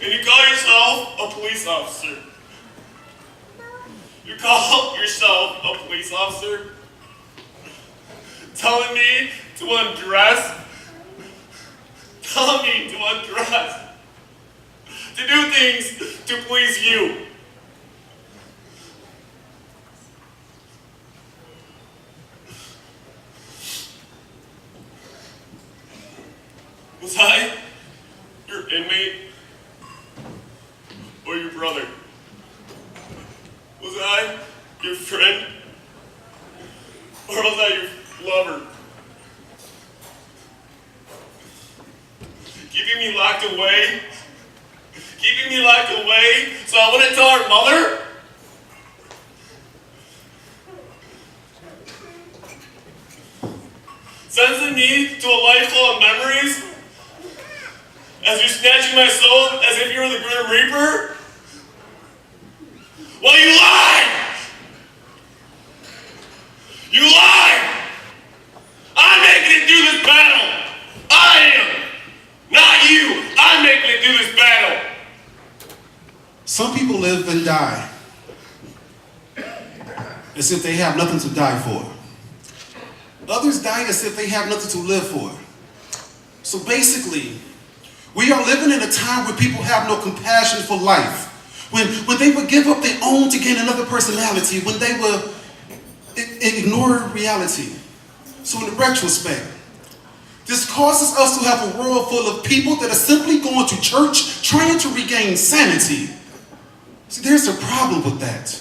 And you call yourself a police officer. You call yourself a police officer? Telling me to undress? Telling me to undress? To do things to please you? Was I your inmate? Or your brother? Was I your friend? Or was I your lover? Keeping me locked away? Keeping me locked away so I wouldn't tell our mother? Sentencing me to a life full of memories? As you're snatching my soul as if you were the Grim Reaper? Well, you lied! You lied! I'm making it through this battle! I am! Not you! I'm making it through this battle! Some people live and die as if they have nothing to die for. Others die as if they have nothing to live for. So basically, we are living in a time where people have no compassion for life. When they would give up their own to gain another personality, when they would ignore reality. So in retrospect, this causes us to have a world full of people that are simply going to church trying to regain sanity. See, there's a problem with that.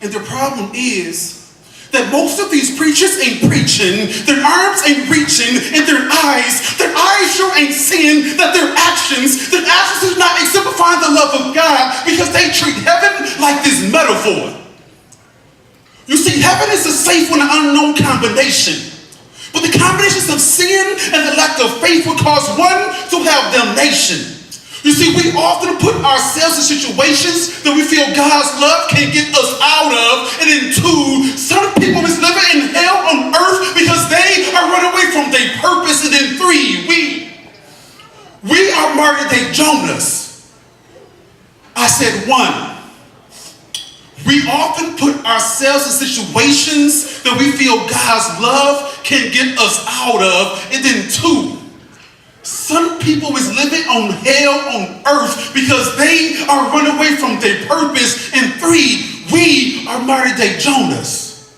And the problem is that most of these preachers ain't preaching, their arms ain't reaching, and their eyes sure ain't seeing that their actions are not exemplifying the love of God because they treat heaven like this metaphor. You see, heaven is a safe and unknown combination. But the combinations of sin and the lack of faith will cause one to have damnation. You see, we often put ourselves in situations that we feel God's love can't get us out of. And then two, some people is living in hell on earth because they are running away from their purpose. And then three, we are martyred day Jonas. I said one. We often put ourselves in situations that we feel God's love can get us out of. And then two, some people is living on hell on earth because they are running away from their purpose. And three, we are martyred day Jonas.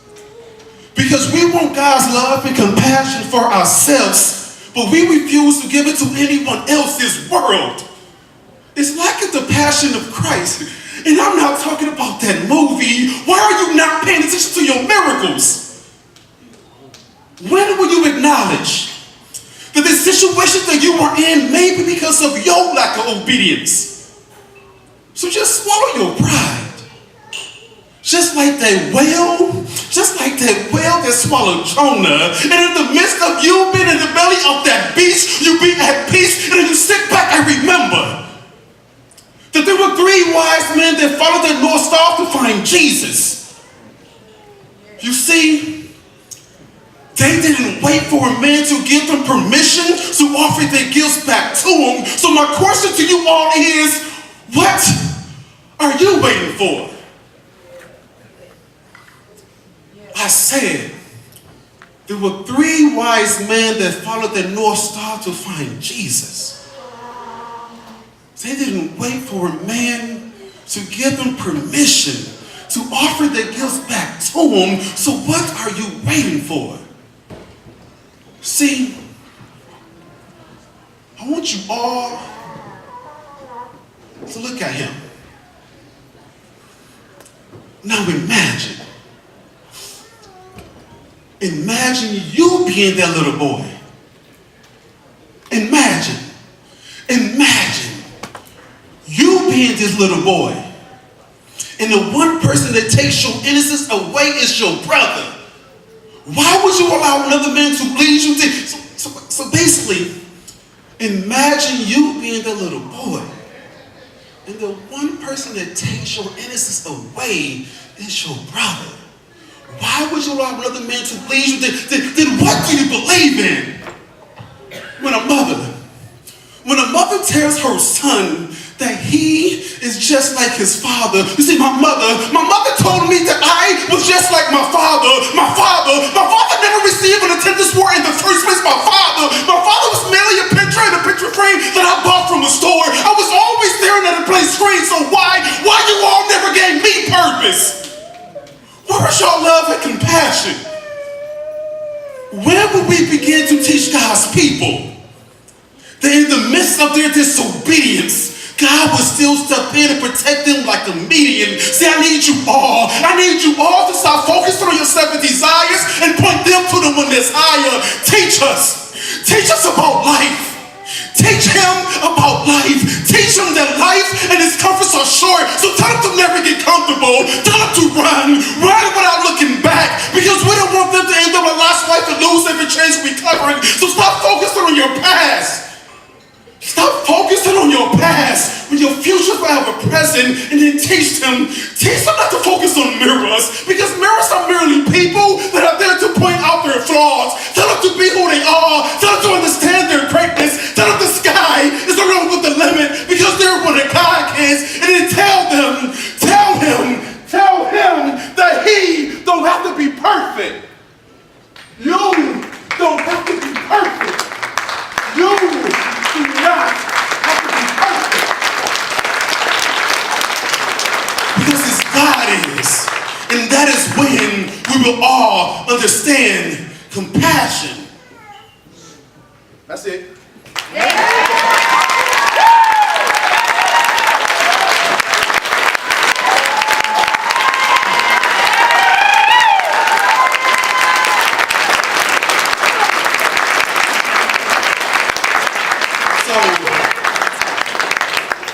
Because we want God's love and compassion for ourselves, but we refuse to give it to anyone else's world. It's like the Passion of Christ. And I'm not talking about that movie. Why are you not paying attention to your miracles? When will you acknowledge that the situation that you are in may be because of your lack of obedience? So just swallow your pride. just like that whale that swallowed Jonah. And in the midst of you being in the belly of that beast, you be at peace, and then you sit back and remember that there were 3 wise men that followed the North Star to find Jesus. You see, they didn't wait for a man to give them permission to offer their gifts back to him. So my question to you all is, what are you waiting for? I said, there were 3 wise men that followed the North Star to find Jesus. They didn't wait for a man to give them permission to offer their gifts back to him. So what are you waiting for? See, I want you all to look at him. Now imagine you being that little boy. Imagine you being this little boy. And the one person that takes your innocence away is your brother. Why would you allow another man to lead you? So basically, imagine you being the little boy. And the one person that takes your innocence away is your brother. Why would you allow another man to lead you? Then what do you believe in? When a mother tells her son that he is just like his father. You see, my mother told me that I was just like my father. My father never received an attendance award in the first place. My father was merely a picture in a picture frame that I bought from the store. I was always staring at a blank screen. So why you all never gave me purpose? Where was your love and compassion? When would we begin to teach God's people that in the midst of their disobedience, God will still step in and protect them like a median? See, I need you all to stop focusing on your 7 desires and point them to the one that's higher. Teach us about life. Teach him about life. Teach him that life and its comforts are short. So tell him to never get comfortable. Tell him to run without looking back. Because we don't want them to end up a lost life and lose every chance of recovering. So stop focusing on your past. Stop focusing on your past when your future will have a present, and then teach them not to focus on mirrors, because mirrors are merely people that are there to point out their flaws. Tell them to be who they are. Tell them to understand their greatness. Tell them the sky is the road with the limit, because they're what God is. And then tell him that he don't have to be perfect. You don't have to be perfect. You do not have to be perfect. Because it's God is. And that is when we will all understand compassion. That's it.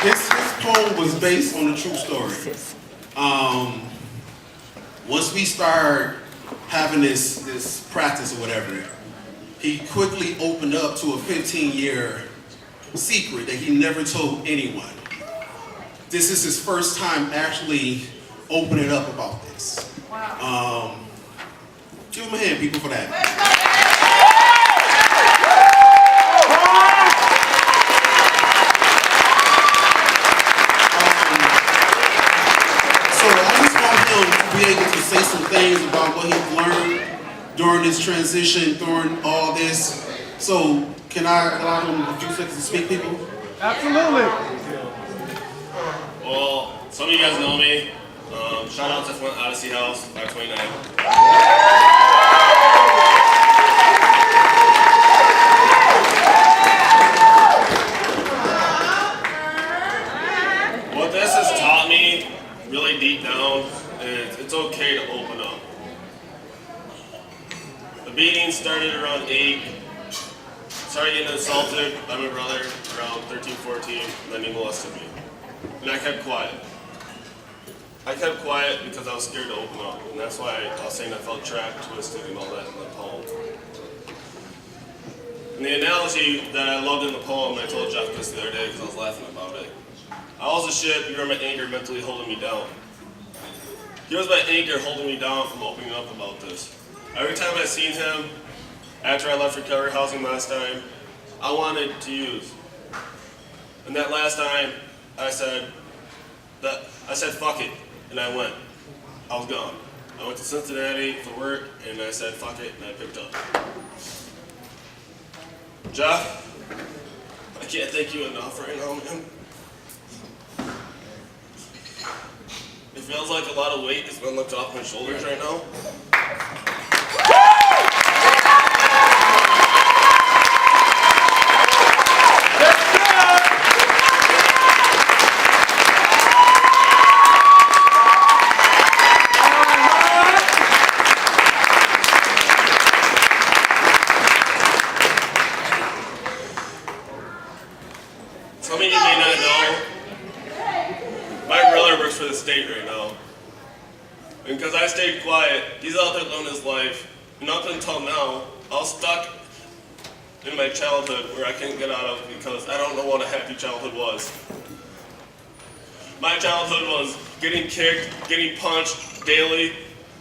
His poem was based on a true story. Once we start having this practice or whatever, he quickly opened up to a 15-year secret that he never told anyone. This is his first time actually opening up about this. Wow. Give him a hand, people, for that. Be able to say some things about what he's learned during this transition, during all this. So, can I allow him a few seconds to speak, people? Absolutely. Well, some of you guys know me. Shout out to Flint, Odyssey House, 529. What this has taught me, really deep down, it's okay to open up. The beating started around 8. Started getting assaulted by my brother around 13, 14, and then he molested me. And I kept quiet. I kept quiet because I was scared to open up, and that's why I was saying I felt trapped, twisted, and all that in the poem. And the analogy that I loved in the poem, I told Jeff this the other day because I was laughing about it. I was a ship, you were my anchor mentally holding me down. He was my anchor holding me down from opening up about this. Every time I seen him, after I left recovery housing last time, I wanted to use. And that last time, I said fuck it, and I went. I was gone. I went to Cincinnati for work, and I said fuck it, and I picked up. Jeff, I can't thank you enough right now, man. It feels like a lot of weight has been lifted off my shoulders right now. Some of you may not know, my brother works for the state right now. And because I stayed quiet, he's out there living his life. And up until now, I was stuck in my childhood where I couldn't get out of because I don't know what a happy childhood was. My childhood was getting kicked, getting punched daily,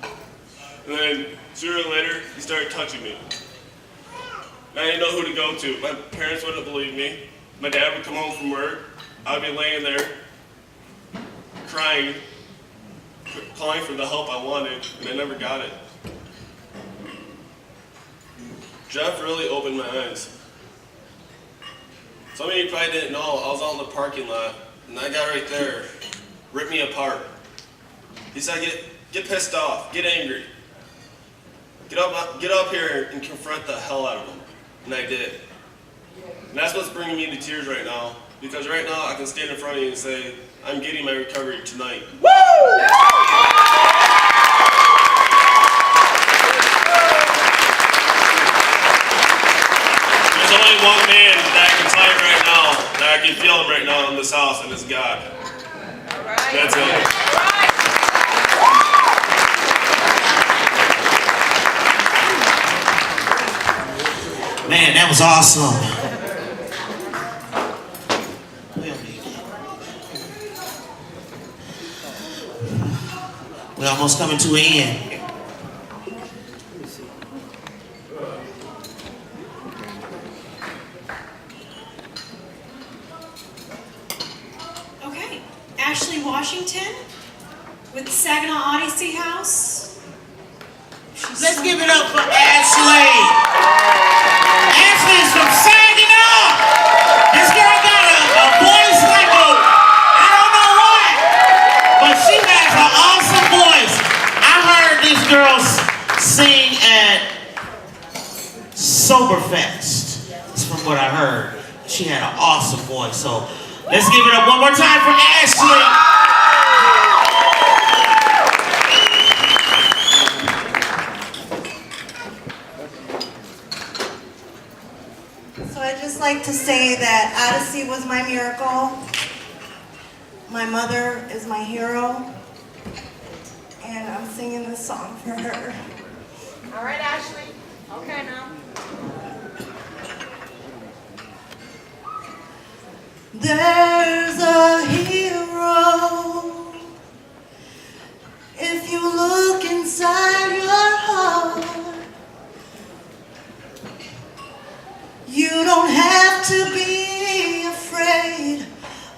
and then sooner or later, he started touching me. And I didn't know who to go to. My parents wouldn't believe me. My dad would come home from work. I'd be laying there, crying, calling for the help I wanted, and I never got it. Jeff really opened my eyes. Some of you probably didn't know, I was out in the parking lot, and that guy right there ripped me apart. He said, get pissed off, get angry. Get up here and confront the hell out of him. And I did. And that's what's bringing me to tears right now, because right now I can stand in front of you and say, I'm getting my recovery tonight. Woo! There's only one man that I can tell you right now, that I can feel him right now in this house, and it's God. That's it. Man, that was awesome. We're almost coming to an end. Okay, Ashley Washington with Saginaw Odyssey House. Let's give it up for Ashley. Ashley is from Saginaw. This girl got a voice like I don't know what, but she has an awesome voice. I heard these girls sing at Soberfest. That's from what I heard. She had an awesome voice. So let's give it up one more time for Ashley. I'd just like to say that Odyssey was my miracle. My mother is my hero. And I'm singing this song for her. All right, Ashley. Okay, now. There's a hero. If you look inside your heart, you don't have to be afraid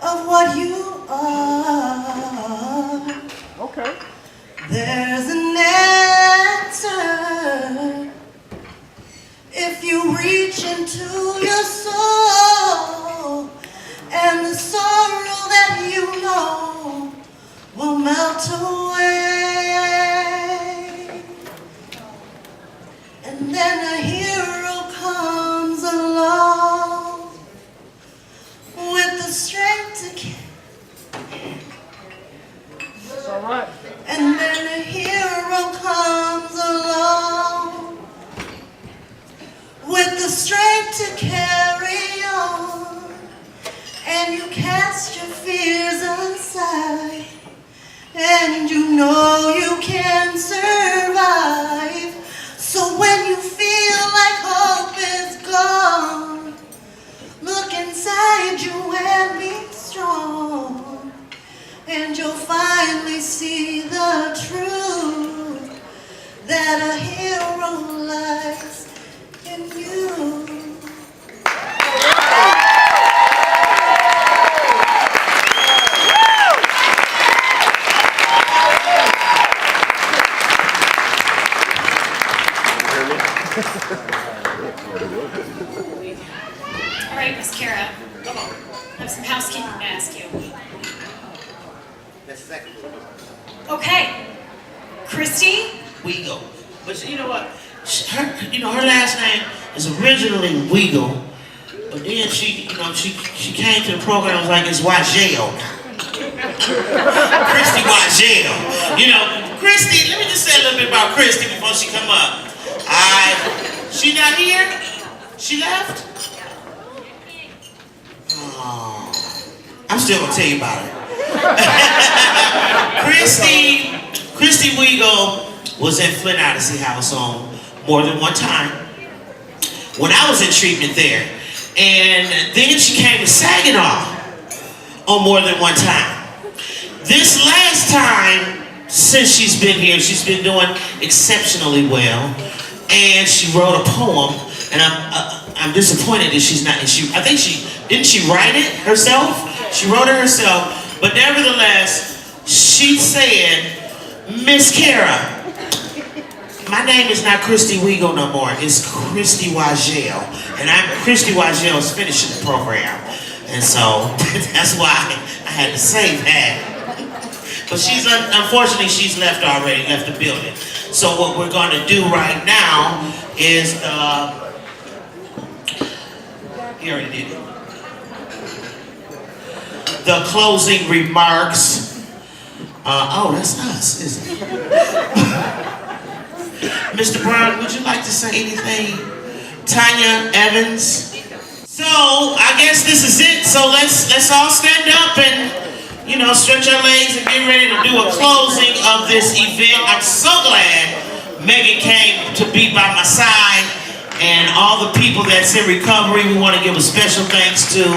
of what you are. Okay. There's an answer if you reach into your soul, and the sorrow that you know will melt away. And then a hero comes along with the strength to It's all right. And then a hero comes along with the strength to carry on, and you cast your fears aside, and you know you can survive. So when you feel like hope is gone, look inside you and be strong, and you'll finally see the truth that a hero lies in you. All right, Miss Kara. I have some housekeeping to ask you. Okay. Christy? Weagle. But you know what? Her last name is originally Weagle, but then she came to the program and was like, it's Wajel. Christy Wajel. Christy, let me just say a little bit about Christy before she come up. She not here? She left? Oh, I'm still gonna tell you about her. Christy Weagle was in Flint Odyssey House on more than one time when I was in treatment there. And then she came to Saginaw on more than one time. This last time, since she's been here, she's been doing exceptionally well. And she wrote a poem, and I'm disappointed that she's not. Didn't she write it herself? She wrote it herself, but nevertheless, she said, Miss Kara, my name is not Christy Weagle no more. It's Christy Wajel, and Christy Wajel's finishing the program, and so that's why I had to say that. But unfortunately, she's left the building. So what we're going to do right now is, he already did it. The closing remarks. Oh, that's us, isn't it? Mr. Brown, would you like to say anything? Tanya Evans. So I guess this is it. So let's all stand up and stretch our legs and get ready to do a closing of this event. I'm so glad Megan came to be by my side, and all the people that's in recovery. We want to give a special thanks to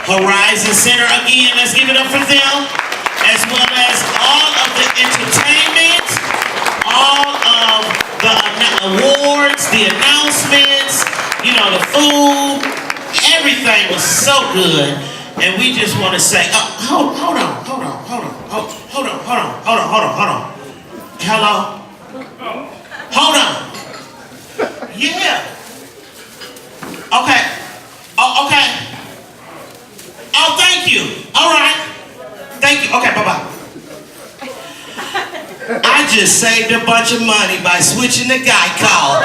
Horizon Center again. Let's give it up for them, as well as all of the entertainment, all of the awards, the announcements, the food. Everything was so good. And we just want to say, hold on. Hello? Hold on. Yeah. Okay. Oh, okay. Oh, thank you. All right. Thank you. Okay, bye-bye. I just saved a bunch of money by switching the guy call.